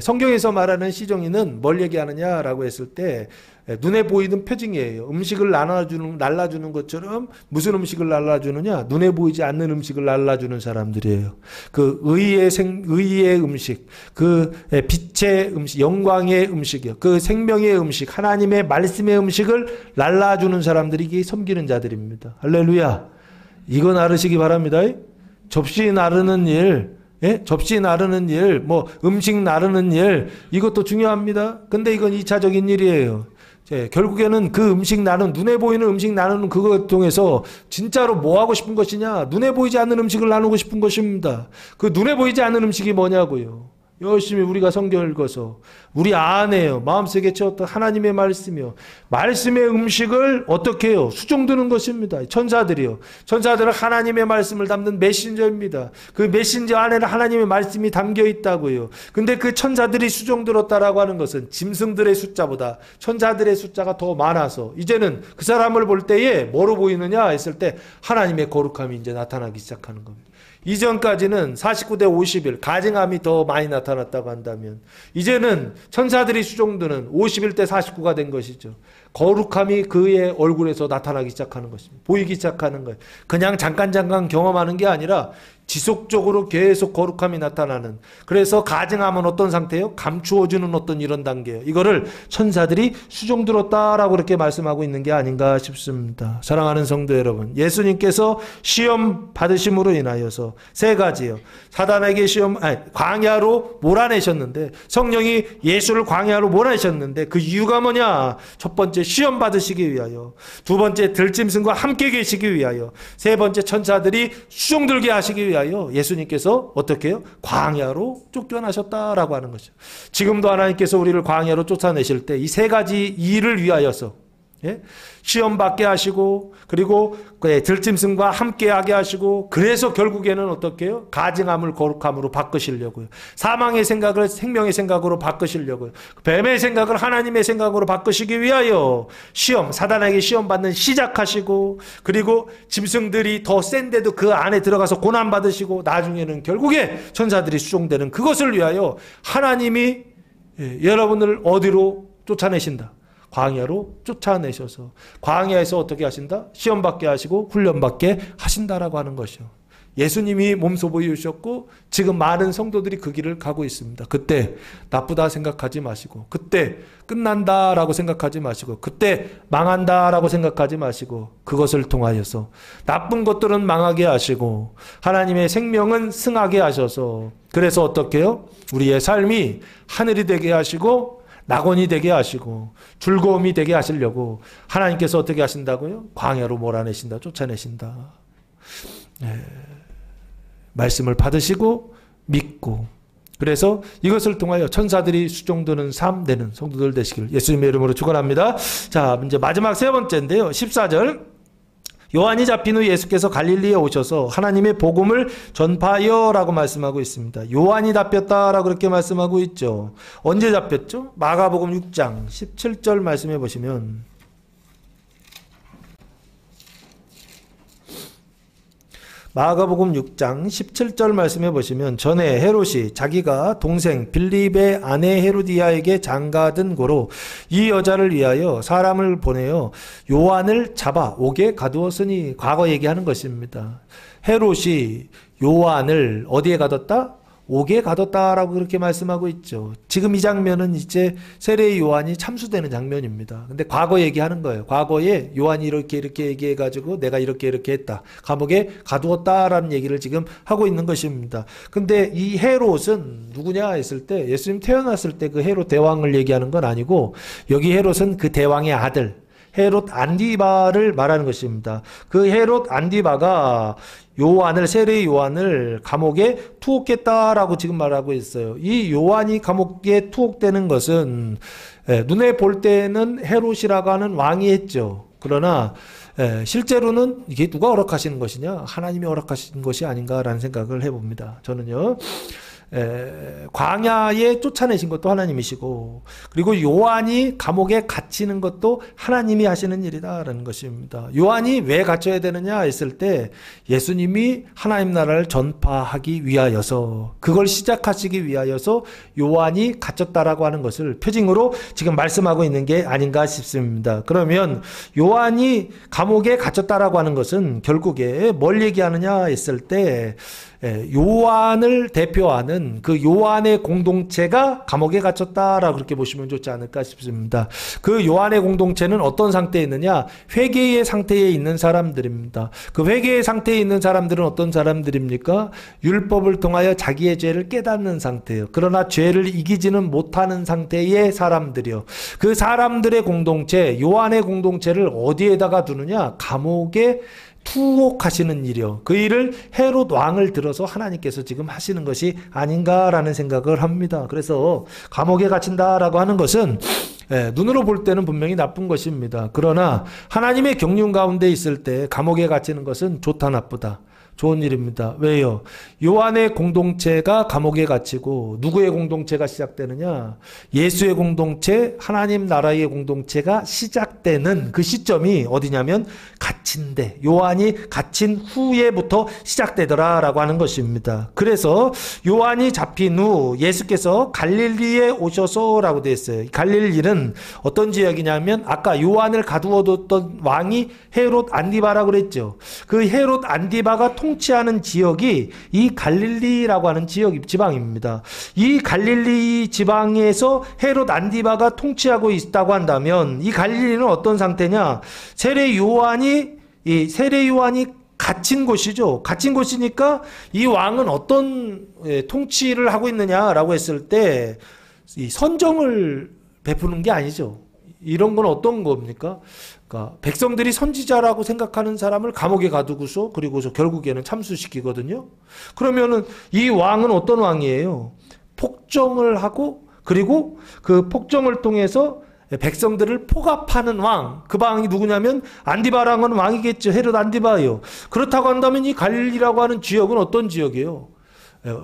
성경에서 말하는 시종인은 뭘 얘기하느냐라고 했을 때 눈에 보이는 표징이에요. 음식을 날라주는 것처럼 무슨 음식을 날라주느냐? 눈에 보이지 않는 음식을 날라주는 사람들이에요. 그 의의 음식, 그 빛의 음식, 영광의 음식이요. 그 생명의 음식, 하나님의 말씀의 음식을 날라주는 사람들이 섬기는 자들입니다. 할렐루야. 이건 알으시기 바랍니다. 접시 나르는 일, 접시 나르는 일, 뭐 음식 나르는 일, 이것도 중요합니다. 근데 이건 2차적인 일이에요. 결국에는 그 음식 눈에 보이는 음식 나누는 그것 통해서 진짜로 뭐 하고 싶은 것이냐? 눈에 보이지 않는 음식을 나누고 싶은 것입니다. 그 눈에 보이지 않는 음식이 뭐냐고요? 열심히 우리가 성경을 읽어서 우리 안에요. 마음속에 채웠던 하나님의 말씀이요. 말씀의 음식을 어떻게 해요? 수종드는 것입니다. 천사들이요. 천사들은 하나님의 말씀을 담는 메신저입니다. 그 메신저 안에는 하나님의 말씀이 담겨 있다고요. 근데 그 천사들이 수종들었다라고 하는 것은 짐승들의 숫자보다 천사들의 숫자가 더 많아서 이제는 그 사람을 볼 때에 뭐로 보이느냐 했을 때 하나님의 거룩함이 이제 나타나기 시작하는 겁니다. 이전까지는 49대 51 가증함이 더 많이 나타났다고 한다면 이제는 천사들이 수종드는 51대 49가 된 것이죠. 거룩함이 그의 얼굴에서 나타나기 시작하는 것입니다. 보이기 시작하는 거예요. 그냥 잠깐 경험하는 게 아니라 지속적으로 계속 거룩함이 나타나는, 그래서 가증함은 어떤 상태예요? 감추어주는 어떤 이런 단계예요. 이거를 천사들이 수종들었다라고 그렇게 말씀하고 있는 게 아닌가 싶습니다. 사랑하는 성도 여러분, 예수님께서 시험 받으심으로 인하여서 세 가지요. 사단에게 광야로 몰아내셨는데, 성령이 예수를 광야로 몰아내셨는데 그 이유가 뭐냐? 첫 번째 시험 받으시기 위하여, 두 번째 들짐승과 함께 계시기 위하여, 세 번째 천사들이 수종들게 하시기 위하여 예수님께서 어떻게 해요? 광야로 쫓겨나셨다라고 하는 것이죠. 지금도 하나님께서 우리를 광야로 쫓아내실 때 이 세 가지 일을 위하여서 시험 받게 하시고, 그리고 들짐승과 함께하게 하시고, 그래서 결국에는 어떻게 해요? 가증함을 거룩함으로 바꾸시려고요. 사망의 생각을 생명의 생각으로 바꾸시려고요. 뱀의 생각을 하나님의 생각으로 바꾸시기 위하여 사단에게 시험 받는 시작하시고, 그리고 짐승들이 더 센데도 그 안에 들어가서 고난 받으시고, 나중에는 결국에 천사들이 수종되는 그것을 위하여 하나님이 여러분을 어디로 쫓아내신다? 광야로 쫓아내셔서 광야에서 어떻게 하신다? 시험받게 하시고 훈련받게 하신다라고 하는 것이요. 예수님이 몸소 보이셨고 지금 많은 성도들이 그 길을 가고 있습니다. 그때 나쁘다 생각하지 마시고, 그때 끝난다라고 생각하지 마시고, 그때 망한다라고 생각하지 마시고, 그것을 통하여서 나쁜 것들은 망하게 하시고 하나님의 생명은 승하게 하셔서, 그래서 어떻게 해요? 우리의 삶이 하늘이 되게 하시고 낙원이 되게 하시고 즐거움이 되게 하시려고 하나님께서 어떻게 하신다고요? 광야로 몰아내신다, 쫓아내신다. 말씀을 받으시고 믿고, 그래서 이것을 통하여 천사들이 수종드는 삶 되는 성도들 되시기를 예수님의 이름으로 축원합니다. 자, 이제 마지막 세 번째인데요. 14절. 요한이 잡힌 후 예수께서 갈릴리에 오셔서 하나님의 복음을 전파하여 라고 말씀하고 있습니다. 요한이 잡혔다 라고 그렇게 말씀하고 있죠. 언제 잡혔죠? 마가복음 6장 17절 말씀해 보시면, 마가복음 6장 17절 말씀해 보시면, 전에 헤롯이 자기가 동생 빌립의 아내 헤로디아에게 장가든 고로 이 여자를 위하여 사람을 보내어 요한을 잡아 옥에 가두었으니, 과거 얘기하는 것입니다. 헤롯이 요한을 어디에 가뒀다? 옥에 가뒀다라고 그렇게 말씀하고 있죠. 지금 이 장면은 이제 세례 요한이 참수되는 장면입니다. 근데 과거 얘기하는 거예요. 과거에 요한이 이렇게 얘기해가지고 내가 이렇게 했다, 감옥에 가두었다라는 얘기를 지금 하고 있는 것입니다. 근데 이 헤롯은 누구냐 했을 때, 예수님 태어났을 때 그 헤롯 대왕을 얘기하는 건 아니고, 여기 헤롯은 그 대왕의 아들 헤롯 안디바를 말하는 것입니다. 그 헤롯 안디바가 요한을, 세례 요한을 감옥에 투옥했다라고 지금 말하고 있어요. 이 요한이 감옥에 투옥되는 것은 눈에 볼 때는 헤롯이라고 하는 왕이 했죠. 그러나 실제로는 이게 누가 허락하시는 것이냐? 하나님이 허락하신 것이 아닌가라는 생각을 해봅니다. 저는요. 광야에 쫓아내신 것도 하나님이시고, 그리고 요한이 감옥에 갇히는 것도 하나님이 하시는 일이다라는 것입니다. 요한이 왜 갇혀야 되느냐 했을 때, 예수님이 하나님 나라를 전파하기 위하여서, 그걸 시작하시기 위하여서 요한이 갇혔다라고 하는 것을 표징으로 지금 말씀하고 있는 게 아닌가 싶습니다. 그러면 요한이 감옥에 갇혔다라고 하는 것은 결국에 뭘 얘기하느냐 했을 때, 요한을 대표하는 그 요한의 공동체가 감옥에 갇혔다라고 그렇게 보시면 좋지 않을까 싶습니다. 그 요한의 공동체는 어떤 상태에 있느냐? 회개의 상태에 있는 사람들입니다. 그 회개의 상태에 있는 사람들은 어떤 사람들입니까? 율법을 통하여 자기의 죄를 깨닫는 상태예요. 그러나 죄를 이기지는 못하는 상태의 사람들이요. 그 사람들의 공동체, 요한의 공동체를 어디에다가 두느냐? 감옥에 투옥하시는 일이요. 그 일을 헤롯 왕을 들어서 하나님께서 지금 하시는 것이 아닌가라는 생각을 합니다. 그래서 감옥에 갇힌다라고 하는 것은 눈으로 볼 때는 분명히 나쁜 것입니다. 그러나 하나님의 경륜 가운데 있을 때 감옥에 갇히는 것은 좋다 나쁘다? 좋은 일입니다. 왜요? 요한의 공동체가 감옥에 갇히고 누구의 공동체가 시작되느냐? 예수의 공동체, 하나님 나라의 공동체가 시작되는 그 시점이 어디냐면 갇힌데, 요한이 갇힌 후에부터 시작되더라라고 하는 것입니다. 그래서 요한이 잡힌 후 예수께서 갈릴리에 오셔서라고 되어 있어요. 갈릴리는 어떤 지역이냐면 아까 요한을 가두어뒀던 왕이 헤롯 안디바라고 그랬죠. 그 헤롯 안디바가 통치하는 지역이 이 갈릴리라고 하는 지방입니다. 이 갈릴리 지방에서 헤롯 안디바가 통치하고 있다고 한다면 이 갈릴리는 어떤 상태냐? 세례 요한이 갇힌 곳이죠. 갇힌 곳이니까 이 왕은 어떤 통치를 하고 있느냐라고 했을 때 이 선정을 베푸는 게 아니죠. 이런 건 어떤 겁니까? 그러니까 백성들이 선지자라고 생각하는 사람을 감옥에 가두고서 그리고서 결국에는 참수시키거든요. 그러면은 이 왕은 어떤 왕이에요? 폭정을 하고 그리고 그 폭정을 통해서 백성들을 포갑하는 왕. 그 왕이 누구냐면 안디바라는 왕이겠죠. 헤롯 안디바예요. 그렇다고 한다면 이 갈릴리라고 하는 지역은 어떤 지역이에요?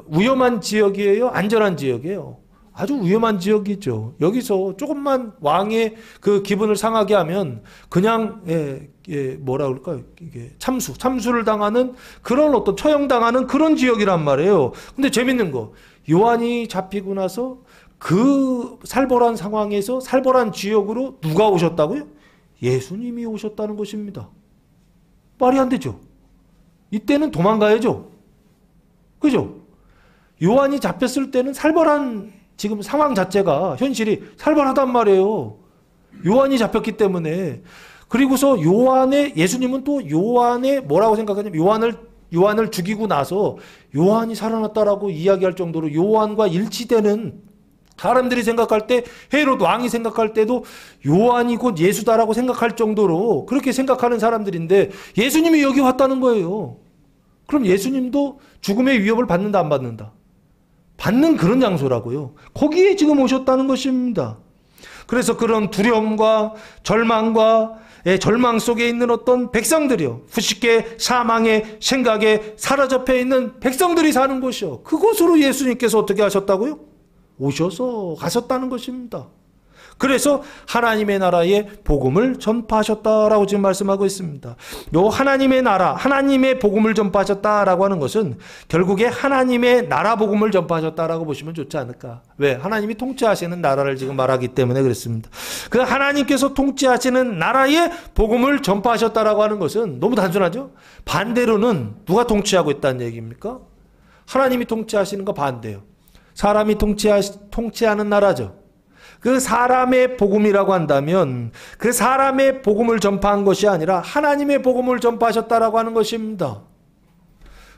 위험한 지역이에요? 안전한 지역이에요? 아주 위험한 지역이죠. 여기서 조금만 왕의 그 기분을 상하게 하면 그냥 뭐라 그럴까요? 이게 참수를 당하는 그런 어떤 처형당하는 그런 지역이란 말이에요. 근데 재밌는 거, 요한이 잡히고 나서 그 살벌한 상황에서 살벌한 지역으로 누가 오셨다고요? 예수님이 오셨다는 것입니다. 말이 안 되죠. 이때는 도망가야죠. 그죠? 요한이 잡혔을 때는 살벌한 지금 상황 자체가 현실이 살벌하단 말이에요. 요한이 잡혔기 때문에. 그리고서 예수님은 또 요한의 뭐라고 생각하냐면 요한을 죽이고 나서 요한이 살아났다라고 이야기할 정도로 요한과 일치되는, 사람들이 생각할 때, 헤롯 왕이 생각할 때도 요한이 곧 예수다라고 생각할 정도로 그렇게 생각하는 사람들인데 예수님이 여기 왔다는 거예요. 그럼 예수님도 죽음의 위협을 받는다 안 받는다? 받는 그런 장소라고요. 거기에 지금 오셨다는 것입니다. 그래서 그런 두려움과 절망과 절망 속에 있는 어떤 백성들이요, 후식계 사망의 생각에 사로잡혀 있는 백성들이 사는 곳이요, 그곳으로 예수님께서 어떻게 하셨다고요? 오셔서 가셨다는 것입니다. 그래서 하나님의 나라의 복음을 전파하셨다라고 지금 말씀하고 있습니다. 요 하나님의 나라, 하나님의 복음을 전파하셨다라고 하는 것은 결국에 하나님의 나라 복음을 전파하셨다라고 보시면 좋지 않을까. 왜? 하나님이 통치하시는 나라를 지금 말하기 때문에 그렇습니다. 그 하나님께서 통치하시는 나라의 복음을 전파하셨다라고 하는 것은 너무 단순하죠? 반대로는 누가 통치하고 있다는 얘기입니까? 하나님이 통치하시는 거 반대요. 사람이 통치하는 나라죠. 그 사람의 복음이라고 한다면 그 사람의 복음을 전파한 것이 아니라 하나님의 복음을 전파하셨다라고 하는 것입니다.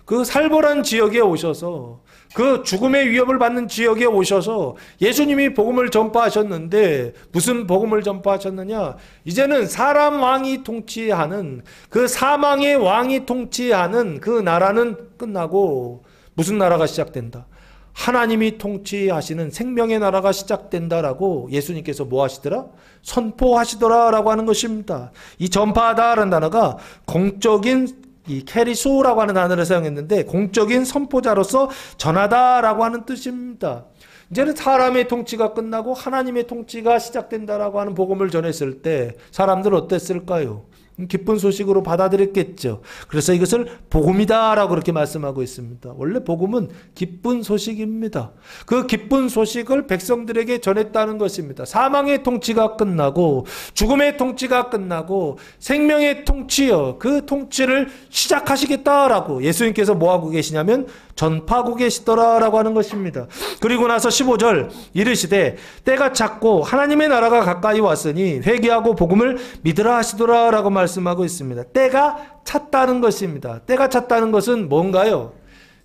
그 살벌한 지역에 오셔서, 그 죽음의 위협을 받는 지역에 오셔서 예수님이 복음을 전파하셨는데 무슨 복음을 전파하셨느냐? 이제는 사람 왕이 통치하는, 그 사망의 왕이 통치하는 그 나라는 끝나고 무슨 나라가 시작된다? 하나님이 통치하시는 생명의 나라가 시작된다라고 예수님께서 뭐 하시더라? 선포하시더라라고 하는 것입니다. 이 전파하다라는 단어가 공적인 이 캐리소라고 하는 단어를 사용했는데 공적인 선포자로서 전하다라고 하는 뜻입니다. 이제는 사람의 통치가 끝나고 하나님의 통치가 시작된다라고 하는 복음을 전했을 때 사람들은 어땠을까요? 기쁜 소식으로 받아들였겠죠. 그래서 이것을 복음이다라고 그렇게 말씀하고 있습니다. 원래 복음은 기쁜 소식입니다. 그 기쁜 소식을 백성들에게 전했다는 것입니다. 사망의 통치가 끝나고 죽음의 통치가 끝나고 생명의 통치요, 그 통치를 시작하시겠다라고 예수님께서 뭐하고 계시냐면 전파하고 계시더라라고 하는 것입니다. 그리고 나서 15절 이르시되 때가 찼고 하나님의 나라가 가까이 왔으니 회개하고 복음을 믿으라 하시더라라고 말씀하고 있습니다. 때가 찼다는 것입니다. 때가 찼다는 것은 뭔가요?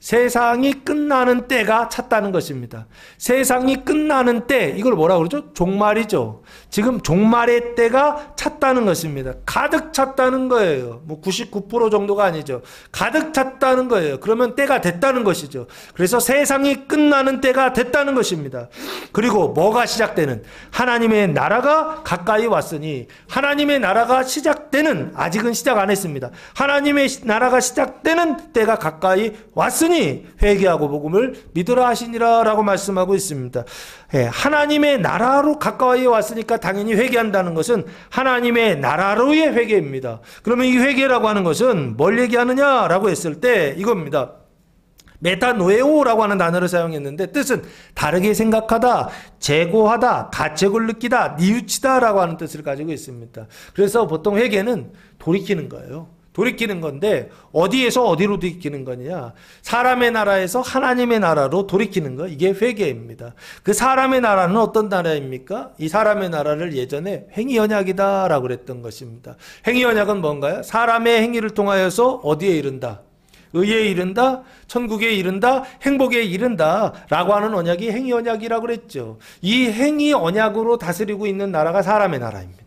세상이 끝나는 때가 찼다는 것입니다. 세상이 끝나는 때, 이걸 뭐라고 그러죠? 종말이죠. 지금 종말의 때가 찼다는 것입니다. 가득 찼다는 거예요. 뭐 99% 정도가 아니죠. 가득 찼다는 거예요. 그러면 때가 됐다는 것이죠. 그래서 세상이 끝나는 때가 됐다는 것입니다. 그리고 뭐가 시작되는? 하나님의 나라가 가까이 왔으니, 하나님의 나라가 시작되는, 아직은 시작 안 했습니다. 하나님의 나라가 시작되는 때가 가까이 왔으니 회개하고 복음을 믿으라 하시니라 라고 말씀하고 있습니다. 하나님의 나라로 가까이 왔으니까 당연히 회개한다는 것은 하나님의 나라로의 회개입니다. 그러면 이 회개라고 하는 것은 뭘 얘기하느냐라고 했을 때 이겁니다. 메타노에오라고 하는 단어를 사용했는데 뜻은 다르게 생각하다, 재고하다, 가책을 느끼다, 뉘우치다 라고 하는 뜻을 가지고 있습니다. 그래서 보통 회개는 돌이키는 거예요. 돌이키는 건데 어디에서 어디로 돌이키는 거냐? 사람의 나라에서 하나님의 나라로 돌이키는 거, 이게 회개입니다. 그 사람의 나라는 어떤 나라입니까? 이 사람의 나라를 예전에 행위언약이다라고 그랬던 것입니다. 행위언약은 뭔가요? 사람의 행위를 통하여서 어디에 이른다? 의에 이른다, 천국에 이른다, 행복에 이른다 라고 하는 언약이 행위언약이라고 그랬죠. 이 행위언약으로 다스리고 있는 나라가 사람의 나라입니다.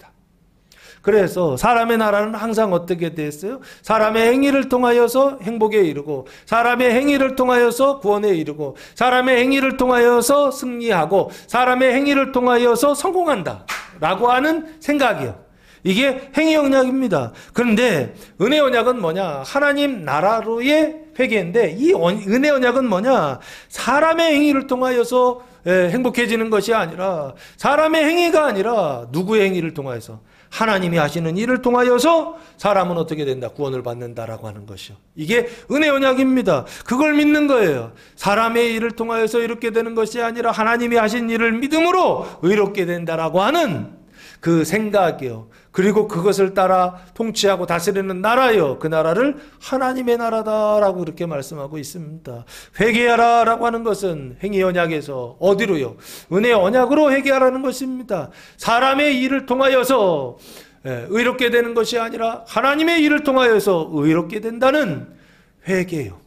그래서 사람의 나라는 항상 어떻게 됐어요? 사람의 행위를 통하여서 행복에 이르고, 사람의 행위를 통하여서 구원에 이르고, 사람의 행위를 통하여서 승리하고, 사람의 행위를 통하여서 성공한다 라고 하는 생각이요. 이게 행위 언약입니다. 그런데 은혜 언약은 뭐냐? 하나님 나라로의 회개인데, 이 은혜 언약은 뭐냐? 사람의 행위를 통하여서 행복해지는 것이 아니라, 사람의 행위가 아니라 누구의 행위를 통하여서? 하나님이 하시는 일을 통하여서 사람은 어떻게 된다? 구원을 받는다라고 하는 것이요. 이게 은혜 언약입니다. 그걸 믿는 거예요. 사람의 일을 통하여서 이렇게 되는 것이 아니라 하나님이 하신 일을 믿음으로 의롭게 된다라고 하는 그 생각이요. 그리고 그것을 따라 통치하고 다스리는 나라요. 그 나라를 하나님의 나라다라고 그렇게 말씀하고 있습니다. 회개하라라고 하는 것은 행위 언약에서 어디로요? 은혜 언약으로 회개하라는 것입니다. 사람의 일을 통하여서 의롭게 되는 것이 아니라 하나님의 일을 통하여서 의롭게 된다는 회개요.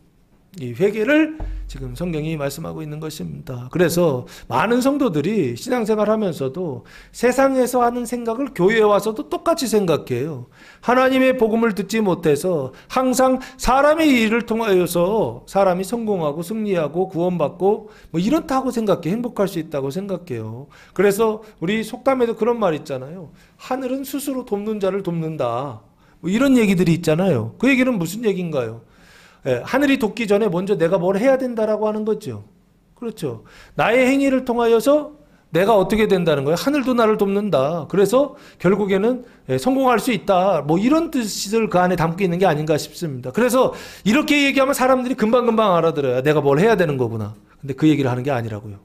이 회개를 지금 성경이 말씀하고 있는 것입니다. 그래서 많은 성도들이 신앙생활 하면서도 세상에서 하는 생각을 교회에 와서도 똑같이 생각해요. 하나님의 복음을 듣지 못해서 항상 사람의 일을 통하여서 사람이 성공하고 승리하고 구원받고 뭐 이렇다고 생각해. 행복할 수 있다고 생각해요. 그래서 우리 속담에도 그런 말 있잖아요. 하늘은 스스로 돕는 자를 돕는다. 뭐 이런 얘기들이 있잖아요. 그 얘기는 무슨 얘기인가요? 하늘이 돕기 전에 먼저 내가 뭘 해야 된다라고 하는 거죠. 그렇죠. 나의 행위를 통하여서 내가 어떻게 된다는 거예요? 하늘도 나를 돕는다. 그래서 결국에는 성공할 수 있다. 뭐 이런 뜻을 그 안에 담고 있는 게 아닌가 싶습니다. 그래서 이렇게 얘기하면 사람들이 금방금방 알아들어요. 내가 뭘 해야 되는 거구나. 근데 그 얘기를 하는 게 아니라고요.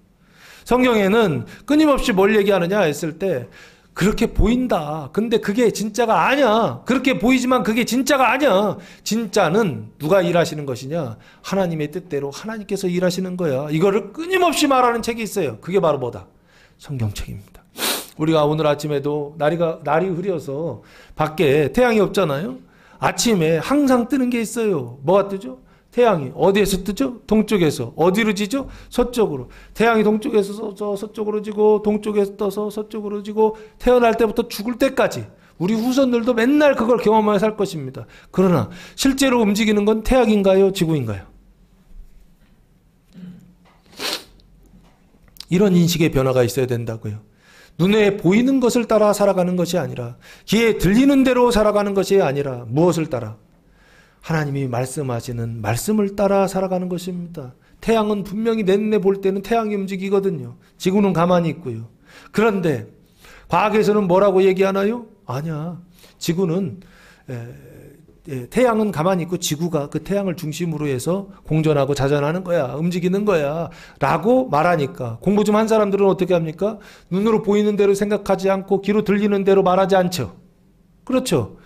성경에는 끊임없이 뭘 얘기하느냐 했을 때 그렇게 보인다. 근데 그게 진짜가 아니야. 그렇게 보이지만 그게 진짜가 아니야. 진짜는 누가 일하시는 것이냐? 하나님의 뜻대로 하나님께서 일하시는 거야. 이거를 끊임없이 말하는 책이 있어요. 그게 바로 뭐다? 성경책입니다. 우리가 오늘 아침에도 날이 흐려서 밖에 태양이 없잖아요. 아침에 항상 뜨는 게 있어요. 뭐가 뜨죠? 태양이 어디에서 뜨죠? 동쪽에서. 어디로 지죠? 서쪽으로. 태양이 동쪽에서 서쪽으로 지고 동쪽에서 떠서 서쪽으로 지고 태어날 때부터 죽을 때까지 우리 후손들도 맨날 그걸 경험하며 살 것입니다. 그러나 실제로 움직이는 건 태양인가요? 지구인가요? 이런 인식의 변화가 있어야 된다고요. 눈에 보이는 것을 따라 살아가는 것이 아니라 귀에 들리는 대로 살아가는 것이 아니라 무엇을 따라? 하나님이 말씀하시는 말씀을 따라 살아가는 것입니다. 태양은 분명히 내 눈에 볼 때는 태양이 움직이거든요. 지구는 가만히 있고요. 그런데 과학에서는 뭐라고 얘기하나요? 아니야. 지구는 태양은 가만히 있고 지구가 그 태양을 중심으로 해서 공전하고 자전하는 거야. 움직이는 거야. 라고 말하니까 공부 좀 한 사람들은 어떻게 합니까? 눈으로 보이는 대로 생각하지 않고 귀로 들리는 대로 말하지 않죠. 그렇죠.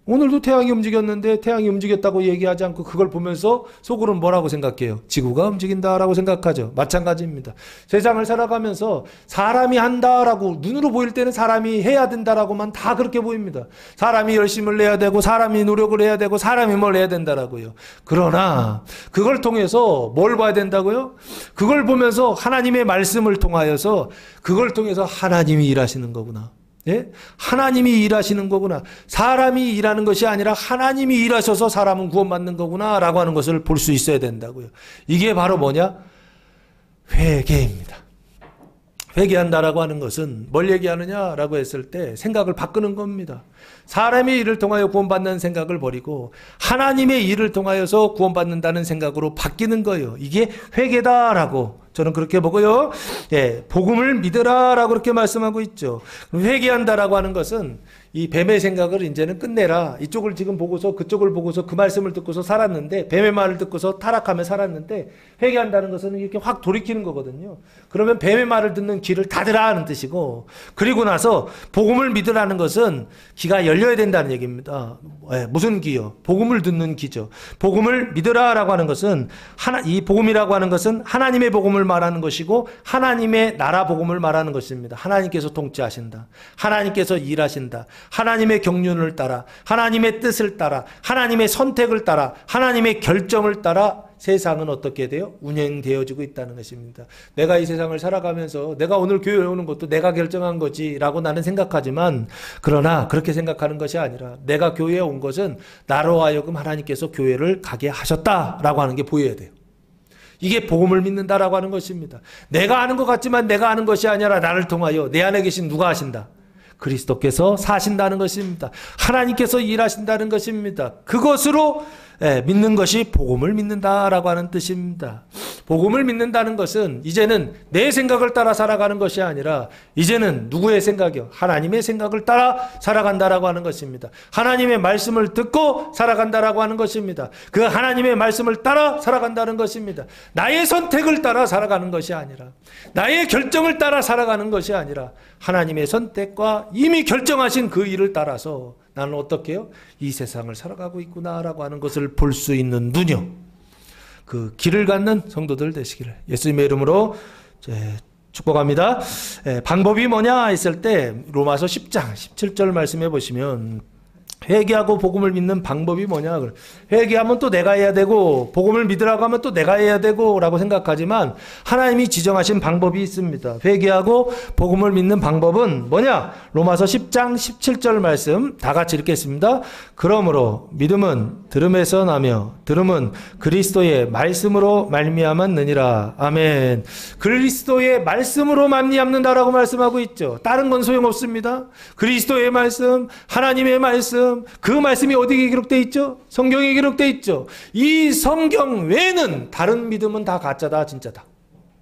오늘도 태양이 움직였는데 태양이 움직였다고 얘기하지 않고 그걸 보면서 속으로는 뭐라고 생각해요? 지구가 움직인다라고 생각하죠. 마찬가지입니다. 세상을 살아가면서 사람이 한다라고 눈으로 보일 때는 사람이 해야 된다라고만 다 그렇게 보입니다. 사람이 열심을 내야 되고 사람이 노력을 해야 되고 사람이 뭘 해야 된다라고요. 그러나 그걸 통해서 뭘 봐야 된다고요? 그걸 보면서 하나님의 말씀을 통하여서 그걸 통해서 하나님이 일하시는 거구나. 예? 하나님이 일하시는 거구나. 사람이 일하는 것이 아니라 하나님이 일하셔서 사람은 구원받는 거구나 라고 하는 것을 볼 수 있어야 된다고요. 이게 바로 뭐냐? 회개입니다. 회개한다라고 하는 것은 뭘 얘기하느냐라고 했을 때 생각을 바꾸는 겁니다. 사람의 일을 통하여 구원받는 생각을 버리고 하나님의 일을 통하여서 구원받는다는 생각으로 바뀌는 거예요. 이게 회개다라고 저는 그렇게 보고요. 예, 복음을 믿으라라고 그렇게 말씀하고 있죠. 회개한다라고 하는 것은 이 뱀의 생각을 이제는 끝내라. 이쪽을 지금 보고서 그쪽을 보고서 그 말씀을 듣고서 살았는데 뱀의 말을 듣고서 타락하며 살았는데 회개한다는 것은 이렇게 확 돌이키는 거거든요. 그러면 뱀의 말을 듣는 귀를 닫으라 하는 뜻이고 그리고 나서 복음을 믿으라는 것은 귀가 열려야 된다는 얘기입니다. 예, 무슨 귀요? 복음을 듣는 귀죠. 복음을 믿으라라고 하는 것은 이 복음이라고 하는 것은 하나님의 복음을 말하는 것이고 하나님의 나라 복음을 말하는 것입니다. 하나님께서 통치하신다. 하나님께서 일하신다. 하나님의 경륜을 따라 하나님의 뜻을 따라 하나님의 선택을 따라 하나님의 결정을 따라 세상은 어떻게 돼요? 운행되어지고 있다는 것입니다. 내가 이 세상을 살아가면서 내가 오늘 교회에 오는 것도 내가 결정한 거지 라고 나는 생각하지만 그러나 그렇게 생각하는 것이 아니라 내가 교회에 온 것은 나로 하여금 하나님께서 교회를 가게 하셨다라고 하는 게 보여야 돼요. 이게 복음을 믿는다라고 하는 것입니다. 내가 아는 것 같지만 내가 아는 것이 아니라 나를 통하여 내 안에 계신 누가 하신다? 그리스도께서 사신다는 것입니다. 하나님께서 일하신다는 것입니다. 그것으로 믿는 것이 복음을 믿는다라고 하는 뜻입니다. 복음을 믿는다는 것은 이제는 내 생각을 따라 살아가는 것이 아니라 이제는 누구의 생각이요? 하나님의 생각을 따라 살아간다라고 하는 것입니다. 하나님의 말씀을 듣고 살아간다라고 하는 것입니다. 그 하나님의 말씀을 따라 살아간다는 것입니다. 나의 선택을 따라 살아가는 것이 아니라 나의 결정을 따라 살아가는 것이 아니라 하나님의 선택과 이미 결정하신 그 일을 따라서 나는 어떻게 해요? 이 세상을 살아가고 있구나라고 하는 것을 볼 수 있는 눈이요. 그 길을 갖는 성도들 되시기를 예수님의 이름으로 축복합니다. 방법이 뭐냐 했을 때 로마서 10장 17절 말씀해 보시면 회개하고 복음을 믿는 방법이 뭐냐. 회개하면 또 내가 해야 되고 복음을 믿으라고 하면 또 내가 해야 되고 라고 생각하지만 하나님이 지정하신 방법이 있습니다. 회개하고 복음을 믿는 방법은 뭐냐. 로마서 10장 17절 말씀 다 같이 읽겠습니다. 그러므로 믿음은 들음에서 나며 들음은 그리스도의 말씀으로 말미암았느니라. 아멘. 그리스도의 말씀으로 말미암는다라고 말씀하고 있죠. 다른 건 소용없습니다. 그리스도의 말씀, 하나님의 말씀, 그 말씀이 어디에 기록되어 있죠? 성경에 기록되어 있죠. 이 성경 외에는 다른 믿음은 다 가짜다, 진짜다.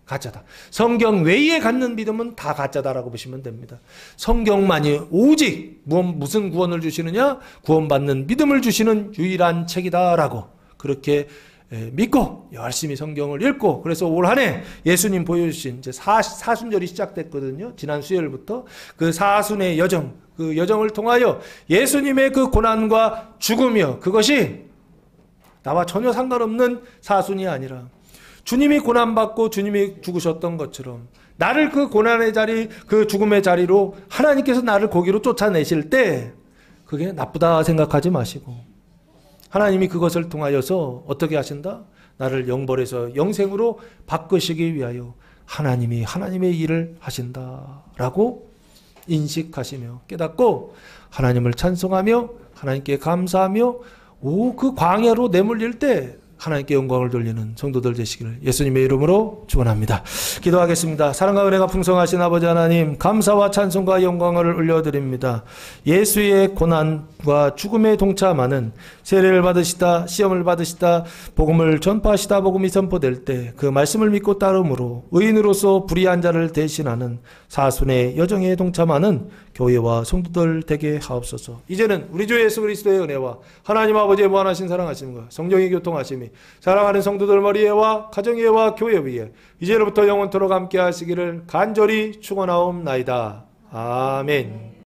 가짜다. 성경 외에 갖는 믿음은 다 가짜다라고 보시면 됩니다. 성경만이 오직 무슨 구원을 주시느냐? 구원받는 믿음을 주시는 유일한 책이다라고 그렇게 믿고 열심히 성경을 읽고 그래서 올 한 해 예수님 보여주신 이제 사순절이 시작됐거든요. 지난 수요일부터 그 사순의 여정, 그 여정을 통하여 예수님의 그 고난과 죽음이요 그것이 나와 전혀 상관없는 사순이 아니라 주님이 고난받고 주님이 죽으셨던 것처럼 나를 그 고난의 자리, 그 죽음의 자리로 하나님께서 나를 거기로 쫓아내실 때 그게 나쁘다 생각하지 마시고 하나님이 그것을 통하여서 어떻게 하신다? 나를 영벌에서 영생으로 바꾸시기 위하여 하나님이 하나님의 일을 하신다라고 인식하시며 깨닫고 하나님을 찬송하며 하나님께 감사하며 그 광야로 내몰릴 때 하나님께 영광을 돌리는 성도들 되시기를 예수님의 이름으로 축원합니다. 기도하겠습니다. 사랑과 은혜가 풍성하신 아버지 하나님 감사와 찬송과 영광을 올려드립니다. 예수의 고난과 죽음에 동참하는 세례를 받으시다 시험을 받으시다 복음을 전파하시다 복음이 선포될 때 그 말씀을 믿고 따름으로 의인으로서 불의한 자를 대신하는 사순의 여정에 동참하는 교회와 성도들 되게 하옵소서. 이제는 우리 주 예수 그리스도의 은혜와 하나님 아버지의 무한하신 사랑하심과 성령의 교통하심이 사랑하는 성도들 머리에와 가정에와 교회 위에 이제로부터 영원토록 함께 하시기를 간절히 축원하옵나이다. 아멘.